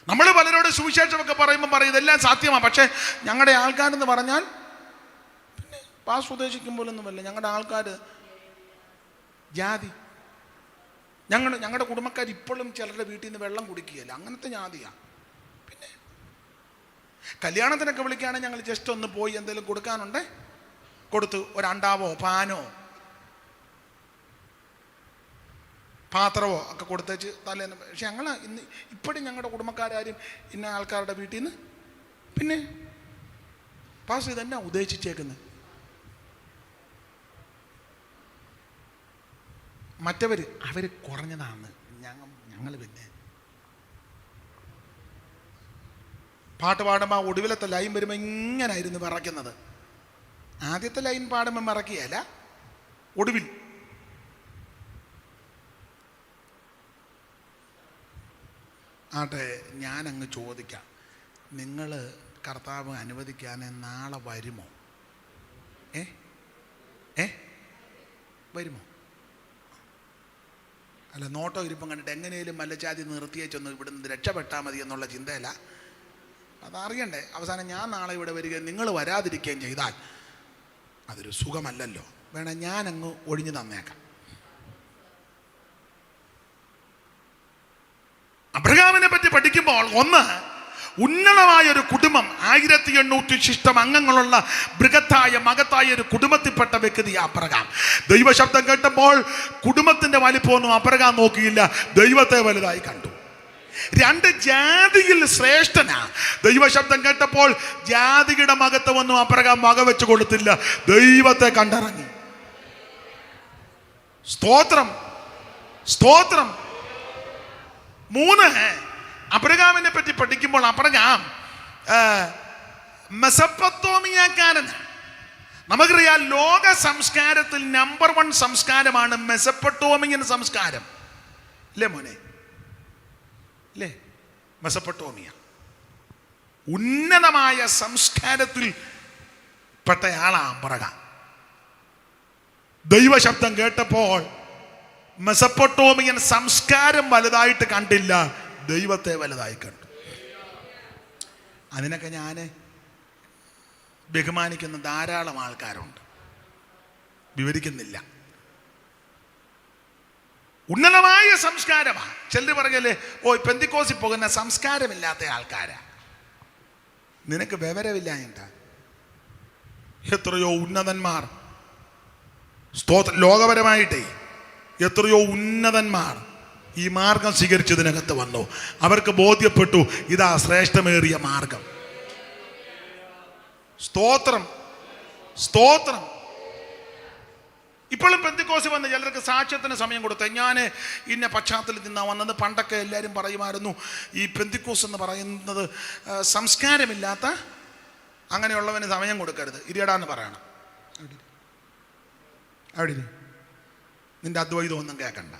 നമ്മൾ പലരോട് സുവിശേഷമൊക്കെ പറയുമ്പോൾ പറയും ഇതെല്ലാം സാധ്യമാണ്, പക്ഷേ ഞങ്ങളുടെ ആൾക്കാരെന്ന് പറഞ്ഞാൽ പിന്നെ പാസ് ഉദ്ദേശിക്കും പോലൊന്നുമല്ല. ഞങ്ങളുടെ ആൾക്കാർ ജാതി, ഞങ്ങളുടെ കുടുംബക്കാർ ഇപ്പോഴും ചിലരുടെ വീട്ടിൽ നിന്ന് വെള്ളം കുടിക്കുകയില്ല, അങ്ങനത്തെ ജാതിയാണ്. പിന്നെ കല്യാണത്തിനൊക്കെ വിളിക്കുകയാണെങ്കിൽ ഞങ്ങൾ ജസ്റ്റ് ഒന്ന് പോയി എന്തെങ്കിലും കൊടുക്കാനുണ്ടേ കൊടുത്ത് ഒരു അണ്ടാവോ പാനോ പാത്രമോ ഒക്കെ കൊടുത്തേച്ച് തലേന്ന്. പക്ഷെ ഞങ്ങൾ ഇപ്പോഴും ഞങ്ങളുടെ കുടുംബക്കാരും ഇന്ന ആൾക്കാരുടെ വീട്ടിൽ നിന്ന് പിന്നെ പാസ് ഇതെന്നാ ഉദ്ദേശിച്ചേക്കുന്നത്. അവർ കുറഞ്ഞതാണ്, ഞങ്ങൾ പിന്നെ പാട്ട് പാടുമ്പോൾ ഒടുവിലത്തെ ലൈൻ വരുമ്പോൾ ഇങ്ങനായിരുന്നു വിറയ്ക്കുന്നത്. ആദ്യത്തെ ലൈൻ പാടുമ്പം മറക്കിയല്ല, ഒടുവിൽ ആട്ടെ. ഞാനങ്ങ് ചോദിക്കാം, നിങ്ങൾ കർത്താവ് അനുവദിക്കാനെ നാളെ വരുമോ? വരുമോ? അല്ല, നോട്ടോ ഇരിപ്പം കണ്ടിട്ട് എങ്ങനെയും മല്ലച്ചാതി നിർത്തിയേച്ചൊന്ന് ഇവിടുന്ന് രക്ഷപ്പെട്ടാൽ മതി എന്നുള്ള ചിന്തയല്ല, അതറിയണ്ടേ. അവസാനം ഞാൻ നാളെ ഇവിടെ വരികയും നിങ്ങൾ വരാതിരിക്കുകയും ചെയ്താൽ അതൊരു സുഖമല്ലല്ലോ. വേണം ഞാനങ്ങ് ഒഴിഞ്ഞു തന്നേക്കാം. അബ്രഹാമിനെ പറ്റി പഠിക്കുമ്പോൾ ഒന്ന്, ഉന്നതമായ ഒരു കുടുംബം, 1800 ശിഷ്ടം അംഗങ്ങളുള്ള ബൃഹത്തായ മകത്തായ ഒരു കുടുംബത്തിൽപ്പെട്ട വ്യക്തി അബ്രഹാം. ദൈവശബ്ദം കേട്ടപ്പോൾ കുടുംബത്തിന്റെ വലിപ്പമൊന്നും അബ്രഹാം നോക്കിയില്ല, ദൈവത്തെ വലുതായി കണ്ടു. 2, ജാതിയിൽ ശ്രേഷ്ഠനാ. ദൈവശബ്ദം കേട്ടപ്പോൾ ജാതിയുടെ മകത്വമൊന്നും അബ്രഹാം വകവെച്ച് കൊടുത്തില്ല, ദൈവത്തെ കണ്ടിറങ്ങി. സ്തോത്രം, സ്തോത്രം. 3, അബ്രഹാമിനെ പറ്റി പഠിക്കുമ്പോൾ അബ്രഹാം മെസപ്പൊത്തോമിയക്കാരനാണ്. നമുക്കറിയാം, ലോക സംസ്കാരത്തിൽ നമ്പർ 1 സംസ്കാരമാണ് മെസപ്പൊട്ടോമിയൻ സംസ്കാരം. അല്ലേ മോനെ? അല്ലേ? മെസപ്പൊട്ടോമിയ ഉന്നതമായ സംസ്കാരത്തിൽ പെട്ടയാളാണ് അബ്രഹാം. ദൈവശബ്ദം കേട്ടപ്പോൾ മെസപ്പൊട്ടോമിയൻ സംസ്കാരം വലുതായിട്ട് കണ്ടില്ല, ദൈവത്തെ വലുതായി കണ്ടു. അതിനൊക്കെ ഞാൻ ബഹുമാനിക്കുന്ന ധാരാളം ആൾക്കാരുണ്ട്, വിവരിക്കുന്നില്ല. ഉന്നതമായ സംസ്കാരമാണ്. ചിലർ പറയല്ലേ, ഓ പെന്തിക്കോസിൽ പോകുന്ന സംസ്കാരമില്ലാത്ത ആൾക്കാരാ. നിനക്ക് വിവരമില്ല. എന്താ? എത്രയോ ഉന്നതന്മാർ, ലോകപരമായിട്ടേ എത്രയോ ഉന്നതന്മാർ ഈ മാർഗം സ്വീകരിച്ചതിനകത്ത് വന്നു. അവർക്ക് ബോധ്യപ്പെട്ടു ഇതാ ശ്രേഷ്ഠമേറിയ മാർഗം. സ്തോത്രം, സ്തോത്രം. ഇപ്പോഴും പെന്തിക്കോസ് വന്ന് ചിലർക്ക് സാക്ഷ്യത്തിന് സമയം കൊടുത്തേ. ഞാൻ ഇന്ന പശ്ചാത്തലത്തിൽ നിന്നാണ് വന്നത്. പണ്ടൊക്കെ എല്ലാവരും പറയുമായിരുന്നു ഈ പെന്തിക്കോസ് എന്ന് പറയുന്നത് സംസ്കാരമില്ലാത്ത, അങ്ങനെയുള്ളവന് സമയം കൊടുക്കരുത്, ഇരിയടാന്ന് പറയണം. അവിടെ നിന്റെ അദ്വൈതം ഒന്നും കേൾക്കണ്ട.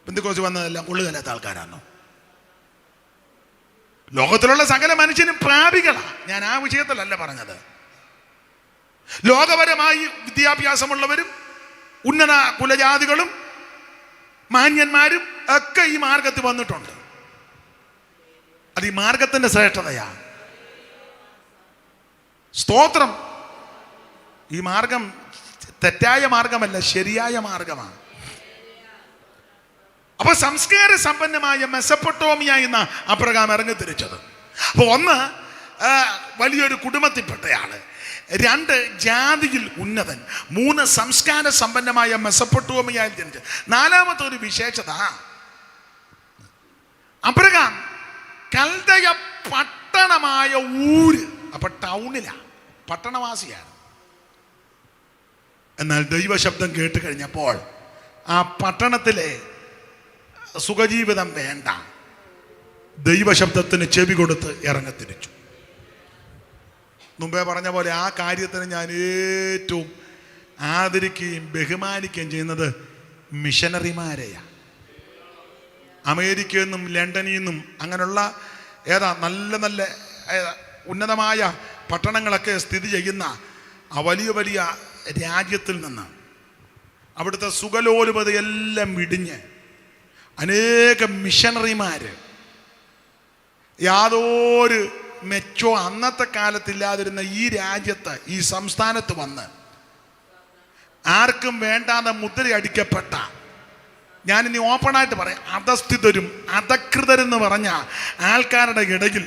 പെന്തിക്കോസ് വന്നതെല്ലാം കൊള്ളുകല്ലാത്ത ആൾക്കാരാണോ? ലോകത്തിലുള്ള സകല മനുഷ്യനും പ്രാപികളാണ്. ഞാൻ ആ വിഷയത്തിലല്ല പറഞ്ഞത്. ലോകപരമായി വിദ്യാഭ്യാസമുള്ളവരും ഉന്നത കുലജാതികളും മാന്യന്മാരും ഒക്കെ ഈ മാർഗത്തിൽ വന്നിട്ടുണ്ട്. അത് ഈ മാർഗത്തിന്റെ ശ്രേഷ്ഠതയാണ്. സ്തോത്രം. ഈ മാർഗം തെറ്റായ മാർഗമല്ല, ശരിയായ മാർഗമാണ്. അപ്പൊ സംസ്കാര സമ്പന്നമായ മെസപ്പൊട്ടോമിയ എന്ന അബ്രഹാം ഇറങ്ങിത്തിരിച്ചത്. അപ്പൊ 1, വലിയൊരു കുടുംബത്തിൽപ്പെട്ടയാള്. 2, ജാതിയിൽ ഉന്നതൻ. 3, സംസ്കാര സമ്പന്നമായ മെസപ്പൊട്ടോമിയയിൽ ജനിച്ചത്. 4മത്തെ ഒരു വിശേഷത, അബ്രഹാം കൽദയ പട്ടണമായ ഊര്, അപ്പൊ ടൗണിലാണ്, പട്ടണവാസിയാണ്. എന്നാൽ ദൈവശബ്ദം കേട്ട് കഴിഞ്ഞപ്പോൾ ആ പട്ടണത്തിലെ സുഖജീവിതം വേണ്ട, ദൈവശബ്ദത്തിന് ചെവി കൊടുത്ത് ഇറങ്ങിത്തിരിച്ചു. മുമ്പേ പറഞ്ഞ പോലെ ആ കാര്യത്തിന് ഞാൻ ഏറ്റവും ആദരിക്കുകയും ബഹുമാനിക്കുകയും ചെയ്യുന്നത് മിഷനറിമാരെയാണ്. അമേരിക്കയിൽ നിന്നും ലണ്ടനിൽ നിന്നും അങ്ങനെയുള്ള നല്ല നല്ല ഉന്നതമായ പട്ടണങ്ങളൊക്കെ സ്ഥിതി ചെയ്യുന്ന ആ വലിയ വലിയ രാജ്യത്തിൽ നിന്ന് അവിടുത്തെ സുഖലോലുപതയെല്ലാം വിടിഞ്ഞ് അനേകം മിഷനറിമാര് യാതൊരു മെച്ചോ അന്നത്തെ കാലത്തില്ലാതിരുന്ന ഈ രാജ്യത്ത്, ഈ സംസ്ഥാനത്ത് വന്ന് ആർക്കും വേണ്ടാതെ മുദ്രയടിക്കപ്പെട്ട, ഞാനിനി ഓപ്പണായിട്ട് പറയാം, അധസ്ഥിതരും അധകൃതരെന്ന് പറഞ്ഞ ആൾക്കാരുടെ ഇടയിൽ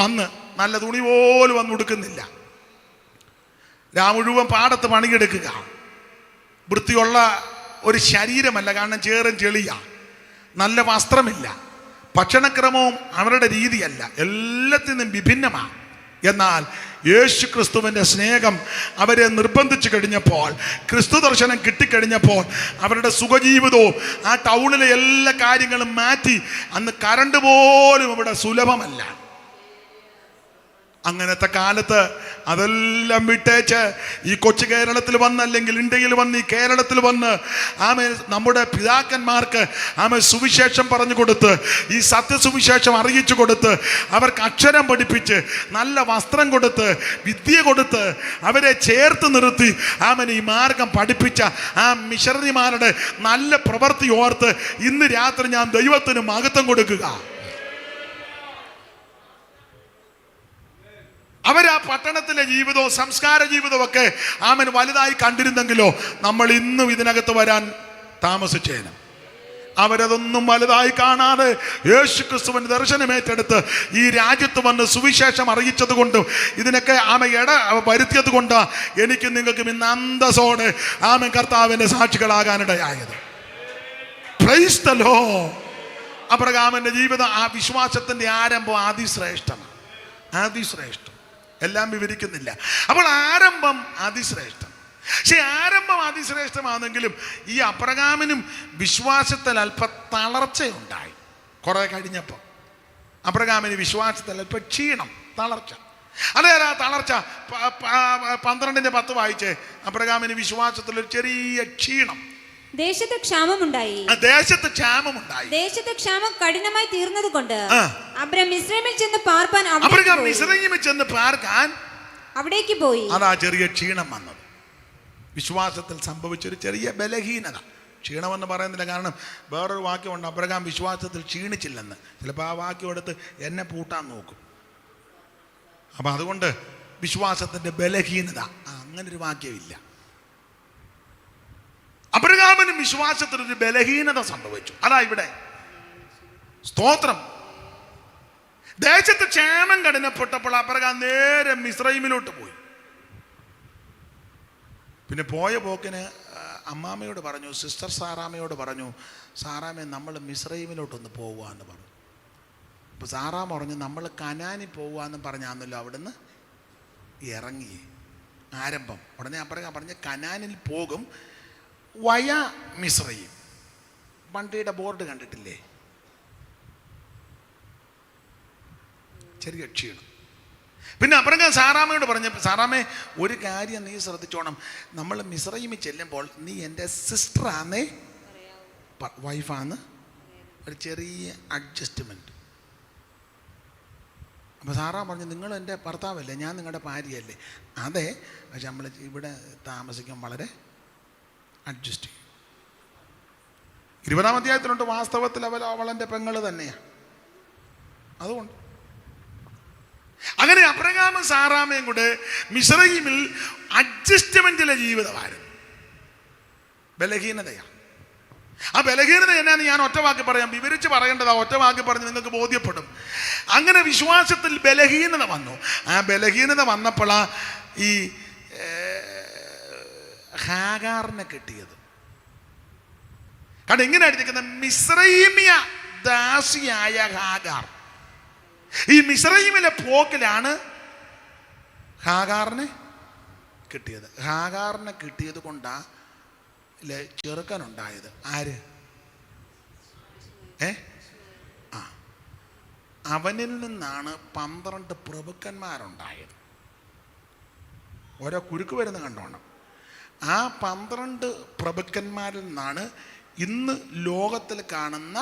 വന്ന് നല്ല തുണി പോലും വന്ന് ഉടുക്കുന്നില്ല. മുഴുവൻ പാടത്ത് പണിയെടുക്കുക. വൃത്തിയുള്ള ഒരു ശരീരമല്ല, കാരണം ചേറും ചെളിയ. നല്ല വസ്ത്രമില്ല. ഭക്ഷണക്രമവും അവരുടെ രീതിയല്ല, എല്ലാത്തിനും വിഭിന്നമാണ്. എന്നാൽ യേശു ക്രിസ്തുവിൻ്റെ സ്നേഹം അവരെ നിർബന്ധിച്ചു കഴിഞ്ഞപ്പോൾ, ക്രിസ്തു ദർശനം കിട്ടിക്കഴിഞ്ഞപ്പോൾ അവരുടെ സുഖജീവിതവും ആ ടൗണിലെ എല്ലാ കാര്യങ്ങളും മാറ്റി. അന്ന് കറണ്ട് പോലും ഇവിടെ സുലഭമല്ല. അങ്ങനത്തെ കാലത്ത് അതെല്ലാം വിട്ടേച്ച് ഈ കൊച്ചു കേരളത്തിൽ വന്ന്, അല്ലെങ്കിൽ ഇന്ത്യയിൽ വന്ന്, ഈ കേരളത്തിൽ വന്ന് നമ്മുടെ പിതാക്കന്മാർക്ക് സുവിശേഷം പറഞ്ഞു കൊടുത്ത്, ഈ സത്യസുവിശേഷം അറിയിച്ചു കൊടുത്ത്, അവർക്ക് അക്ഷരം പഠിപ്പിച്ച്, നല്ല വസ്ത്രം കൊടുത്ത്, വിദ്യ കൊടുത്ത്, അവരെ ചേർത്ത് നിർത്തി ഈ മാർഗം പഠിപ്പിച്ച ആ മിഷണറിമാരുടെ നല്ല പ്രവൃത്തി ഓർത്ത് ഇന്ന് രാത്രി ഞാൻ ദൈവത്തിന് മഹത്വം കൊടുക്കുക. അവരാ പട്ടണത്തിലെ ജീവിതവും സംസ്കാര ജീവിതവും ഒക്കെ വലുതായി കണ്ടിരുന്നെങ്കിലോ നമ്മൾ ഇന്നും ഇതിനകത്ത് വരാൻ താമസിച്ചേനും. അവരതൊന്നും വലുതായി കാണാതെ യേശു ക്രിസ്തുവിന് ദർശനമേറ്റെടുത്ത് ഈ രാജ്യത്ത് വന്ന് സുവിശേഷം അറിയിച്ചത് കൊണ്ടും ഇതിനൊക്കെ വരുത്തിയത് കൊണ്ടാണ് എനിക്ക് നിങ്ങൾക്കും ഇന്ന് അന്തസ്സോടെ കർത്താവിൻ്റെ സാക്ഷികളാകാനിടയായത്. Praise the Lord. അബ്രഹാമിന്റെ ജീവിതം, ആ വിശ്വാസത്തിന്റെ ആരംഭം അതിശ്രേഷ്ഠമാണ്. അതിശ്രേഷ്ഠം, എല്ലാം വിവരിക്കുന്നില്ല. അപ്പോൾ ആരംഭം അതിശ്രേഷ്ഠം. പക്ഷെ ആരംഭം അതിശ്രേഷ്ഠമാണെങ്കിലും ഈ അബ്രഹാമിനും വിശ്വാസത്തിൽ അല്പ തളർച്ചയുണ്ടായി. കുറെ കഴിഞ്ഞപ്പോൾ അബ്രഹാമിന് വിശ്വാസത്തിൽ അല്പ ക്ഷീണം, തളർച്ച. അതേതാ തളർച്ച? 12:10 വായിച്ചേ. അബ്രഹാമിന് വിശ്വാസത്തിൽ ഒരു ചെറിയ ക്ഷീണം. ദേശത്ത് ക്ഷാമമുണ്ടായി. ദേശത്ത് ക്ഷാമം കഠിനമായി തീർന്നത് കൊണ്ട് അബ്രഹാം മിസ്രയീമിൽ ചെന്ന് പാർക്കാൻ അവിടേക്ക് പോയി. അതാ ചെറിയ ക്ഷീണം വന്നത്. വിശ്വാസത്തിൽ സംഭവിച്ചൊരു ചെറിയ ബലഹീനത. ക്ഷീണമെന്ന് പറയുന്നില്ല, കാരണം വേറൊരു വാക്യമുണ്ട്, അബ്രഹാം വിശ്വാസത്തിൽ ക്ഷീണിച്ചില്ലെന്ന്. ചിലപ്പോൾ ആ വാക്യം എടുത്ത് എന്നെ പൂട്ടാൻ നോക്കും. അപ്പം അതുകൊണ്ട് വിശ്വാസത്തിൻ്റെ ബലഹീനത, അങ്ങനൊരു വാക്യമില്ല. അബ്രഹാമിന് വിശ്വാസത്തിനൊരു ബലഹീനത സംഭവിച്ചു. അതാ ഇവിടെ സ്തോത്രം. ദേശത്ത് ക്ഷേമം കഠിനപ്പെട്ടപ്പോൾ അബ്രഹാം നേരെ മിസ്രയീമിലോട്ട് പോയി. പിന്നെ പോയ പോക്കിന് അമ്മാമ്മയോട് പറഞ്ഞു, സിസ്റ്റർ സാറാമ്മയോട് പറഞ്ഞു, സാറാമ്മ നമ്മൾ മിസ്രയീമിലോട്ടൊന്ന് പോവാന്ന് പറഞ്ഞു. അപ്പോൾ സാറാമ്മ പറഞ്ഞു, നമ്മൾ കനാനിൽ പോവാന്ന് പറഞ്ഞാന്നല്ലോ അവിടുന്ന് ഇറങ്ങി. ആരംഭം. ഉടനെ അബ്രഹാം പറഞ്ഞ് കനാനിൽ പോകും വയ മിസ്രയീം. വണ്ടിയുടെ ബോർഡ് കണ്ടിട്ടില്ലേ? ചെറിയ ക്ഷീണം. പിന്നെ അബ്രഹാം സാറാമ്മയോട് പറഞ്ഞു, സാറാമ്മേ ഒരു കാര്യം നീ ശ്രദ്ധിച്ചോണം, നമ്മൾ മിസ്രയീമിൽ ചെല്ലുമ്പോൾ നീ എൻ്റെ സിസ്റ്ററാന്നേ, വൈഫാന്ന്, ഒരു ചെറിയ അഡ്ജസ്റ്റ്മെൻറ്റ്. അപ്പോൾ സാറാമ്മ പറഞ്ഞു, നിങ്ങൾ എൻ്റെ ഭർത്താവല്ലേ, ഞാൻ നിങ്ങളുടെ ഭാര്യയല്ലേ? അതെ, പക്ഷെ നമ്മൾ ഇവിടെ താമസിക്കാൻ വളരെ അഡ്ജസ്റ്റ് ചെയ്യും. 20-ാം അധ്യായത്തിലുണ്ട്, വാസ്തവത്തിൽ അവളെൻ്റെ പെങ്ങൾ തന്നെയാണ്. അതുകൊണ്ട് അങ്ങനെ അബ്രഹാമും സാറാമയും കൂടെ മിസ്രയീമിൽ അഡ്ജസ്റ്റ്മെന്റിലെ ജീവിതമായിരുന്നു. ബലഹീനതയാണ്. ആ ബലഹീനത എന്നാന്ന് ഞാൻ ഒറ്റവാക്കി പറയാം, വിവരിച്ച് പറയേണ്ടതാ. ഒറ്റവാക്കി പറഞ്ഞ് നിങ്ങൾക്ക് ബോധ്യപ്പെടും. അങ്ങനെ വിശ്വാസത്തിൽ ബലഹീനത വന്നു. ആ ബലഹീനത വന്നപ്പോഴാ ഈ ഹാഗാറിനെ കിട്ടിയത്. കാരണം എങ്ങനെ അടിച്ചിരിക്കുന്ന മിസ്രയീമിയ ദാസിയായ ഹാഗാർ. ഈ മിസ്രയീമിലെ പോക്കിലാണ് ഹാഗാറിനെ കിട്ടിയത്. ഹാഗാറിനെ കിട്ടിയത് കൊണ്ടാ ചെറുക്കനുണ്ടായത്. ആര്? അവനിൽ നിന്നാണ് 12 പ്രഭുക്കന്മാരുണ്ടായത്. ഓരോ കുരുക്ക് വരുന്ന കണ്ടോണം. ആ 12 പ്രഭുക്കന്മാരിൽ നിന്നാണ് ഇന്ന് ലോകത്തിൽ കാണുന്ന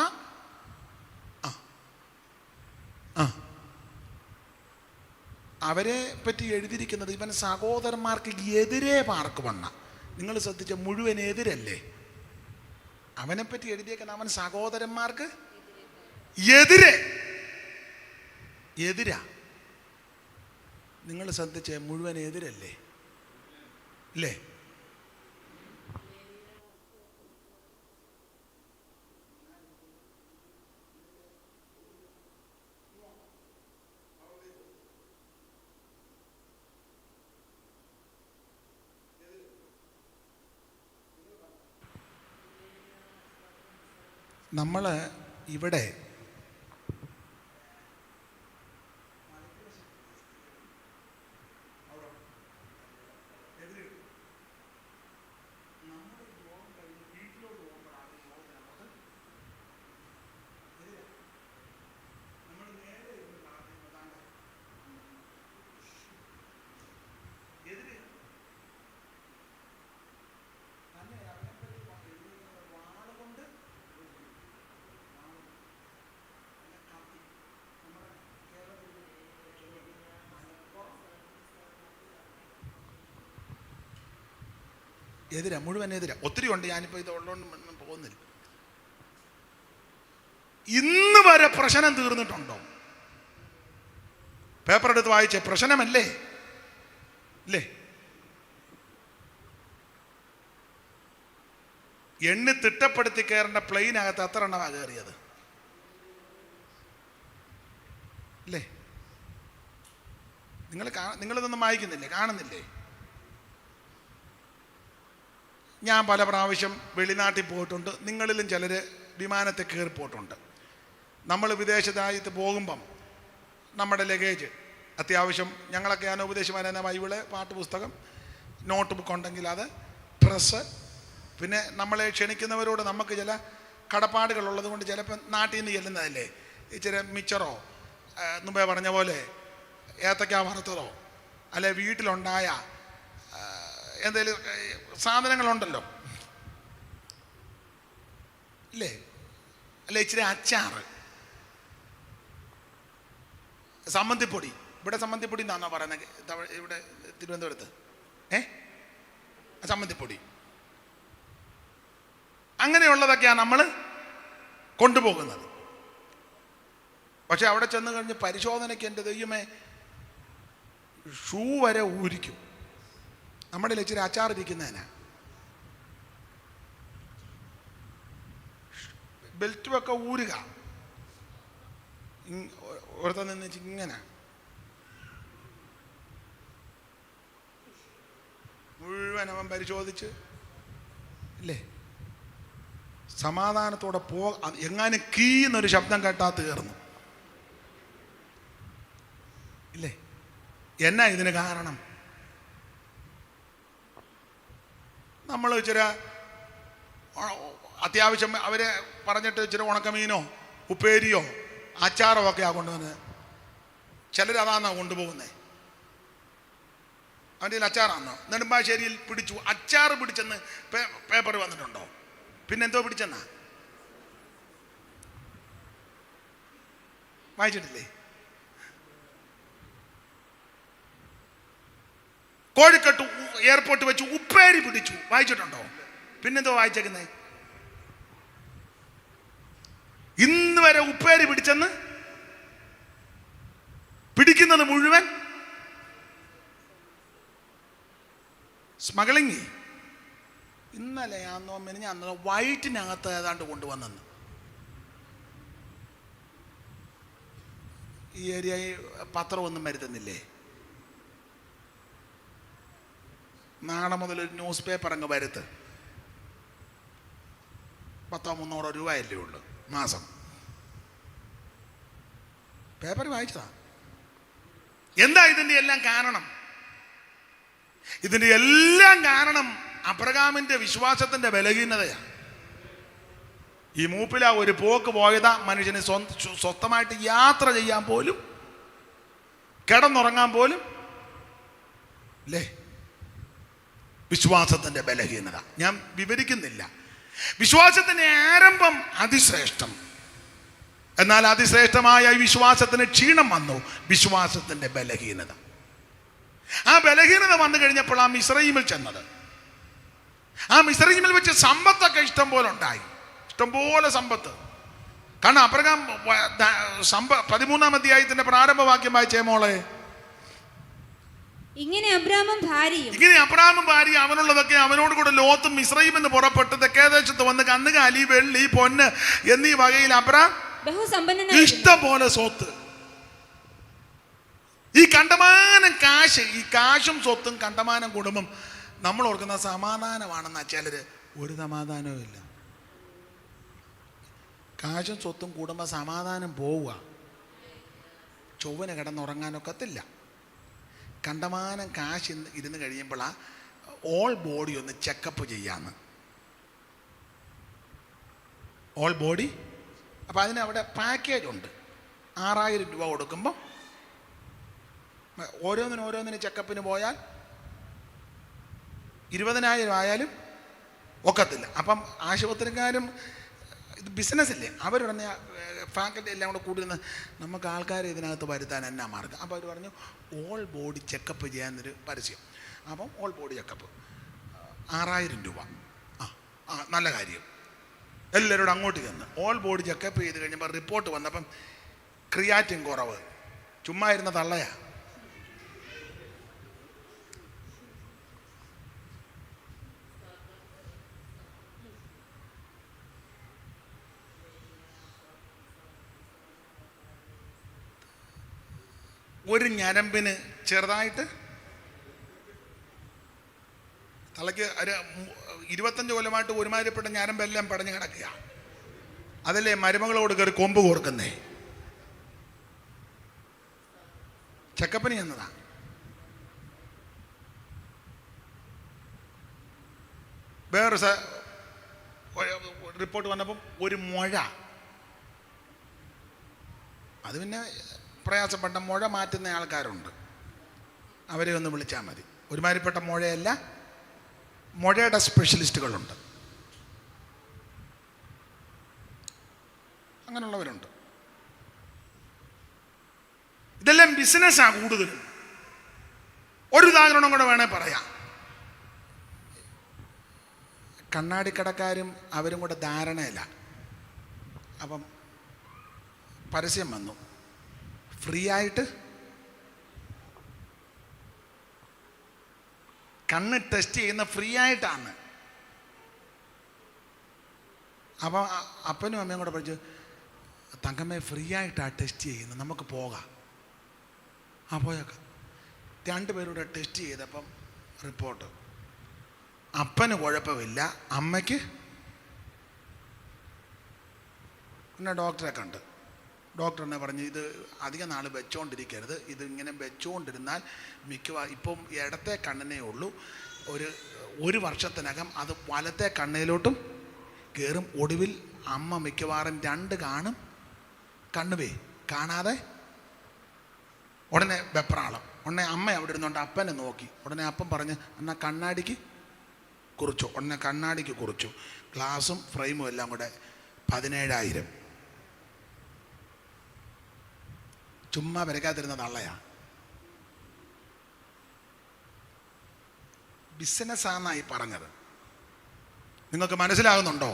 അവരെ പറ്റി എഴുതിയിരിക്കുന്നത് ഇവൻ സഹോദരന്മാർക്ക് എതിരെ പാർക്ക് വന്ന. നിങ്ങൾ ശ്രദ്ധിച്ച, മുഴുവൻ എതിരല്ലേ. അവനെപ്പറ്റി എഴുതിയേക്കുന്ന അവൻ സഹോദരന്മാർക്ക് എതിരാ. നിങ്ങൾ ശ്രദ്ധിച്ച, മുഴുവൻ എതിരല്ലേ അല്ലേ? നമ്മൾ ഇവിടെ എതിരാ, മുഴുവൻ എതിരാ. ഒത്തിരി ഉണ്ട്, ഞാനിപ്പോൾ ഇത് ഉള്ളതുകൊണ്ട് പോകുന്നില്ല. ഇന്ന് വരെ പ്രശ്നം തീർന്നിട്ടുണ്ടോ? പേപ്പർ എടുത്ത് വായിച്ചേ, പ്രശ്നമല്ലേ ഇല്ലേ? എണ്ണി തിട്ടപ്പെടുത്തി കയറേണ്ട പ്ലെയിനകത്ത് എത്ര എണ്ണമാണ് കയറിയത് അല്ലേ? നിങ്ങളിതൊന്നും വായിക്കുന്നില്ലേ, കാണുന്നില്ലേ? ഞാൻ പല പ്രാവശ്യം വെളിനാട്ടിൽ പോയിട്ടുണ്ട്. നിങ്ങളിലും ചിലർ വിമാനത്തിൽ കയറി പോയിട്ടുണ്ട്. നമ്മൾ വിദേശ രാജ്യത്ത് പോകുമ്പം നമ്മുടെ ലഗേജ് അത്യാവശ്യം, ഞങ്ങളൊക്കെ അനോപദേശമായിരുന്ന ബൈബിള്, പാട്ടുപുസ്തകം, നോട്ട് ബുക്ക് ഉണ്ടെങ്കിൽ അത്, ഡ്രസ്സ്, പിന്നെ നമ്മളെ ക്ഷണിക്കുന്നവരോട് നമുക്ക് ചില കടപ്പാടുകളുള്ളത് കൊണ്ട് ചിലപ്പോൾ നാട്ടിൽ നിന്ന് ചെല്ലുന്നതല്ലേ, ഇച്ചിരി മിച്ചറോ മുമ്പേ പറഞ്ഞ പോലെ ഏത്തക്ക വറുത്തതോ അല്ലെ വീട്ടിലുണ്ടായ എന്തെങ്കിലും സാധനങ്ങളുണ്ടല്ലോ ഇല്ലേ, അല്ലെ ഇച്ചിരി അച്ചാറ്, സമ്മന്തിപ്പൊടി. ഇവിടെ സമ്മന്തിപ്പൊടി എന്നാണോ പറയുന്നത്? ഇവിടെ തിരുവനന്തപുരത്ത് സമ്മന്തിപ്പൊടി, അങ്ങനെയുള്ളതൊക്കെയാണ് നമ്മൾ കൊണ്ടുപോകുന്നത്. പക്ഷെ അവിടെ ചെന്ന് കഴിഞ്ഞ് പരിശോധനയ്ക്ക് എൻ്റെ ദൈവമേ ഷൂ വരെ ഊരിക്കും. നമ്മുടെ ഇച്ചിരി അച്ചാറിരിക്കുന്നതിനാ. ബെൽറ്റുമൊക്കെ ഊരുക, ഓർത്ത നിന്ന് ഇങ്ങനെ മുഴുവൻ അവൻ പരിശോധിച്ച് ഇല്ലേ, സമാധാനത്തോടെ എങ്ങാനും കീന്നൊരു ശബ്ദം കേട്ടാ തീർന്നു ഇല്ലേ? എന്നാ ഇതിന് കാരണം? നമ്മൾ ഇച്ചിരി അത്യാവശ്യം അവരെ പറഞ്ഞിട്ട് ഇച്ചിരി ഉണക്കമീനോ ഉപ്പേരിയോ അച്ചാറോ ഒക്കെയാണ് കൊണ്ടുവന്നത്. ചിലരതാണോ കൊണ്ടുപോകുന്നത്? അവൻ്റെ കയ്യിൽ അച്ചാറാണോ? നെടുമ്പാശ്ശേരിയിൽ പിടിച്ചു, അച്ചാറ് പിടിച്ചെന്ന് പേപ്പർ വന്നിട്ടുണ്ടോ? പിന്നെന്തോ പിടിച്ചെന്നാ വായിച്ചിട്ടില്ലേ? കോഴിക്കോട്ട് എയർപോർട്ട് വെച്ച് ഉപ്പേരി പിടിച്ചു, വായിച്ചിട്ടുണ്ടോ? പിന്നെന്തോ വായിച്ചേക്കുന്നേ? ഇന്ന് വരെ ഉപ്പേരി പിടിച്ചെന്ന് പിടിക്കുന്നത് മുഴുവൻ സ്മഗ്ലിങ്. ഇന്നലെ ഞാൻ വൈറ്റിനകത്ത് ഏതാണ്ട് കൊണ്ടുവന്നെന്ന്. ഈ ഏരിയയിൽ പത്രമൊന്നും വരുത്തുന്നില്ലേ? നാളെ മുതൽ ഒരു ന്യൂസ് പേപ്പർ അങ്ങ് വരുത്ത്. 100-300 രൂപയല്ലേ ഉള്ളു മാസം. പേപ്പർ വായിച്ചതാ. എന്താ ഇതിൻ്റെ എല്ലാം കാരണം? ഇതിൻ്റെ എല്ലാം കാരണം അബ്രഹാമിൻ്റെ വിശ്വാസത്തിൻ്റെ ബലഹീനതയാണ്. ഈ മൂപ്പില ഒരു പോക്ക് പോയതാ മനുഷ്യന് സ്വന്തമായിട്ട് യാത്ര ചെയ്യാൻ പോലും, കിടന്നുറങ്ങാൻ പോലും അല്ലേ? വിശ്വാസത്തിൻ്റെ ബലഹീനത ഞാൻ വിവരിക്കുന്നില്ല. വിശ്വാസത്തിൻ്റെ ആരംഭം അതിശ്രേഷ്ഠം. എന്നാൽ അതിശ്രേഷ്ഠമായ ഈ വിശ്വാസത്തിന് ക്ഷീണം വന്നു, വിശ്വാസത്തിൻ്റെ ബലഹീനത. ആ ബലഹീനത വന്നു കഴിഞ്ഞപ്പോൾ ആ മിസ്രയീമിൽ ചെന്നത്. ആ മിസ്രയീമിൽ വെച്ച് സമ്പത്തൊക്കെ ഇഷ്ടം പോലെ ഉണ്ടായി, ഇഷ്ടംപോലെ സമ്പത്ത്. കാരണം അബ്രഹാം 13-ാം അധ്യായത്തിന്റെ പ്രാരംഭവാക്യം വായിച്ചേ മോളെ. ഇങ്ങനെ അബ്രാമും ഭാര്യ അവനുള്ളതൊക്കെ അവനോട് കൂടെ ലോത്തും മിസ്രയീമിൽ നിന്ന് പുറപ്പെട്ട് തെക്കേദേശത്ത് വന്ന് കന്നുകാലി, വെള്ളി, പൊന്ന് എന്നീ വകയിൽ അബ്രാം ഇഷ്ടം പോലെ സ്വത്ത്. ഈ കണ്ടമാനം കാശ്, ഈ കാശും സ്വത്തും കണ്ടമാനം കുടുംബം നമ്മൾ ഓർക്കുന്ന സമാധാനമാണെന്നാ ചിലര്. ഒരു സമാധാനവും ഇല്ല. കാശും സ്വത്തും കുടുംബ സമാധാനം പോവുക. ചൊവ്വന് കിടന്നുറങ്ങാനൊക്കത്തില്ല. കണ്ടമാനം കാശ് ഇരുന്ന് കഴിയുമ്പോൾ ആ ഓൾ ബോഡി ഒന്ന് ചെക്കപ്പ് ചെയ്യാന്ന്. All body. അപ്പം അതിനവിടെ പാക്കേജ് ഉണ്ട്. 6000 രൂപ കൊടുക്കുമ്പോൾ ഓരോന്നിന് ചെക്കപ്പിന് പോയാൽ 20,000 ആയാലും ഒക്കത്തില്ല. അപ്പം ആശുപത്രിക്കാരും ഇത് ബിസിനസ്സില്ലേ, അവർ പറഞ്ഞ ഫാക്കൽറ്റി എല്ലാം കൂടെ കൂടി നിന്ന് നമുക്ക് ആൾക്കാരെ ഇതിനകത്ത് വരുത്താൻ എന്നാ മാർഗം. അപ്പോൾ അവർ പറഞ്ഞു ഓൾ ബോഡി ചെക്കപ്പ് ചെയ്യാനൊരു പരസ്യം. അപ്പം ഓൾ ബോഡി ചെക്കപ്പ് 6,000 രൂപ. നല്ല കാര്യം. എല്ലാവരോടും അങ്ങോട്ട് ചെന്ന് ഓൾ ബോഡി ചെക്കപ്പ് ചെയ്ത് കഴിഞ്ഞപ്പോൾ റിപ്പോർട്ട് വന്നപ്പം ക്രിയാറ്റിൻ കുറവ്. ചുമ്മാ ഇരുന്ന തള്ളയാ. ഒരു ഞരമ്പിന് ചെറുതായിട്ട് തലയ്ക്ക് ഒരു 25 കൊല്ലമായിട്ട് ഒരുമാതിരിപ്പെട്ട ഞരമ്പെല്ലാം പടഞ്ഞു കിടക്കുക. അതല്ലേ മരുമകളോട് കയറി കൊമ്പ് കോർക്കുന്നേ. ചെക്കപ്പിന് ചെന്നതാ. വേറെ റിപ്പോർട്ട് വന്നപ്പം ഒരു മുഴ. അത് പിന്നെ പ്രയാസപ്പെട്ട മുഴ മാറ്റുന്ന ആൾക്കാരുണ്ട്, അവരെ ഒന്ന് വിളിച്ചാൽ മതി. ഒരുമാതിരിപ്പെട്ട മുഴയല്ല, മുഴയുടെ സ്പെഷ്യലിസ്റ്റുകളുണ്ട്, അങ്ങനെയുള്ളവരുണ്ട്. ഇതെല്ലാം ബിസിനസ്സാണ് കൂടുതലും. ഒരു ഉദാഹരണം കൂടെ വേണേൽ പറയാം. കണ്ണാടിക്കടക്കാരും അവരും കൂടെ ധാരണയില്ല. അപ്പം പരസ്യം വന്നു, ഫ്രീ ആയിട്ട് കണ്ണ് ടെസ്റ്റ് ചെയ്യുന്ന ഫ്രീ ആയിട്ടാണ്. അപ്പം അപ്പനും അമ്മയും കൂടെ പഠിച്ചു, തങ്കമ്മേ ഫ്രീ ആയിട്ടാണ് ടെസ്റ്റ് ചെയ്യുന്നത്, നമുക്ക് പോകാം. പോയേക്കാം. 2 പേരൂടെ ടെസ്റ്റ് ചെയ്തപ്പം റിപ്പോർട്ട് അപ്പന് കുഴപ്പമില്ല, അമ്മയ്ക്ക്. പിന്നെ ഡോക്ടറെ കണ്ട് ഡോക്ടറിനെ പറഞ്ഞ് ഇത് അധികം നാൾ വെച്ചോണ്ടിരിക്കരുത്, ഇതിങ്ങനെ വെച്ചുകൊണ്ടിരുന്നാൽ ഇപ്പം ഇടത്തെ കണ്ണിനേ ഉള്ളൂ, ഒരു വർഷത്തിനകം അത് വലത്തെ കണ്ണയിലോട്ടും കയറും. ഒടുവിൽ അമ്മ മിക്കവാറും 2 കാണും, കണ്ണുവേ കാണാതെ. ഉടനെ വെപ്രാളം. ഉടനെ അമ്മ അവിടെ ഇരുന്നുകൊണ്ട് അപ്പനെ നോക്കി. ഉടനെ അപ്പം പറഞ്ഞ് എന്നാൽ കണ്ണാടിക്ക് കുറിച്ചു. ഉടനെ കണ്ണാടിക്ക് കുറിച്ചു. ഗ്ലാസും ഫ്രെയിമും എല്ലാം കൂടെ 17,000. ചുമ്മാ വരയ്ക്കാതിരുന്ന തള്ളയാ. ബിസിനസ്സാന്നായി പറഞ്ഞത്. നിങ്ങൾക്ക് മനസ്സിലാകുന്നുണ്ടോ?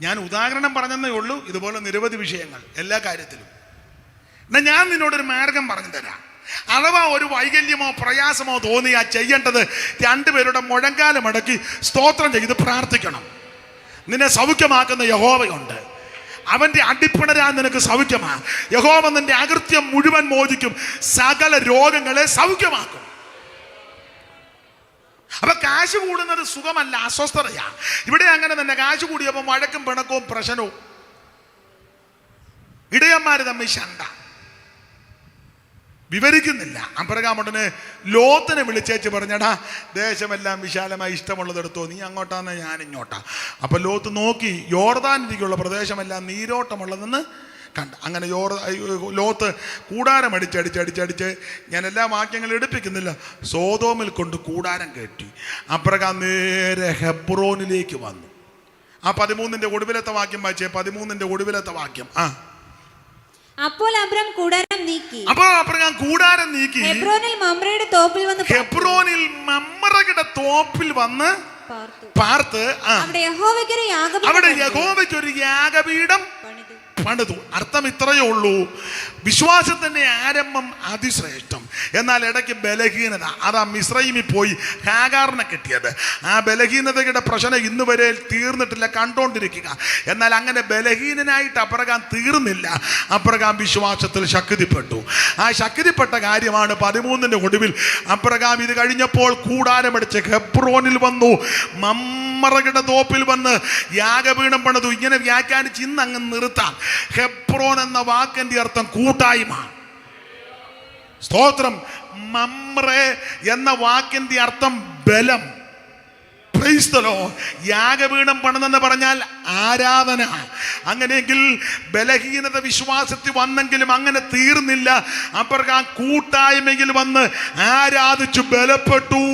ഞാൻ ഉദാഹരണം പറഞ്ഞതേ ഉള്ളൂ. ഇതുപോലെ നിരവധി വിഷയങ്ങൾ എല്ലാ കാര്യത്തിലും. എന്നാൽ ഞാൻ നിന്നോടൊരു മാർഗം പറഞ്ഞു തരാം. അഥവാ ഒരു വൈകല്യമോ പ്രയാസമോ തോന്നിയാൽ ചെയ്യേണ്ടത് 2 പേരുടെ മുഴങ്കാലം മടക്കി സ്തോത്രം ചെയ്ത് പ്രാർത്ഥിക്കണം. നിന്നെ സൗഖ്യമാക്കുന്ന യഹോവയുണ്ട്. അവന്റെ അടിപ്പിണരാൻ നിനക്ക് സൗഖ്യമാ. യഹോവ നിന്റെ അകൃത്യം മുഴുവൻ മോചിക്കും, സകല രോഗങ്ങളെ സൗഖ്യമാക്കും. അപ്പൊ കാശ് കൂടുന്നത് സുഖമല്ല, അസ്വസ്ഥതയാ. ഇവിടെ അങ്ങനെ തന്നെ കാശ് കൂടിയപ്പോൾ വഴക്കും പിണക്കവും പ്രശ്നവും, ഇടയന്മാര് തമ്മിൽ ശണ്ട. വിവരിക്കുന്നില്ല. അബ്രഹാമുടനെ ലോത്തിനെ വിളിച്ചേച്ച് പറഞ്ഞടാ, ദേശമെല്ലാം വിശാലമായി ഇഷ്ടമുള്ളതെടുത്തോ, നീ അങ്ങോട്ടാന്ന് ഞാൻ ഇങ്ങോട്ടാ. അപ്പൊ ലോത്ത് നോക്കി, യോർദാനിലേക്കുള്ള പ്രദേശമെല്ലാം നീരോട്ടമുള്ളതെന്ന് കണ്ട. അങ്ങനെ ലോത്ത് കൂടാരം അടിച്ചടിച്ചടിച്ചടിച്ച്, ഞാൻ എല്ലാ വാക്യങ്ങളും എടുപ്പിക്കുന്നില്ല, സോതോമിൽ കൊണ്ട് കൂടാരം കെട്ടി. അബ്രഹാം നേരെ ഹെബ്രോനിലേക്ക് വന്നു. ആ 13-ന്റെ ഒടുവിലത്തെ വാക്യം വായിച്ചേ. 13-ന്റെ ഒടുവിലത്തെ വാക്യം. അപ്പോൾ അബ്രാം കൂടാരം നീക്കി. ഹെബ്രോനിൽ മമ്രയുടെ തോപ്പിൽ വന്ന് പാർത്ത് അവിടെ യഹോവയ്ക്കൊരു യാഗപീഠം പണിതു. അർത്ഥം ഇത്രയേ ഉള്ളൂ, വിശ്വാസത്തിന്റെ ആരംഭം അതിശ്രേഷ്ഠം, എന്നാൽ ഇടയ്ക്ക് ബലഹീനത. അതാ മിസ്രൈമിൽ പോയി ഹാഗാറിനെ കിട്ടിയത്. ആ ബലഹീനതയുടെ പ്രശ്നം ഇന്ന് വരെ തീർന്നിട്ടില്ല, കണ്ടോണ്ടിരിക്കുക. എന്നാൽ അങ്ങനെ ബലഹീനനായിട്ട് അബ്രഹാം തീർന്നില്ല. അബ്രഹാം വിശ്വാസത്തിൽ ശക്തിപ്പെട്ടു. ആ ശക്തിപ്പെട്ട കാര്യമാണ് 13-ന്റെ ഒടുവിൽ അബ്രഹാം ഇത് കഴിഞ്ഞപ്പോൾ കൂടാരമടിച്ച് ഹെബ്രോനിൽ വന്നു, മമ്രയുടെ തോപ്പിൽ വന്ന് യാഗപീഠം പണിതു. ഇങ്ങനെ വ്യാഖ്യാനിച്ച് ഇന്ന് അങ്ങ് നിർത്താം. ഹെബ്രോൻ എന്ന വാക്കിന്റെ അർത്ഥം കൂട്ടായ്മ. സ്തോത്രം. മമ്രെ എന്ന വാക്കിന്റെ അർത്ഥം ബലം. Praise the Lord. യാഗപീഠം പണിതെന്ന് പറഞ്ഞാൽ ആരാധന. അങ്ങനെയെങ്കിൽ ബലഹീനത വിശ്വാസത്തിൽ വന്നെങ്കിലും അങ്ങനെ തീർന്നില്ല. അബ്രഹാം കൂട്ടായ്മയിൽ വന്ന് ആരാധിച്ചു ബലപ്പെട്ടു.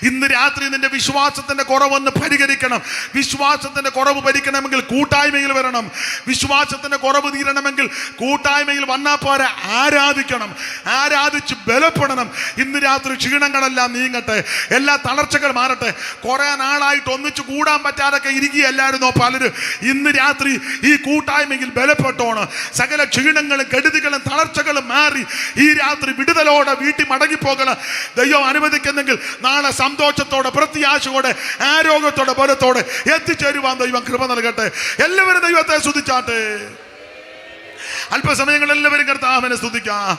ഇന്ന് രാത്രി നിന്റെ വിശ്വാസത്തിന്റെ കുറവൊന്ന് പരിഹരിക്കണം. വിശ്വാസത്തിന്റെ കുറവ് പരിഹരിക്കണമെങ്കിൽ കൂട്ടായ്മയിൽ വരണം. വിശ്വാസത്തിന്റെ കുറവ് തീരണമെങ്കിൽ കൂട്ടായ്മയിൽ വന്നാൽ പോരാ, ആരാധിക്കണം. ആരാധിച്ച് ബലപ്പെടണം. ഇന്ന് രാത്രി ക്ഷീണങ്ങളെല്ലാം നീങ്ങട്ടെ, എല്ലാ തളർച്ചകൾ മാറട്ടെ. കുറെ നാളായിട്ട് ഒന്നിച്ച് കൂടാൻ പറ്റാതൊക്കെ ഇരിക്കുകയല്ലായിരുന്നോ പലരും? ഇന്ന് രാത്രി ഈ കൂട്ടായ്മയിൽ ബലപ്പെട്ടോണ്. സകല ക്ഷീണങ്ങളും കെടുതികളും തളർച്ചകളും മാറി ഈ രാത്രി വിടുതലോടെ വീട്ടിൽ മടങ്ങിപ്പോകണം. ദൈവം അനുവദിക്കുന്നെങ്കിൽ നാളെ സന്തോഷത്തോടെ, പ്രത്യാശയോടെ, ആരോഗ്യത്തോടെ, ബലത്തോടെ എത്തിച്ചേരുവാൻ ദൈവം കൃപ നൽകട്ടെ. എല്ലാവരും ദൈവത്തെ സ്തുതിച്ചാട്ടെ. അല്പസമയങ്ങൾ എല്ലാവരും കർത്താവിനെ സ്തുതിക്കാം.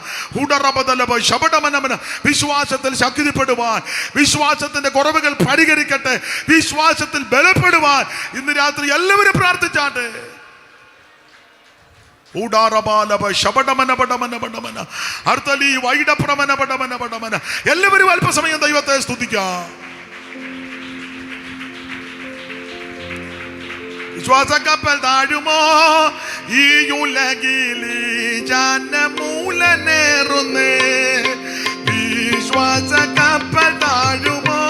വിശ്വാസത്തിൽ ശക്തിപ്പെടുവാൻ, വിശ്വാസത്തിന്റെ കുറവുകൾ പരിഹരിക്കട്ടെ, വിശ്വാസത്തിൽ ബലപ്പെടുവാൻ ഇന്ന് രാത്രി എല്ലാവരും പ്രാർത്ഥിച്ചാട്ടെ. എല്ലാവരും അല്പസമയം ദൈവത്തെ സ്തുതിക്കാം. വിശ്വാസക്കപ്പൽ താഴുമോ ഈ ഉലകിലി ജനമൂലനേറുന്നേ? വിശ്വാസക്കപ്പൽ താഴുമോ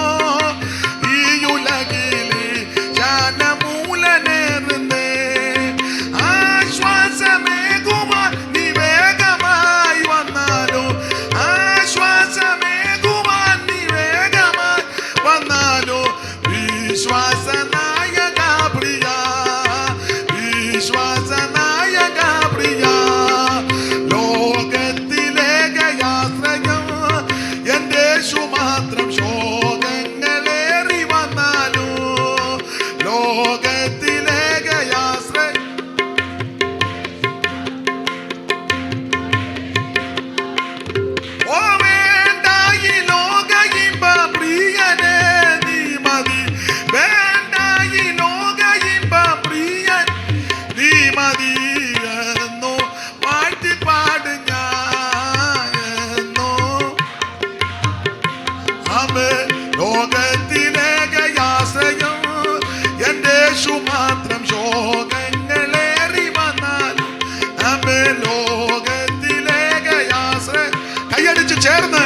ഈ ഉലകിലി ജനമൂലനേറുന്നേ? ആശ്വാസമേകുവാൻ നീ വേഗമായി വന്നാലോ, ആശ്വാസമേകുവാൻ നീ വേഗമായി വന്നാലോ. വിശ്വാസനായക പ്രിയ, വിശ്വാസനായക പ്രിയ, ലോകത്തിലേകയാശ്രയം എന്റെ യേശു മാത്രം. ശോകങ്ങളേറി വന്നാലോ ലോകത്തിലേകയാശ്രയം. ഓ വേണ്ട ഈ ലോക ഇമ്പ പ്രിയനെ നീ മതി, വേണ്ട ഈ ലോക ഇമ്പ പ്രിയൻ നീ മതി എന്നോ പാട്ടിപ്പാട് ഞാനോ. അമേ ലോകത്തിലേകയാശ്രയം എന്റെ യേശു മാത്രം. ശോകങ്ങളേറി വന്നാൽ അമേ ലോകത്തിലേകയാശ്രയം. കൈയടിച്ച് ചേർന്ന്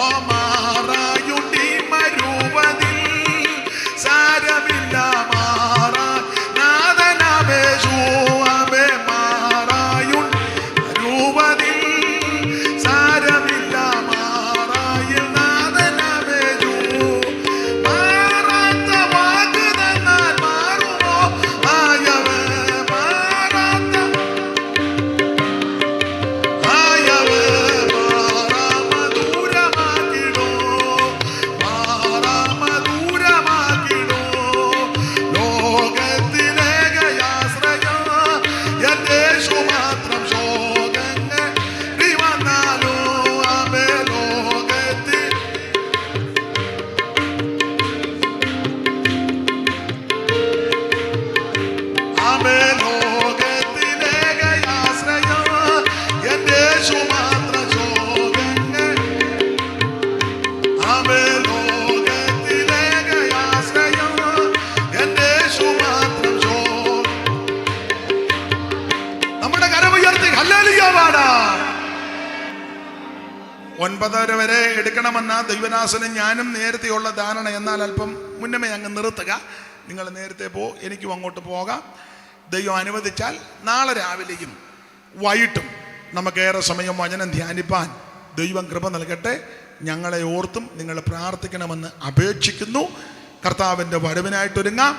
ഓ മാറായുണ്ടി മരുവതിൽ സാരമില്ല മാറാ നാദനാവേശു. അമേ മാറായുണ്ടി മരുവതിൽ സാരമില്ല മാറായിൽ നാദനാവേശു. മാറാത്ത വാക്ക് തന്നാൽ മാറുമോ ആയവേ? മാറാത്ത ആയവേ മാറാമധുരമാക്കിടോ, മാറാമധുരമാക്കിടോ. ലോകത്തിലേകയാശ്രയം എന്റെ യേശു മാത്രം. ശോകങ്ങളേറി വന്നാലോ അമേ ലോകത്തിൽ. അമേ ലോകത്തിലേകയാശ്രയം എന്റെ യേശു മാത്രം. ശോകങ്ങൾ അമേ ലോകത്തിലേകയാശ്രയം എന്റെ യേശു മാത്രം. നമ്മുടെ കരമുയർത്തി ഹല്ലേലൂയ പാടാം. 9:30 വരെ എടുക്കണമെന്ന ദൈവദാസനും ഞാനും നേരത്തെയുള്ള ധാരണ. എന്നാൽ അല്പം മുന്നമേ അങ്ങ് നിർത്തുക. നിങ്ങൾ നേരത്തെ എനിക്കും അങ്ങോട്ട് പോകാം. ദൈവം അനുവദിച്ചാൽ നാളെ രാവിലെയും വൈകിട്ടും നമുക്കേറെ സമയം വചനം ധ്യാനിപ്പാൻ ദൈവം കൃപ നൽകട്ടെ. ഞങ്ങളെ ഓർത്തും നിങ്ങൾ പ്രാർത്ഥിക്കണമെന്ന് അപേക്ഷിക്കുന്നു. കർത്താവിൻ്റെ വരവിനായിട്ടൊരുങ്ങാം.